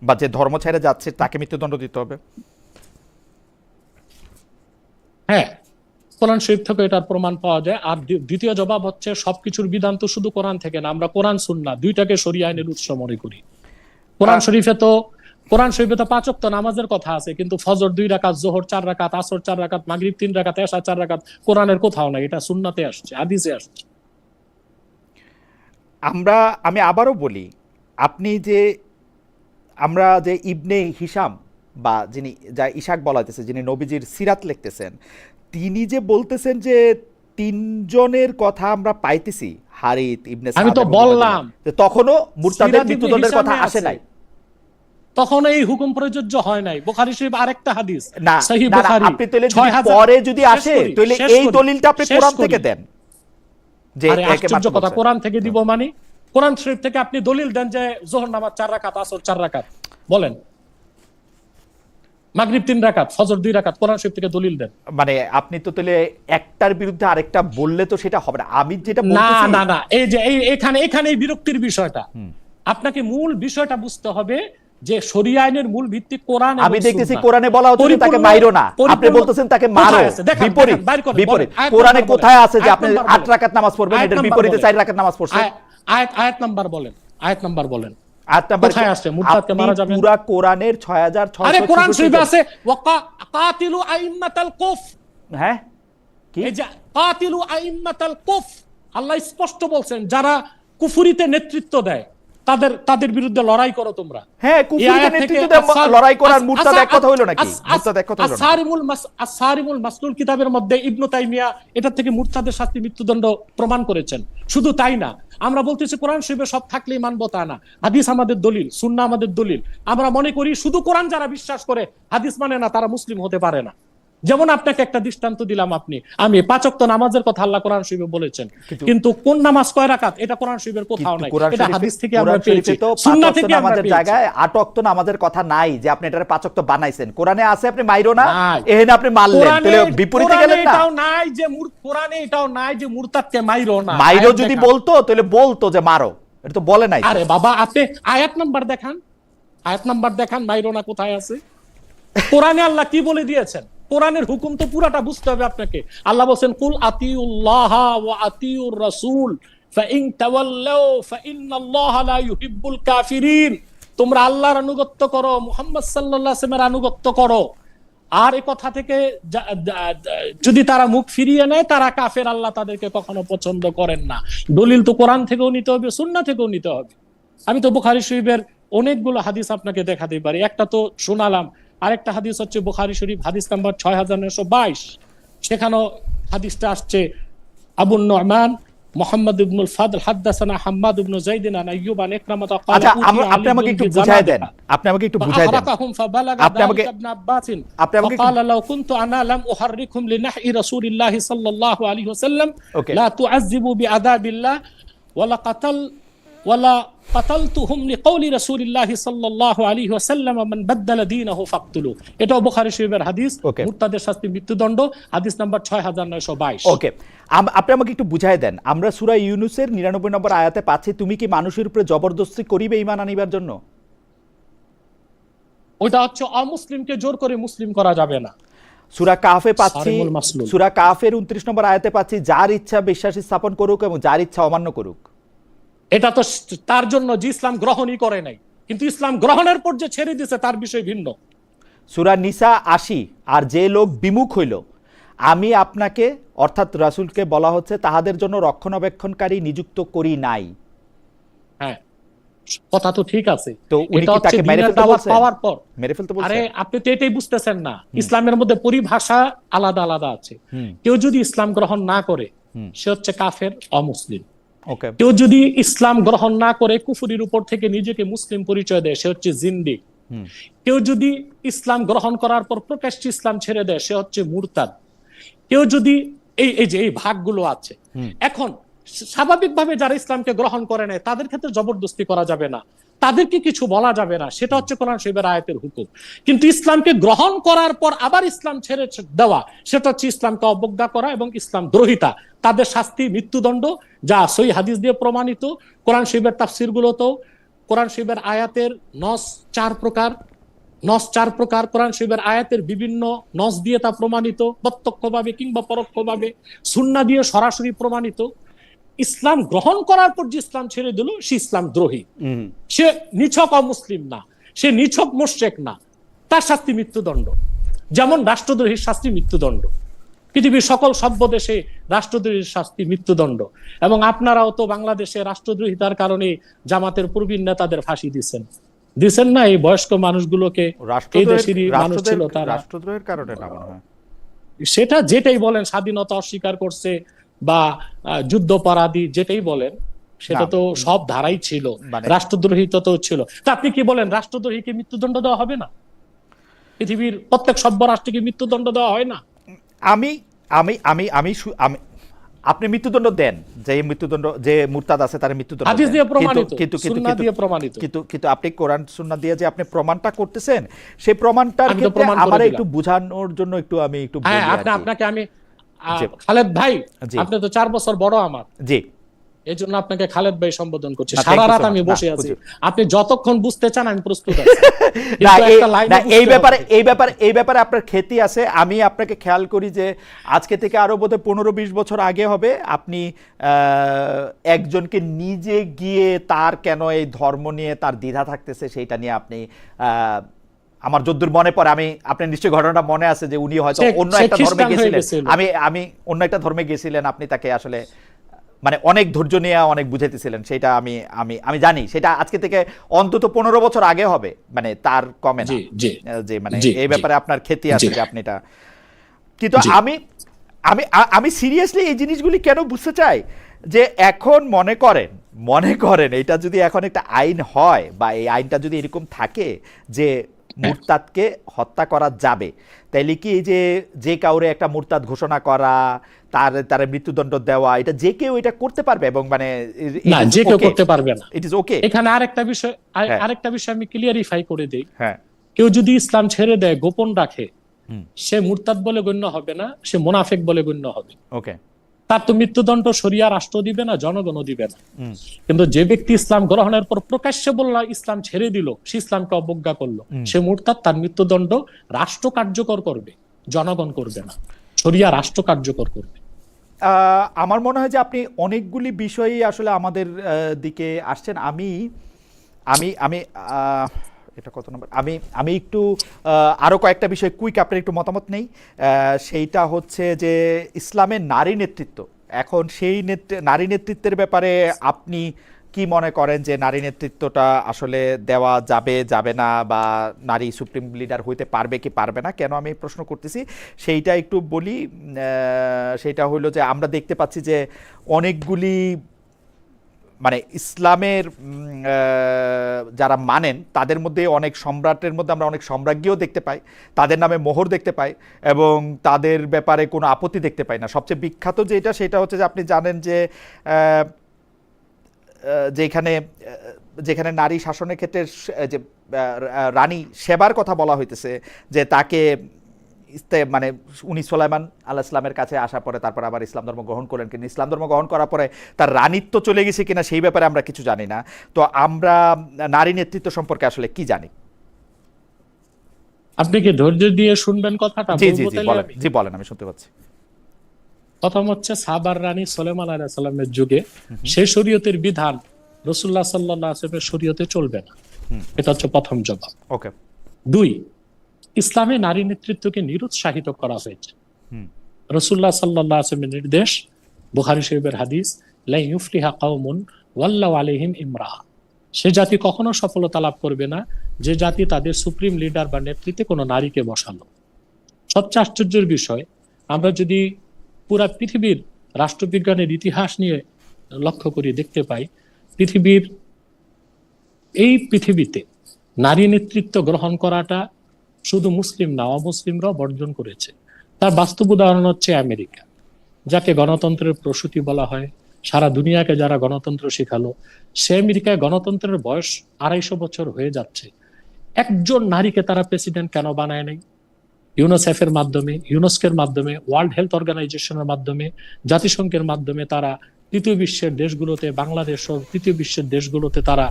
বা যে ধর্ম ছেড়ে যাচ্ছে তাকে মৃত্যুদণ্ড দিতে হবে? হ্যাঁ, কোরআন শরীফ থেকে এটার প্রমাণ পাওয়া যায়। আর দ্বিতীয় জবাব হচ্ছে সবকিছুর বিধান তো শুধু কোরআন থেকে না, আমরা কোরআন সুন্নাহ দুইটাকে শরীয়ত আইনের উৎস মনে করি। কোরআন শরীফে তো 5 ওয়াক্ত নামাজের কথা আছে, কিন্তু ফজর 2 রাকাত, যোহর 4 রাকাত, আসর 4 রাকাত, মাগরিব 3 রাকাত, এশা 4 রাকাত কোরআনের কোথাও নাই। এটা সুন্নাতে আসছে, হাদিসে আসছে। আমি আবারও বলি, আপনি যে আমরা যে ইবনে হিশাম বা যিনি যা ইশাক বলা হইতেছে, যিনি নবীজির সিরাত লিখতেছেন, তিনি যে বলতেছেন যে তিনজনের কথা আমরা পাইতেছি, হারিত ইবনে সাদ, আমি তো বললাম যে তখনও মুরতাদের সিরাত ইবনে মৃত্যুদণ্ডের কথা হিশামে আসে আছে। নাই, তখন এই হুকুম প্রযোজ্য হয় নাই। বুখারী শরীফ আরেকটা হাদিস, না সহিহ না, বুখারী, আপনি তাহলে যদি 6000 পরে যদি আসে তাহলে এই দলিলটা আপনি কোরআন থেকে দেন যে আরে একে আশ্চর্য মাত্র কথা, বলছেন। কোরআন থেকে দিব মানে? কোরআন শরীফ থেকে আপনি দলিল দেন যে যোহর নামাজ 4 রাকাত, আসর 4 রাকাত, বলেন মাগরিব 3 রাকাত, ফজর 2 রাকাত, কোরআন শরীফ থেকে দলিল দেন। মানে আপনি তো তাহলে একটার বিরুদ্ধে আরেকটা বললে তো সেটা হবে না। আমি যেটা না বলতেছি, না না, এই যে এখানে এই বিরক্তির বিষয়টা, আপনাকে মূল বিষয়টা বুঝতে হবে যে শরিয়া আইনের মূল ভিত্তি কোরআন এবং আমি দেখতেছি সুন্নাহ। কোরআনে বলা হচ্ছে যে তাকে মাইরো না, আপনি বলতেছেন তাকে মারো। বিপরীত বিপরীত কোরআনে কোথায় আছে যে আপনি 8 রাকাত নামাজ পড়বেন, এটার বিপরীতে 4 রাকাত নামাজ পড়ছেন? আয়াত নাম্বার বলেন, আয়াত নাম্বার বলেন। আয়াত নাম্বার কোথায় আছে মুরতাদকে মারা যাবে? পুরা কোরআনের 6600। আরে কোরআন শরীফে আছে ওয়াকাতিলু আইম্মাতাল কুফ। হ্যাঁ, কি এই যে কাতিলু আইম্মাতাল কুফ, আল্লাহ স্পষ্ট বলছেন যারা কুফরিতে নেতৃত্ব দেয় তাদের বিরুদ্ধে লড়াই করো তোমরা। হ্যাঁ, কুফরিতে নেতৃত্ব দেয়, লড়াই করার মুরতাদ এক কথা হইলো নাকি? মুরতাদ এক কথা হইলো না? আসারিমুল মাসলুল কিতাবের মধ্যে ইবনে তাইমিয়া এটা থেকে মুরতাদের শাস্তি মৃত্যুদণ্ড প্রমাণ করেছেন। শুধু তাই না, আমরা বলতেছি কোরআন শরীফে সব থাকলেই মানবো তা না, হাদিস আমাদের দলিল, সুন্নাহ আমাদের দলিল। আমরা মনে করি শুধু কোরআন যারা বিশ্বাস করে হাদিস মানে না, তারা মুসলিম হতে পারে না। যেমন আপনাকে একটা দৃষ্টান্ত দিলাম, আমি 5 ওয়াক্ত নামাজের কথা আল্লাহ কোরআন শরীফে বলেছেন, কিন্তু কোন নামাজ কয় রাকাত এটা কোরআন শরীফের কোথাও নাই, এটা হাদিস থেকে আমরা পেয়েছি, সুন্নাহ থেকে আমরা পেয়েছি। জায়গায় 8 ওয়াক্ত নামাজের কথা নাই যে আপনি এটারে 5 ওয়াক্ত বানাইছেন। কোরআনে আছে আপনি মাইরো না, এখানে আপনি মারলেন, তাহলে বিপরীতে গেলেন না। এটাও নাই যে কোরআনে এটাও নাই যে মুরতাদকে মাইরো না। মাইরো যদি বলতো তাহলে বলতো যে মারো, এটা তো বলে নাই। আরে বাবা, আপনি আয়াত নাম্বার দেখান, আয়াত নাম্বার দেখান, মাইরো না কোথায় আছে? কোরআনে আল্লাহ কি বলে দিয়েছেন? কোরআনের হুকুম তো পুরাটা বুঝতে হবে আপনাকে। আল্লাহ বলেন কুল আতিউল্লাহ ওয়া আতিউর রাসূল ফাইন তাওয়াল্লাউ ফাইন্নাল্লাহা লা ইউহিব্বুল কাফিরিন। তোমরা আল্লাহর আনুগত্য করো, মুহাম্মদ সাল্লাল্লাহু আলাইহি ওয়াসাল্লামের আনুগত্য করো, আর এই কথা থেকে যদি তারা মুখ ফিরিয়ে নেয় তারা কাফের, আল্লাহ তাদেরকে কখনো পছন্দ করেন না। দলিল তো কোরআন থেকেও নিতে হবে, সুন্নাহ থেকেও নিতে হবে। আমি তো বুখারী শরীফের অনেকগুলো হাদিস আপনাকে দেখাতে পারি, একটা তো শোনালাম, আরেকটা হাদিস হচ্ছে বুখারী শরীফ হাদিস নাম্বার 6922, সেখানেও হাদিসটা আসছে আবু নুমান মুহাম্মদ ইবনুল ফাদল হাদাসানা হাম্মাদ ইবনু যায়েদ আন আইয়ুব আন ইকরামা ক্বালা। আচ্ছা, আপনি আমাকে একটু বুঝায় দেন, আপনি আমাকে একটু বুঝায় দেন। আপনি আমাকে ক্বালা লাউ কুনতু আনা লাম উহাররিকুম লিনাহি রাসূলিল্লাহি সাল্লাল্লাহু আলাইহি ওয়াসাল্লাম লা তুআযযিবু বিআযাবিল্লাহ ওয়ালা কাতালতুহুম লিকাউলি রাসূলিল্লাহি সাল্লাল্লাহু আলাইহি ওয়াসাল্লাম মান বাদদালা দীনাহু ফাকতুলু। এটাও বুখারী শরীফের হাদিস, মুরতাদের শাস্তি মৃত্যুদণ্ড, হাদিস নাম্বার 6922। ওকে, আপনি আমাকে একটু বুঝায় দেন। আমরা সূরা ইউনূসের 99 নম্বর আয়াতে পাচ্ছি, তুমি কি মানুষের উপরে জবরদস্তি করিবে ঈমান আনিবার জন্য? ওইটা হচ্ছে অমুসলিমকে জোর করে মুসলিম করা যাবে না। সূরা কাহফে পাচ্ছি, সূরা কাহফের 29 নম্বর আয়াতে পাচ্ছি, যার ইচ্ছা বিশ্বাস স্থাপন করুক এবং যার ইচ্ছা অমান্য করুক। এটা তো তার জন্য যে ইসলাম গ্রহণই করে নাই, কিন্তু ইসলাম গ্রহণের পর যে ছেড়ে দিয়েছে তার বিষয় ভিন্ন। সূরা নিসা 80, আর যে লোক বিমুখ হইল আমি আপনাকে অর্থাৎ রাসূলকে বলা হচ্ছে তাহাদের জন্য রক্ষণাবেক্ষণকারী নিযুক্ত করি নাই। হ্যাঁ, কথা তো ঠিক আছে, তো উনি কি তাকে মেরে ফেলতে বলছেন? পাওয়ার পর মেরে ফেলতে বলছেন? আরে আপনি তো এটাই বুঝতেছেন না, ইসলামের মধ্যে পরিভাষা আলাদা আলাদা আছে। কেউ যদি ইসলাম গ্রহণ না করে সে হচ্ছে কাফের, অমুসলিম। কেউ যদি ইসলাম গ্রহণ না করে কুফরির উপর থেকে নিজেকে মুসলিম পরিচয় দেয় সে হচ্ছে জিন্দিক। কেউ যদি ইসলাম গ্রহণ করার পর প্রকাশ্যে ইসলাম ছেড়ে দেয় সে হচ্ছে মুরতাদ। কেউ যদি এই ভাগগুলো আছে। এখন স্বাভাবিকভাবে যারা ইসলামকে গ্রহণ করে নেয় তাদের ক্ষেত্রে জবরদস্তি করা যাবে না, তাদেরকে কিছু বলা যাবে না, সেটা হচ্ছে কোরআন শরীফের আয়াতের হুকুম। কিন্তু ইসলামকে গ্রহণ করার পর আবার ইসলাম ছেড়ে দেওয়া সেটা হচ্ছে ইসলামকে অবজ্ঞা করা এবং ইসলাম দ্রোহিতা। তাদের শাস্তি মৃত্যুদণ্ড, যা সহিহ হাদিস দিয়ে প্রমাণিত। কোরআন শরীফের তাফসীর গুলোতেও কোরআন শরীফের আয়াতের নস 4 প্রকার, কোরআন শরীফের আয়াতের বিভিন্ন নস দিয়ে তা প্রমাণিত, প্রত্যক্ষভাবে কিংবা পরোক্ষভাবে, সুন্নাহ দিয়ে সরাসরি প্রমাণিত। ইসলাম গ্রহণ করার পর যে ইসলাম ছেড়ে দিল সে ইসলাম দ্রোহী, সে নিছক অমুসলিম না, সে নিছক মুশরিক না, তার শাস্তি মৃত্যুদণ্ড। যেমন রাষ্ট্রদ্রোহীর শাস্তি মৃত্যুদণ্ড, পৃথিবীর সকল সভ্য দেশে রাষ্ট্রদ্রোহীর শাস্তি মৃত্যুদণ্ড। এবং আপনারাও তো বাংলাদেশে রাষ্ট্রদ্রোহিতার কারণে জামাতের প্রবীণ নেতাদের ফাঁসি দিচ্ছেন না? এই বয়স্ক মানুষগুলোকে, এই দেশেরই মানুষ ছিল তারা রাষ্ট্রদ্রোহের কারণে না মনে হয়। সেটা যেটাই বলেন, স্বাধীনতা অস্বীকার করছে বা যুদ্ধপরাধী যেটাই বলেন, সেটা তো সব ধারাই ছিল, রাষ্ট্রদ্রোহিতা তো ছিল। তা আপনি কি বলেন রাষ্ট্রদ্রোহীকে মৃত্যুদণ্ড দেওয়া হবে না? পৃথিবীর প্রত্যেক সভ্য রাষ্ট্রকে মৃত্যুদণ্ড দেওয়া হয় না? আমি আমি আমি আমি আমি আপনি মৃত্যুদণ্ড দেন, যে মৃত্যুদণ্ড, যে মুরতাদ আছে তার মৃত্যুদণ্ড হাদিস দিয়ে প্রমাণিত, কিন্তু সুন্নাহ দিয়ে প্রমাণিত। কিন্তু আপনি কোরআন সুন্নাহ দিয়ে যে আপনি প্রমাণটা করতেছেন, সেই প্রমাণটার ক্ষেত্রে আমার একটু বোঝানোর জন্য আমি একটু বলি। হ্যাঁ, আপনাকে আমি খালেদ ভাই, আপনি তো 4 বছর বড় আমার, জি, এই জন্য আপনাকে খালেদ ভাই সম্বোধন করছি। সারা রাত আমি বসে আছি, আপনি যতক্ষণ বুঝতে চান আমি প্রস্তুত আছি। এই ব্যাপারে আপনার খ্যাতি আছে। আমি আপনাকে খেয়াল করি যে আজকে থেকে আরো বোধহয় 15-20 বছর আগে হবে, আপনি একজনকে নিজে গিয়ে তার কেন এই ধর্ম নিয়ে তার দ্বিধা থাকতেছে সেইটা নিয়ে আপনি, আমার যদ্দূর মনে পড়ে, আপনার নিশ্চয়ই ঘটনাটা মনে আছে যে উনি হয়তো অন্য একটা ধর্মে গেছিলেন, আমি অন্য একটা ধর্মে গেছিলেন, আপনি তাকে আসলে মানে অনেক ধৈর্য নিয়ে অনেক বুঝাইতেছিলেন, সেটা আমি জানি। সেটা আজকে থেকে অন্তত 15 বছর আগে হবে, মানে তার কমে না যে মানে এই ব্যাপারে আপনার খ্যাতি আছে যে আপনি এটা। কিন্তু আমি সিরিয়াসলি এই জিনিসগুলি কেন বুঝতে চাই যে এখন মনে করেন এটা যদি এখন একটা আইন হয়, বা এই আইনটা যদি এরকম থাকে যে মুরতাদকে হত্যা করা যাবে, তাইলে কি এই যে কাউরে একটা মুরতাদ ঘোষণা করা, তার মৃত্যুদণ্ড দেওয়া, এটা যে কেউ এটা করতে পারবে? এবং মানে না, যে কেউ করতে পারবে না। It is okay. এখানে আরেকটা বিষয় আমি ক্লিয়ারিফাই করে দেই। হ্যাঁ, কেউ যদি ইসলাম ছেড়ে দেয়, গোপন রাখে, সে মুরতাদ বলে গণ্য হবে না, সে মুনাফিক বলে গণ্য হবে। ওকে, তার তো মৃত্যুদণ্ড শরিয়া রাষ্ট্র দিবে না, জনগণও দিবে না। কিন্তু যে ব্যক্তি ইসলাম গ্রহণের পর প্রকাশ্যে বলল ইসলাম ছেড়ে দিল, সে ইসলামকে অবজ্ঞা করলো, সে মুরতাদ, তার মৃত্যুদণ্ড রাষ্ট্র কার্যকর করবে, জনগণ করবে না, শরিয়া রাষ্ট্র কার্যকর করবে। আমার মনে হয় যে আপনি অনেকগুলি বিষয়ই আসলে আমাদের দিকে আসছেন। আমি এটা কত নম্বর, আমি একটু আরো কয়েকটা বিষয় কুইক আপনার একটু মতামত নেই। সেইটা হচ্ছে যে ইসলামের নারী নেতৃত্ব, এখন সেই নারী নেতৃত্বের ব্যাপারে আপনি কি মনে করেন যে নারী নেতৃত্বটা আসলে দেওয়া যাবে না, বা নারী সুপ্রিম লিডার হইতে পারবে কি পারবে না? কেন আমি প্রশ্ন করতেছি সেইটা একটু বলি। সেইটা হইলো যে আমরা দেখতে পাচ্ছি যে অনেকগুলি মানে ইসলামের যারা মানেন তাদের মধ্যে অনেক সম্রাটের মধ্যে আমরা অনেক সম্রাজ্ঞীও দেখতে পাই, তাদের নামে মোহর দেখতে পাই, এবং তাদের ব্যাপারে কোনো আপত্তি দেখতে পাই না। সবচেয়ে বিখ্যাত সেটা হচ্ছে যে আপনি জানেন যে যেখানে নারী শাসনের ক্ষেত্রে যে রানী সেবার কথা বলা হইতেছে, যে তাকে মানে উনি সুলাইমান আলাইহিস সালামের কাছে আসার পরে তারপর আবার ইসলাম ধর্ম গ্রহণ করলেন, কিন্তু ইসলাম ধর্ম গ্রহণ করার পরে তার রানীত্ব চলে গেছে কিনা সেই ব্যাপারে আমরা কিছু জানি না। তো আমরা নারী নেতৃত্ব সম্পর্কে আসলে কি জানি? আপনি কি ধৈর্য দিয়ে শুনবেন কথাটা? জি বলেন, আমি শুনতে পাচ্ছি। প্রথম হচ্ছে সাবার রানী সুলাইমান আলাইহিস সালামের যুগে সেই শরীয়তের বিধান রাসূলুল্লাহ সাল্লাল্লাহু আলাইহি ওয়াসাল্লামের শরীয়তে চলবে না, এটা হচ্ছে প্রথম জবাব। ওকে। 2, ইসলামে নারী নেতৃত্বকে নিরুৎসাহিত করা হয়েছে। রাসূলুল্লাহ সাল্লাল্লাহু আলাইহি ওয়াসাল্লামের নির্দেশ, বুখারী শরীফের হাদিস, লা ইউফলিহা কাওমুন ওয়াল্লাহু আলাইহিম ইমরাআ, সে জাতি কখনো সফলতা লাভ করবে না যে জাতি তাদের সুপ্রিম লিডার বা নেতৃত্বে কোনো নারীকে বসালো। সবচেয়ে আশ্চর্যের বিষয়, আমরা যদি পুরা পৃথিবীর রাষ্ট্রবিজ্ঞানের ইতিহাস নিয়ে লক্ষ্য করি, দেখতে পাই পৃথিবীতে নারী নেতৃত্ব গ্রহণ করাটা শুধু মুসলিম না, অমুসলিমরাও বর্জন করেছে। তার বাস্তব উদাহরণ হচ্ছে আমেরিকা, যাকে গণতন্ত্রের প্রসূতি বলা হয়, সারা দুনিয়াকে যারা গণতন্ত্র শেখালো, সে আমেরিকায় গণতন্ত্রের বয়স 250 বছর হয়ে যাচ্ছে। একজন নারীকে তারা প্রেসিডেন্ট কেন বানায় নাই? ইউনিসেফের মাধ্যমে, ইউনেস্কোর মাধ্যমে, ওয়ার্ল্ড হেলথ অর্গানাইজেশনের মাধ্যমে, জাতিসংঘের মাধ্যমে তারা তৃতীয় বিশ্বের দেশগুলোতে, বাংলাদেশ সহ তৃতীয় বিশ্বের দেশগুলোতে তারা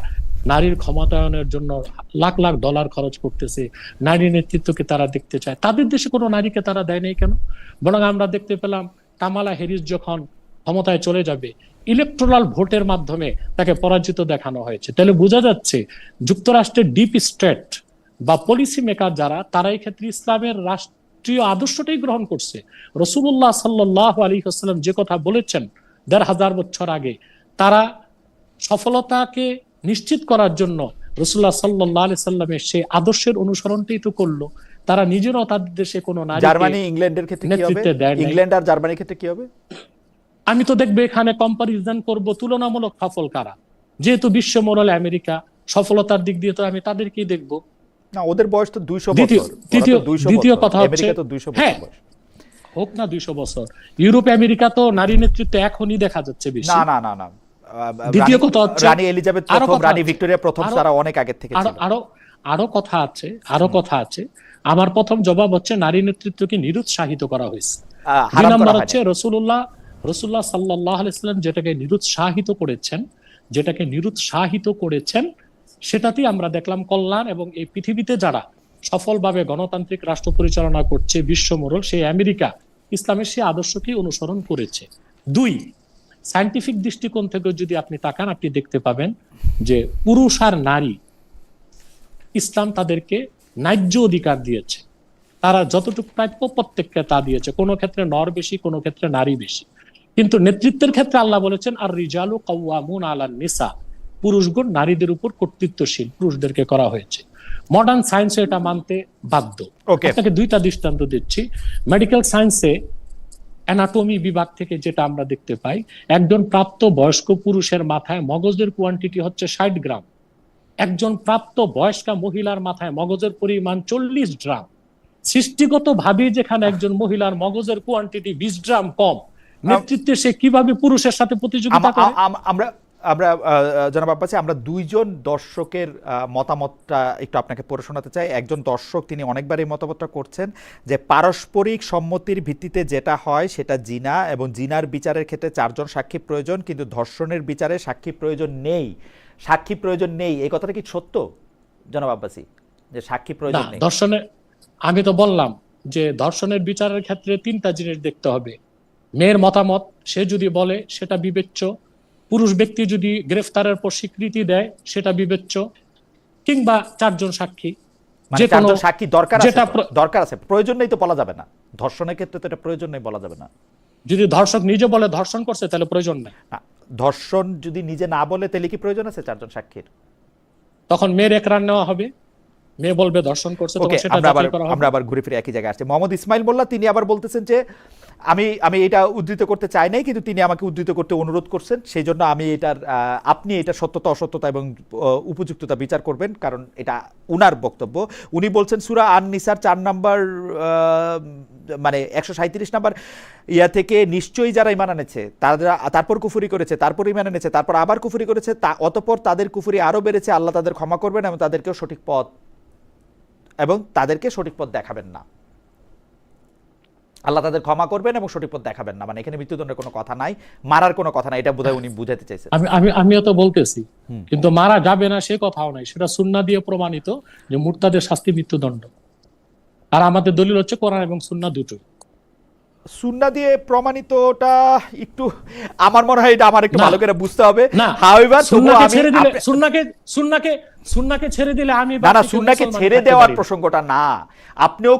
নারীর ক্ষমতায়নের জন্য লাখ লাখ ডলার খরচ করতেছে। নারী নেতৃত্বকে তারা দেখতে চায়। তাদের দেশে কোনো নারীকে তারা দেয় নাই কেন? বরং আমরা দেখতে পেলাম কামালা হ্যারিস যখন ক্ষমতায় চলে যাবে, ইলেকট্রাল ভোটের মাধ্যমে তাকে পরাজিত দেখানো হয়েছে। তাহলে বোঝা যাচ্ছে যুক্তরাষ্ট্রের ডিপ স্টেট বা পলিসি মেকার যারা, তারা এই ক্ষেত্রে ইসলামের রাষ্ট্রীয় আদর্শটাই গ্রহণ করছে। রাসূলুল্লাহ সাল্লাল্লাহু আলাইহি ওয়াসাল্লাম যে কথা বলেছেন ১৫০০ বছর আগে, তারা সফলতাকে নিশ্চিত করার জন্য রাসূলুল্লাহ সাল্লাল্লাহু আলাইহি সাল্লামের সেই আদর্শের অনুসরণটাই তো করলো। তারা নিজেরাও তাদের দেশে কোনো নারীকে জার্মানি ইংল্যান্ডের ক্ষেত্রে কি হবে? নেতৃত্বে দেয় নাই। ইংল্যান্ড আর জার্মানির ক্ষেত্রে কি হবে? আমি তো দেখবো এখানে কম্পারিজন করব তুলনামূলক সফল কারা, যেহেতু বিশ্ব মোড়লে আমেরিকা সফলতার দিক দিয়ে তো আমি তাদেরকেই দেখবো। না, ওদের বয়স তো ২০০ দ্বিতীয় বছর। ওরা তো ২০০ দ্বিতীয় বছর। কথা হচ্ছে, আমেরিকা তো ২০০ বছর হ্যাঁ বয়স। হোক না ২০০ বছর, ইউরোপ আমেরিকা তো নারী নেতৃত্ব এখনই দেখা যাচ্ছে বেশি। না না না না, দ্বিতীয় কথা হচ্ছে, রানী এলিজাবেথ আরো প্রথম, কথা রানী আছে, ভিক্টোরিয়া প্রথম, আরো- তারা অনেক আগের থেকে আরো ছিল। আরো আরো কথা আছে, আমার প্রথম জবাব হচ্ছে নারী নেতৃত্বকে নিরুৎসাহিত করা হয়েছে। দুই হারাম নম্বর করা হয় হচ্ছে না। রসুল্লাহ সাল্লাল্লাহু আলাইহি ওয়াসাল্লাম যেটাকে নিরুৎসাহিত করেছেন সেটাতেই আমরা দেখলাম কল্যাণ। এবং এই পৃথিবীতে যারা সফলভাবে গণতান্ত্রিক রাষ্ট্র পরিচালনা করছে, বিশ্ব মোড়ল সেই আমেরিকা ইসলামের সেই আদর্শকেই অনুসরণ করেছে। দুই, সায়েন্টিফিক দৃষ্টিকোণ থেকে যদি আপনি তাকান, আপনি দেখতে পাবেন যে পুরুষ আর নারী ইসলাম তাদেরকে ন্যায্য অধিকার দিয়েছে। তারা যতটুকু প্রাপ্য প্রত্যেককে তা দিয়েছে, কোনো ক্ষেত্রে নর বেশি, কোনো ক্ষেত্রে নারী বেশি। কিন্তু নেতৃত্বের ক্ষেত্রে আল্লাহ বলেছেন আর রিজালু কাওয়ামুন আলান নিসা, পুরুষগণ নারীদের উপর কর্তৃত্বশীল, পুরুষদেরকে করা হয়েছে। মডার্ন সায়েন্সে এটা মানতে বাধ্য। Okay. আপনাকে দুইটা দৃষ্টান্ত দিচ্ছি। মেডিকেল সায়েন্সে অ্যানাটমি বিভাগ থেকে যেটা আমরা দেখতে পাই, একজন প্রাপ্ত বয়স্ক পুরুষের মাথায় মগজের কোয়ান্টিটি হচ্ছে ৬০ গ্রাম, একজন প্রাপ্ত বয়স্কা মহিলার মাথায় মগজের পরিমাণ ৪০ গ্রাম। সৃষ্টিগত ভাবে যেখানে একজন মহিলার মগজের কোয়ান্টিটি ২০ গ্রাম কম, নেতৃত্বে সে কিভাবে পুরুষের সাথে প্রতিযোগিতা করে? আমরা আমরা জনাব আব্বাসী, আমরা দুইজন দর্শকের মতামতটা একটু আপনাকে পড়ে শোনাতে চাই। একজন দর্শক, তিনি অনেকবার এই মতামতটা করছেন যে পারস্পরিক সম্মতির ভিত্তিতে যেটা হয় সেটা জিনা, এবং জিনার বিচারের ক্ষেত্রে ৪ জন সাক্ষী প্রয়োজন, কিন্তু ধর্ষণের বিচারে সাক্ষী প্রয়োজন নেই। এই কথাটা কি সত্য জনাব আব্বাসী, যে সাক্ষী প্রয়োজন নেই? ধর্ষণের, আমি তো বললাম যে ধর্ষণের বিচারের ক্ষেত্রে ৩টা জিনিস দেখতে হবে। মেয়ের মতামত, সে যদি বলে সেটা বিবেচ্য, পুরুষ ব্যক্তি যদি গ্রেফতারের পর স্বীকৃতি দেয় সেটা বিবেচ্য, কিংবা ৪ জন সাক্ষী। মানে যে ৪ কোনো জন সাক্ষী দরকার যেটা আছে, দরকার আছে, প্রয়োজন নেই তো বলা যাবে না। ধর্ষণের ক্ষেত্রে তো এটা প্রয়োজন নেই বলা যাবে না। যদি ধর্ষক নিজে বলে ধর্ষণ করছে তাহলে প্রয়োজন নাই। না, ধর্ষণ যদি নিজে না বলে তাহলে কি প্রয়োজন আছে ৪ জন সাক্ষীর? তখন মেয়ের একরার নেওয়া হবে, মেয়ে বলবে ধর্ষণ করছে, তখন সেটা যাচাই করা হবে। আমরা আবার ঘুরে ফিরে একই জায়গায় আসছি। মোহাম্মদ ইসমাইল মোল্লা, তিনি আবার বলতেছেন যে আমি এটা উদ্ধৃত করতে চাই নাই, কিন্তু তিনি আমাকে উদ্ধৃত করতে অনুরোধ করছেন, সেই জন্য আমি আপনি এটা সত্যতা অসত্যতা এবং উপযুক্ততা বিচার করবেন, কারণ এটা উনার বক্তব্য। উনি বলছেন সূরা আন-নিসার ৪ নম্বর মানে ১৩৭ নম্বর ইয়া থেকে, নিশ্চয়ই যারা ঈমান এনেছে তারপর কুফরি করেছে, তারপর ঈমান এনেছে, তারপর আবার কুফরি করেছে, অতঃপর তাদের কুফরি আরো বেড়েছে, আল্লাহ তাদের ক্ষমা করবেন এবং তাদেরকে সঠিক পথ দেখাবেন না। আল্লাহ তাদের ক্ষমা করবেন এবং সঠিক পথ দেখাবেন না, মানে এখানে মৃত্যুদণ্ডের কোনো কথা নাই, মারার কোনো কথা নাই, এটা বোধহয় উনি বুঝাতে চাইছেন। আমিও তো বলতেছি, কিন্তু মারা যাবে না সে কথাও নাই, সেটা সুন্নাহ দিয়ে প্রমাণিত যে মুরতাদের শাস্তি মৃত্যুদণ্ড। আর আমাদের দলিল হচ্ছে কোরআন এবং সুন্নাহ দুটোই। সুন্নাহ দিয়ে প্রমাণিতটা একটু, আমার মনে হয় এটা আমার একটু ভালো করে বুঝতে হবে। না, হাউএভার সুন্নাহকে ছেড়ে দিলে, সুন্নাহকে ছেড়ে দিলে আমি না, সুন্নাহকে ছেড়ে দেওয়ার প্রসঙ্গটা না। আপনিও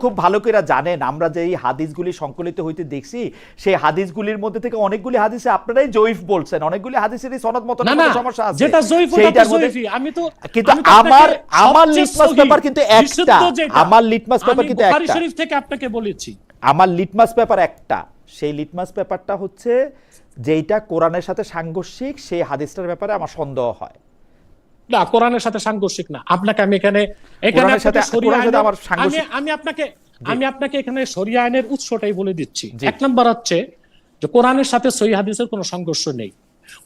খুব ভালো করে জানেন, আমরা যে এই হাদিসগুলি সংকলিত হইতে দেখছি, সেই হাদিসগুলির মধ্যে থেকে অনেকগুলি হাদিসে আপনারাই জয়ীফ বলছেন, অনেকগুলি হাদিসেরই সনদ মত সমস্যা আছে। যেটা জয়ীফ ওটা জয়ীফই। আমি তো কিন্তু আমার লিটমাস পেপার কিন্তু একটা, আমার লিটমাস পেপার কিন্তু একটা, বুখারী শরীফ থেকে আপনাকে বলেছি, আমার লিটমাস পেপার একটা। সেই লিটমাস পেপারটা হচ্ছে যেটা কোরআনের সাথে সাংঘর্ষিক, সেই হাদিসটার ব্যাপারে আমার সন্দেহ হয়। না, কোরআনের সাথে সাংঘর্ষিক না। আপনাকে আমি এখানে আমি আপনাকে এখানে শরিয়া আইনের উৎসটাই বলে দিচ্ছি। ১ নম্বর হচ্ছে যে কোরআনের সাথে সহিহ হাদিসের কোনো সংঘর্ষ নেই।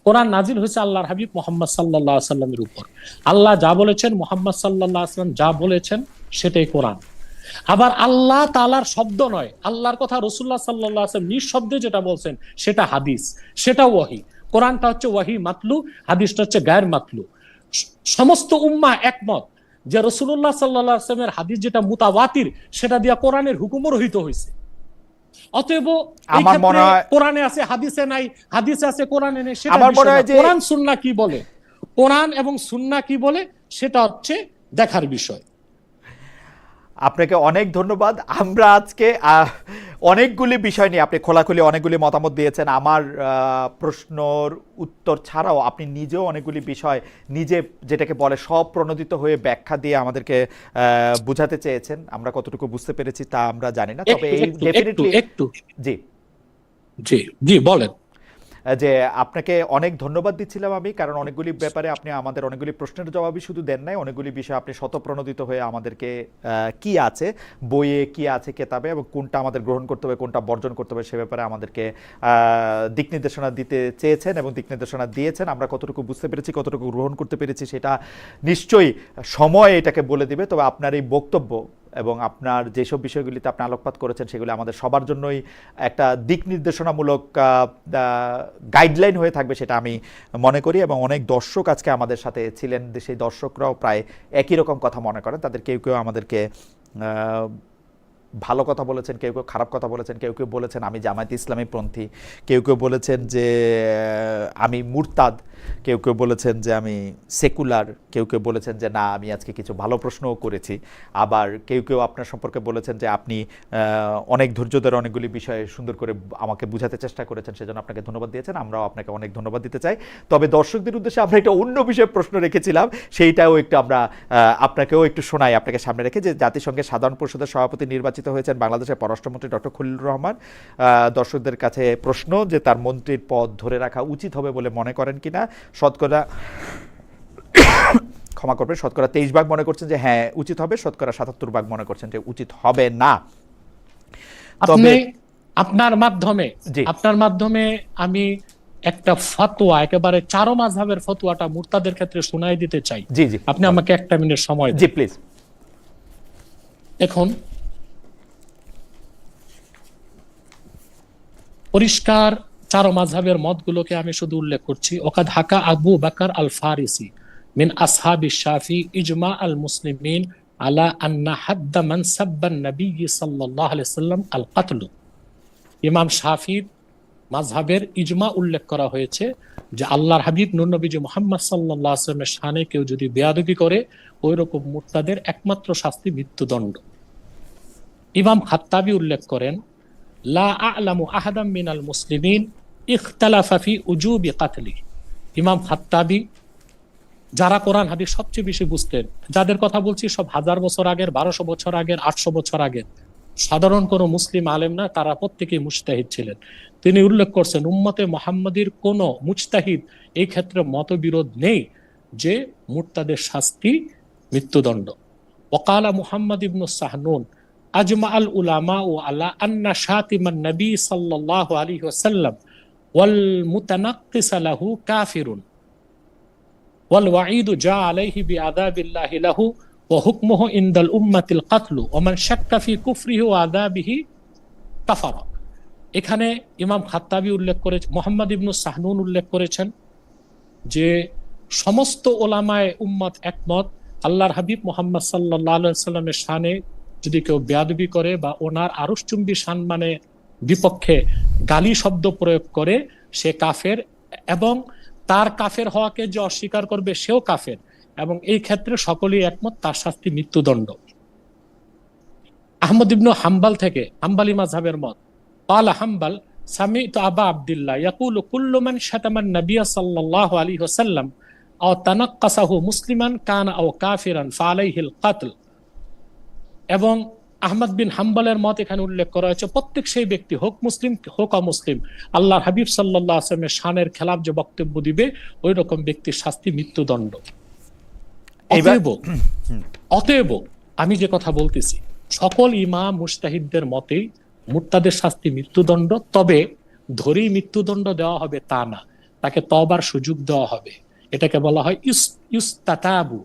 কোরআন নাজিল হয়েছে আল্লাহর হাবিব মুহাম্মদ সাল্লাল্লাহু আলাইহি সাল্লামের উপর। আল্লাহ যা বলেছেন, মুহাম্মদ সাল্লাল্লাহু আলাইহি সাল্লাম যা বলেছেন, সেটাই কোরআন। আবার আল্লাহ তাআলার শব্দ নয়, আল্লাহর কথা রাসূলুল্লাহ সাল্লাল্লাহু আলাইহি ওয়াসাল্লাম নিঃশব্দে যেটা বলছেন সেটা হাদিস, সেটা ওয়াহি। কোরআনটা হচ্ছে ওয়াহি মাতলু, হাদিসটা হচ্ছে গায়র মাতলু। সমস্ত উম্মাহ একমত যে রাসূলুল্লাহ সাল্লাল্লাহু আলাইহি ওয়াসাল্লামের হাদিস যেটা মুতাওয়াতির, সেটা দিয়া কোরআনের হুকুমও রহিত হয়েছে। অতএব এই আমার মনে ক্ষেত্রে হয় কোরআনে আছে হাদিসে নাই, হাদিসে আছে কোরআনে নেই, সেটা আমার মনে বিষয় না। হয় যে কোরআন সুন্নাহ কি বলে, কোরআন এবং সুন্নাহ কি বলে, সেটা হচ্ছে দেখার বিষয়। আপনাকে অনেক ধন্যবাদ। আমরা আজকে অনেকগুলি বিষয় নিয়ে আপনি খোলাখুলি অনেকগুলি মতামত দিয়েছেন। আমার প্রশ্নর উত্তর ছাড়াও আপনি নিজেও অনেকগুলি বিষয় নিজে যেটাকে বলে স্বপ্রণোদিত হয়ে ব্যাখ্যা দিয়ে আমাদেরকে বুঝাতে চেয়েছেন। আমরা কতটুকু বুঝতে পেরেছি তা আমরা জানি না, তবে এই ডেফিনেটলি একটু জি জি জি বলেন। যে আপনাকে অনেক ধন্যবাদ দিচ্ছিলাম আমি, কারণ অনেকগুলি ব্যাপারে আপনি আমাদের অনেকগুলি প্রশ্নের জবাবই শুধু দেন নাই, অনেকগুলি বিষয় আপনি স্বতঃপ্রণোদিত হয়ে আমাদেরকে কি আছে বইয়ে, কি আছে কেতাবে, এবং কোনটা আমাদের গ্রহণ করতে হবে, কোনটা বর্জন করতে হবে, সে ব্যাপারে আমাদেরকে দিক নির্দেশনা দিতে চেয়েছেন এবং দিক নির্দেশনা দিয়েছেন। আমরা কতটুকু বুঝতে পেরেছি, কতটুকু গ্রহণ করতে পেরেছি, সেটা নিশ্চয়ই সময় এটাকে বলে দিবে। তবে আপনার এই বক্তব্য এবং আপনার যেসব বিষয়গুলিতে আপনি আলোকপাত করেছেন সেগুলি আমাদের সবার জন্যই একটা দিক নির্দেশনামূলক গাইডলাইন হয়ে থাকবে, সেটা আমি মনে করি। এবং অনেক দর্শক আজকে আমাদের সাথে ছিলেন, সেই দর্শকরাও প্রায় একই রকম কথা মনে করেন। তাদের কেউ কেউ আমাদেরকে ভালো কথা বলেছেন, কেউ কেউ খারাপ কথা বলেছেন, কেউ কেউ বলেছেন আমি জামায়াতে ইসলামী পন্থী, কেউ কেউ বলেছেন যে আমি মুরতাদ, কেউ কেউ বলেছেন যে আমি সেকুলার, কেউ কেউ বলেছেন যে না আমি আজকে কিছু ভালো প্রশ্নও করেছি, আবার কেউ কেউ আপনার সম্পর্কে বলেছেন যে আপনি অনেক ধৈর্য ধরে অনেকগুলি বিষয়ে সুন্দর করে আমাকে বুঝাতে চেষ্টা করেছেন, সেজন্য আপনাকে ধন্যবাদ দিয়েছেন। আমরাও আপনাকে অনেক ধন্যবাদ দিতে চাই। তবে দর্শকদের উদ্দেশ্যে আমরা একটা অন্য বিষয়ে প্রশ্ন রেখেছিলাম, সেইটাও একটু আমরা আপনাকেও একটু শোনাই আপনাকে সামনে রেখে, যে জাতিসংঘের সাধারণ পরিষদের সভাপতি নির্বাচিত হয়েছেন বাংলাদেশের পররাষ্ট্রমন্ত্রী ডক্টর খলিলুর রহমান। দর্শকদের কাছে প্রশ্ন যে তার মন্ত্রীর পদ ধরে রাখা উচিত হবে বলে মনে করেন কিনা। শতকরা ক্ষমা করবেন, শতকরা 23 ভাগ মনে করছেন যে হ্যাঁ উচিত হবে, শতকরা 77 ভাগ মনে করছেন যে উচিত হবে না। আপনি আপনার মাধ্যমে আমি একটা ফতোয়া, একেবারে চারো মাযহাবের ফতোয়াটা মুরতাদের ক্ষেত্রে শোনাই দিতে চাই। জি জি, আপনি আমাকে একটা মিনিট সময় দিন। জি প্লিজ। এখন পরিষ্কার চারো মাযহাবের মতগুলোকে আমি শুধু উল্লেখ করছি। ওকাদ হাকা আবু বকর আল ফারিসি মিন আসহাবি শাফি ইজমা আল মুসলিমিন আলা আন্না হাদ্দা মান সাব্বান নবী সাল্লাল্লাহু আলাইহি ওয়াসাল্লাম আল কতল। ইমাম শাফির মাযহাবের ইজমা উল্লেখ করা হয়েছে যে আল্লাহর হাবিব নূর নবীজি মুহাম্মদ সাল্লাল্লাহু আলাইহি ওয়াসাল্লামের শানে কেউ যদি বেয়াদবি করে, ওই রকম মুরতাদের একমাত্র শাস্তি মৃত্যুদণ্ড। ইমাম খাত্তাবী উল্লেখ করেন লা আ'লামু আহাদাম মিনাল মুসলিমিন ইখতালাফা ফি উজুবি কাতলি। ইমাম খাত্তাবী যারা কোরআন হাদিস সবচেয়ে বেশি বুঝতেন, যাদের কথা বলছি সব 1000 বছর আগের, 1200 বছর আগের, 800 বছর আগের, সাধারণ কোন মুসলিম আলেম না, তারা প্রত্যেকেই মুজতাহিদ ছিলেন। তিনি উল্লেখ করছেন উম্মতে মুহাম্মাদির কোন মুজতাহিদ এই ক্ষেত্রে মতবিরোধ নেই যে মুরতাদের শাস্তি মৃত্যুদণ্ড। ওয়াকালা মুহাম্মদ ইবনু সাহনুন আজমা আল উলামা ও আলা আন্না শাতিমান নবী সাল্লাল্লাহু আলাইহি ওয়াসাল্লাম ওয়াল মুতানাক্কিস লাহু কাফিরুন ওয়াল ওয়াঈদু জা আলাইহি বিআযাবিল্লাহি লাহু ওয়া হুকমুহু ইনদাল উম্মাতিল কাতলু ওয়া মান শাক্কা ফি কুফরিহি ওয়া আযাবিহি কাফারা। এখানে ইমাম খাত্তাবী উল্লেখ করেছেন, মুহাম্মদ ইবনু সাহনুন উল্লেখ করেছেন যে সমস্ত ওলামায়ে উম্মত একমত, আল্লাহর হাবিব মুহাম্মদ সাল্লাল্লাহু আলাইহি ওয়াসাল্লামের শানে যদি কেউ বেয়াদবি করে বা ওনার আরশচুম্বী সম্মানে বিপক্ষে গালি শব্দ প্রয়োগ করে, সে কাফের, এবং তার কাফের হওয়াকে যে অস্বীকার করবে সেও কাফের, এবং এই ক্ষেত্রে সকলেই একমত, তার শাস্তি মৃত্যুদণ্ড। আহমদ ইবনু হাম্বাল থেকে, হাম্বালি মাযহাবের মত, ক্বালা হাম্বাল সামি'তু আবা আব্দুল্লাহ ইয়াকুলু কুল্লু মান শাতামান নবিয়্য সাল্লাল্লাহু আলাইহি ওয়াসাল্লাম আও তানাক্কাসাহু মুসলিমান কানা আও কাফিরান ফালাইহিল কাতল। এবং আহমদ বিন হাম্বলের মত এখানে উল্লেখ করা হয়েছে প্রত্যেক সেই ব্যক্তি হোক মুসলিম হোক অমুসলিম, আল্লাহর হাবিব সাল্লাল্লাহু আলাইহি ওয়াসাল্লামের শানের খেলাফ যে বক্তব্য দিবে, ওই রকম ব্যক্তির শাস্তি মৃত্যুদণ্ড। অতএব আমি যে কথা বলতেছি, সকল ইমাম মুজতাহিদদের মতেই মুরতাদের শাস্তি মৃত্যুদণ্ড। তবে ধরেই মৃত্যুদণ্ড দেওয়া হবে তা না, তাকে তওবার সুযোগ দেওয়া হবে। এটাকে বলা হয় ইস্তাতাবু,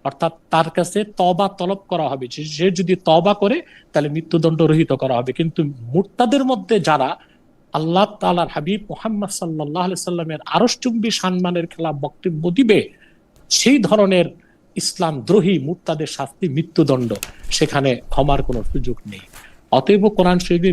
অর্থাৎ তার কাছে তওবা তলব করা হবে। সে যদি তওবা করে তাহলে মৃত্যুদণ্ড রহিত করা হবে। কিন্তু মুরতাদের মধ্যে যারা আল্লাহ তাআলার হাবিব মুহাম্মদ সাল্লাল্লাহু আলাইহি সাল্লামের আরশচুম্বী সম্মানের খেলাফ বক্তব্য দিবে, সেই ধরনের ইসলাম দ্রোহী মুরতাদের শাস্তি মৃত্যুদণ্ড, সেখানে ক্ষমার কোনো সুযোগ নেই। অতএব কোরআন শরীফে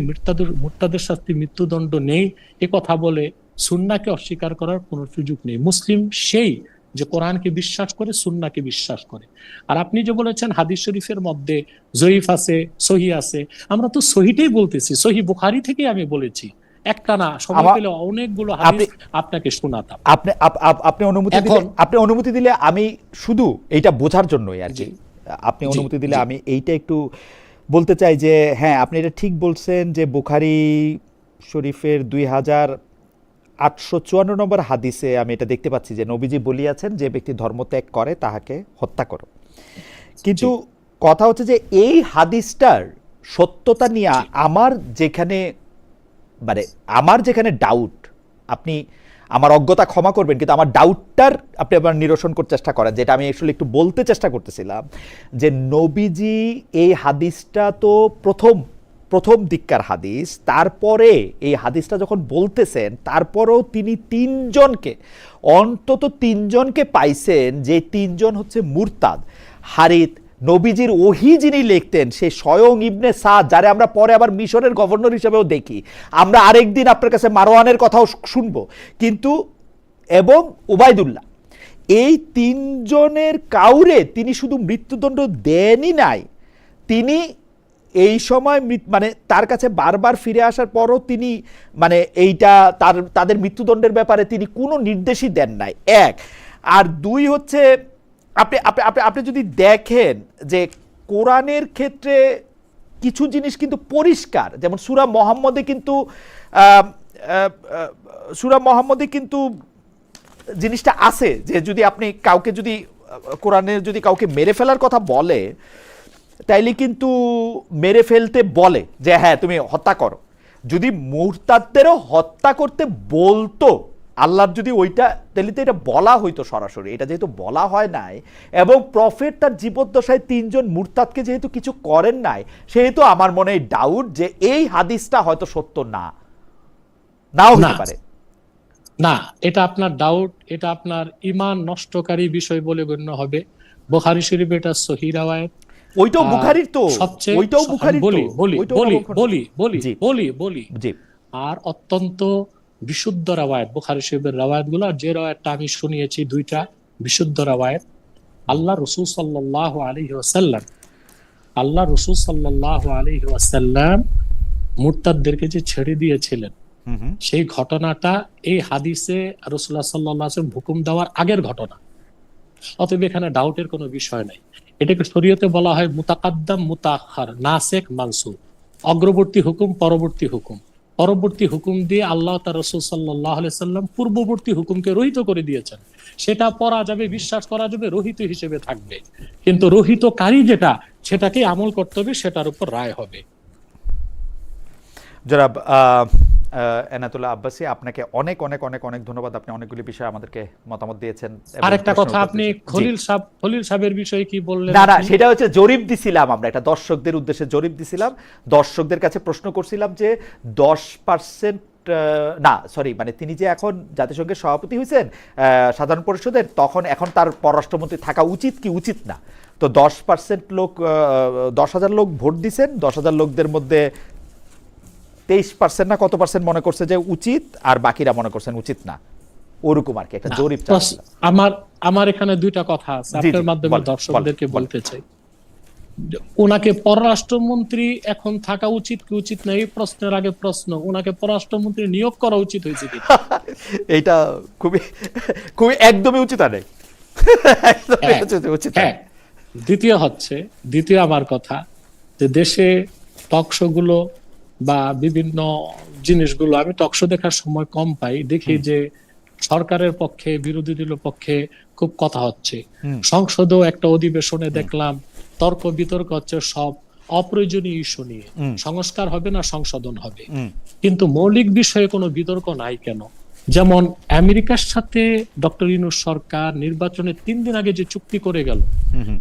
মুরতাদের শাস্তি মৃত্যুদণ্ড নেই এ কথা বলে সুন্নাহকে অস্বীকার করার কোনো সুযোগ নেই। মুসলিম সেই যে কোরআনকে বিশ্বাস করে, সুন্নাহকে বিশ্বাস করে। আর আপনি যে বলেছেন হাদিস শরীফের মধ্যে জয়ীফ আছে, সহি আছে, আমরা তো সহিটাই বলতেছি, সহি বুখারী থেকে আমি বলেছি, একটা না, সময় পেলে অনেকগুলো হাদিস আপনাকে শোনাতাম। আপনি অনুমতি দিলে আমি শুধু এইটা বোঝার জন্যই আর কি, আপনি অনুমতি দিলে আমি এইটা একটু বলতে চাই যে হ্যাঁ, আপনি এটা ঠিক বলছেন যে বুখারী শরীফের 2854 নম্বর হাদিসে আমি এটা দেখতে পাচ্ছি যে নবীজি বলিয়াছেন, যে ব্যক্তি ধর্মত্যাগ করে তাহাকে হত্যা করো। কিন্তু কথা হচ্ছে যে এই হাদিসটার সত্যতা নিয়ে আমার যেখানে ডাউট, আপনি আমার অজ্ঞতা ক্ষমা করবেন, কিন্তু আমার ডাউটটার আপনি আবার নিরসন করতে চেষ্টা করেন, যেটা আমি আসলে একটু বলতে চেষ্টা করতেছিলাম যে নবীজি এই হাদিসটা তো প্রথম দিককার হাদিস, তারপরে এই হাদিসটা যখন বলতেছেন তারপরেও তিনি অন্তত তিনজনকে পাইছেন, যে তিনজন হচ্ছে মুরতাদ। হারিত, নবীজির ওহী যিনি লিখতেন সে স্বয়ং ইবনে সাদ, যারে আমরা পরে আবার মিশরের গভর্নর হিসেবেও দেখি, আমরা আরেকদিন আপনার কাছে মারওয়ানের কথাও শুনবো, কিন্তু এবং উবাইদুল্লাহ, এই তিনজনের কাউরে তিনি শুধু মৃত্যুদণ্ড দেনই নাই, তিনি এই সময় মানে তার কাছে বারবার ফিরে আসার পরও তিনি মানে এইটা তাদের মৃত্যুদণ্ডের ব্যাপারে তিনি কোনো নির্দেশই দেন নাই, এক। আর দুই হচ্ছে আপনি যদি দেখেন যে কোরআনের ক্ষেত্রে কিছু জিনিস কিন্তু পরিষ্কার, যেমন সূরা মুহাম্মদে কিন্তু জিনিসটা আছে যে যদি আপনি কাউকে যদি কোরআনের যদি কাউকে মেরে ফেলার কথা বলে, তাইলে কিন্তু মেরে ফেলতে বলে যে হ্যাঁ তুমি হত্যা করো। যদি মুরতাদদেরও হত্যা করতে বলতো আল্লাহর, যদি ওইটা, তাহলে তো এটা বলা হইতো সরাসরি। এটা যেহেতু বলা হয় নাই এবং প্রফেট তার জীবদ্দশায় তিনজন মুরতাদকে যেহেতু কিছু করেন নাই, সেহেতু আমার মনে হয় ডাউট যে এই হাদিসটা হয়তো সত্য নাও হতে পারে। না, এটা আপনার ডাউট, এটা আপনার ঈমান নষ্টকারী বিষয় বলে গণ্য হবে। বুখারী শরীফে এটা সহিহ riwayat, ওইটাও বুখারীর তো, ওইটাও বুখারীর তো, বলি আর অত্যন্ত বিশুদ্ধ রাওয়ায়াত বুখারী শরীফের রাওয়ায়াত গুলো। আর যে রাওয়ায়াতটা আমি শুনিয়েছি দুইটা বিশুদ্ধ রাওয়ায়াত, আল্লাহ রাসূল সাল্লাল্লাহু আলাইহি ওয়াসাল্লাম মুরতাদদেরকে যে ছেড়ে দিয়েছিলেন, সেই ঘটনাটা এই হাদিসে রাসূলুল্লাহ সাল্লাল্লাহু আলাইহি ওয়াসাল্লাম হুকুম দেওয়ার আগের ঘটনা। অতএব এখানে ডাউটের কোনো বিষয় নাই। এটাকে শরীয়তে বলা হয় মুতাকাদ্দাম মুতাআখার, নাসিখ মানসুখ, অগ্রবর্তী হুকুম পরবর্তী হুকুম। পরবর্তী হুকুম দিয়ে আল্লাহ তার রাসূল সাল্লাল্লাহু আলাইহি সাল্লাম পূর্ববর্তী হুকুমকে রহিত করে দিয়েছেন। সেটা পড়া যাবে, বিশ্বাস করা যাবে, রহিত হিসেবে থাকবে, কিন্তু রহিতকারী যেটা, সেটাকে আমল করতে হবে, সেটার উপর রায় হবে। জনাব এনায়েতুল্লাহ আব্বাসী, আপনাকে অনেক অনেক অনেক অনেক ধন্যবাদ। আপনি অনেকগুলি বিষয়ে আমাদেরকে মতামত দিয়েছেন। আরেকটা কথা, আপনি খলিল সাহেবের বিষয়ে কি বললেন? না, সেটা হচ্ছে জরিপ দিছিলাম আমরা, এটা দর্শকদের উদ্দেশ্যে জরিপ দিছিলাম, দর্শকদের কাছে প্রশ্ন করছিলাম যে 10% না সরি, মানে তিনি যে এখন জাতিসংঘের সভাপতি হয়েছেন সাধারণ পরিষদের, এখন তার পররাষ্ট্রমন্ত্রী থাকা উচিত কি উচিত না। তো 10% লোক, 10,000 লোক ভোট দিছেন, 10,000 লোকদের মধ্যে 23% না কত পার্সেন্ট মনে করছে যে উচিত, আর বাকিরা মনে করছেন উচিত না, ওরকম আর কি একটা জরিপ চালাচ্ছিল। আমার এখানে দুইটা কথা আছে, আপনার মাধ্যমে দর্শকদেরকে বলতে চাই। ওনাকে পররাষ্ট্রমন্ত্রী এখন থাকা উচিত কি উচিত না, এই প্রশ্নের আগে প্রশ্ন, ওনাকে পররাষ্ট্রমন্ত্রী নিয়োগ করা উচিত হয়েছে কি? এইটা খুবই খুবই একদমই উচিত আরে। হ্যাঁ, দ্বিতীয় আমার কথা যে দেশে টকশো গুলো বা বিভিন্ন জিনিসগুলো, আমি টকশো দেখার সময় কম পাই, দেখি যে সরকারের পক্ষে বিরোধী দলের পক্ষে খুব কথা হচ্ছে। সংসদেও একটা অধিবেশনে দেখলাম তর্ক বিতর্ক হচ্ছে সব অপ্রয়োজনীয় ইস্যু নিয়ে, সংস্কার হবে না সংশোধন হবে, কিন্তু মৌলিক বিষয়ে কোনো বিতর্ক নাই কেন? যেমন আমেরিকার সাথে ডক্টর ইউনূস সরকার নির্বাচনের 3 দিন আগে যে চুক্তি করে গেল,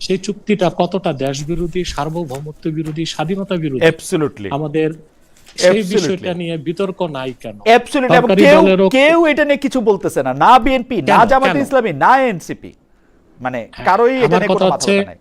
সেই চুক্তিটা কতটা দেশ বিরোধী, সার্বভৌমত্ব বিরোধী, স্বাধীনতা বিরোধী, আমাদের সেই বিষয়টা নিয়ে বিতর্ক নাই কেন? কেউ এটা নিয়ে কিছু বলতেছে না, না বিএনপি, না জামায়াতে ইসলামী, না এনসিপি, মানে কারোই এটা নিয়ে কোনো মাথা ব্যথা নাই।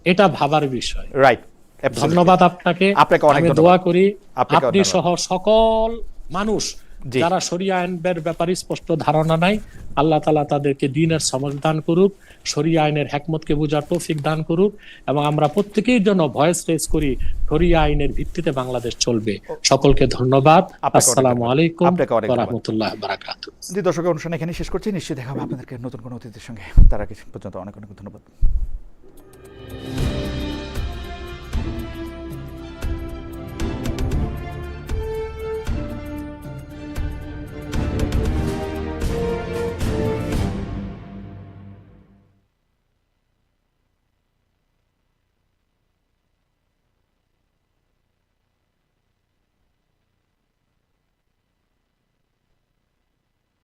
এটা ভাবার বিষয়। Right, Absolutely. ধন্যবাদ আপনাকে। আপনাকে অনেক আমি ধন্যবাদ। দোয়া করি আপনাকে আপনি ধন্যবাদ। সহ সকল মানুষ জি। যারা শরিয়া আইনের ব্যাপারে স্পষ্ট ধারণা নাই, আল্লাহ তাআলা তাদেরকে দ্বীনের সমঝ দান করুক, শরিয়া আইনের হিকমতকে বোঝার তৌফিক দান করুক, এবং আমরা প্রত্যেকেই যেন ভয়েস রেজ করি শরিয়া আইনের ভিত্তিতে বাংলাদেশ চলবে। সকলকে ধন্যবাদ। আপনাকে অনেক আসসালামু ধন্যবাদ। আলাইকুম আপনাকে অনেক ওয়া ধন্যবাদ। রাহমাতুল্লাহি ওয়া বারাকাতুহু। জি দর্শক, অনুষ্ঠান এখানে শেষ করছি। নিশ্চয়ই দেখা হবে আপনাদেরকে নতুন কোনো অতিথির সঙ্গে। তার আগে পর্যন্ত অনেক অনেক ধন্যবাদ।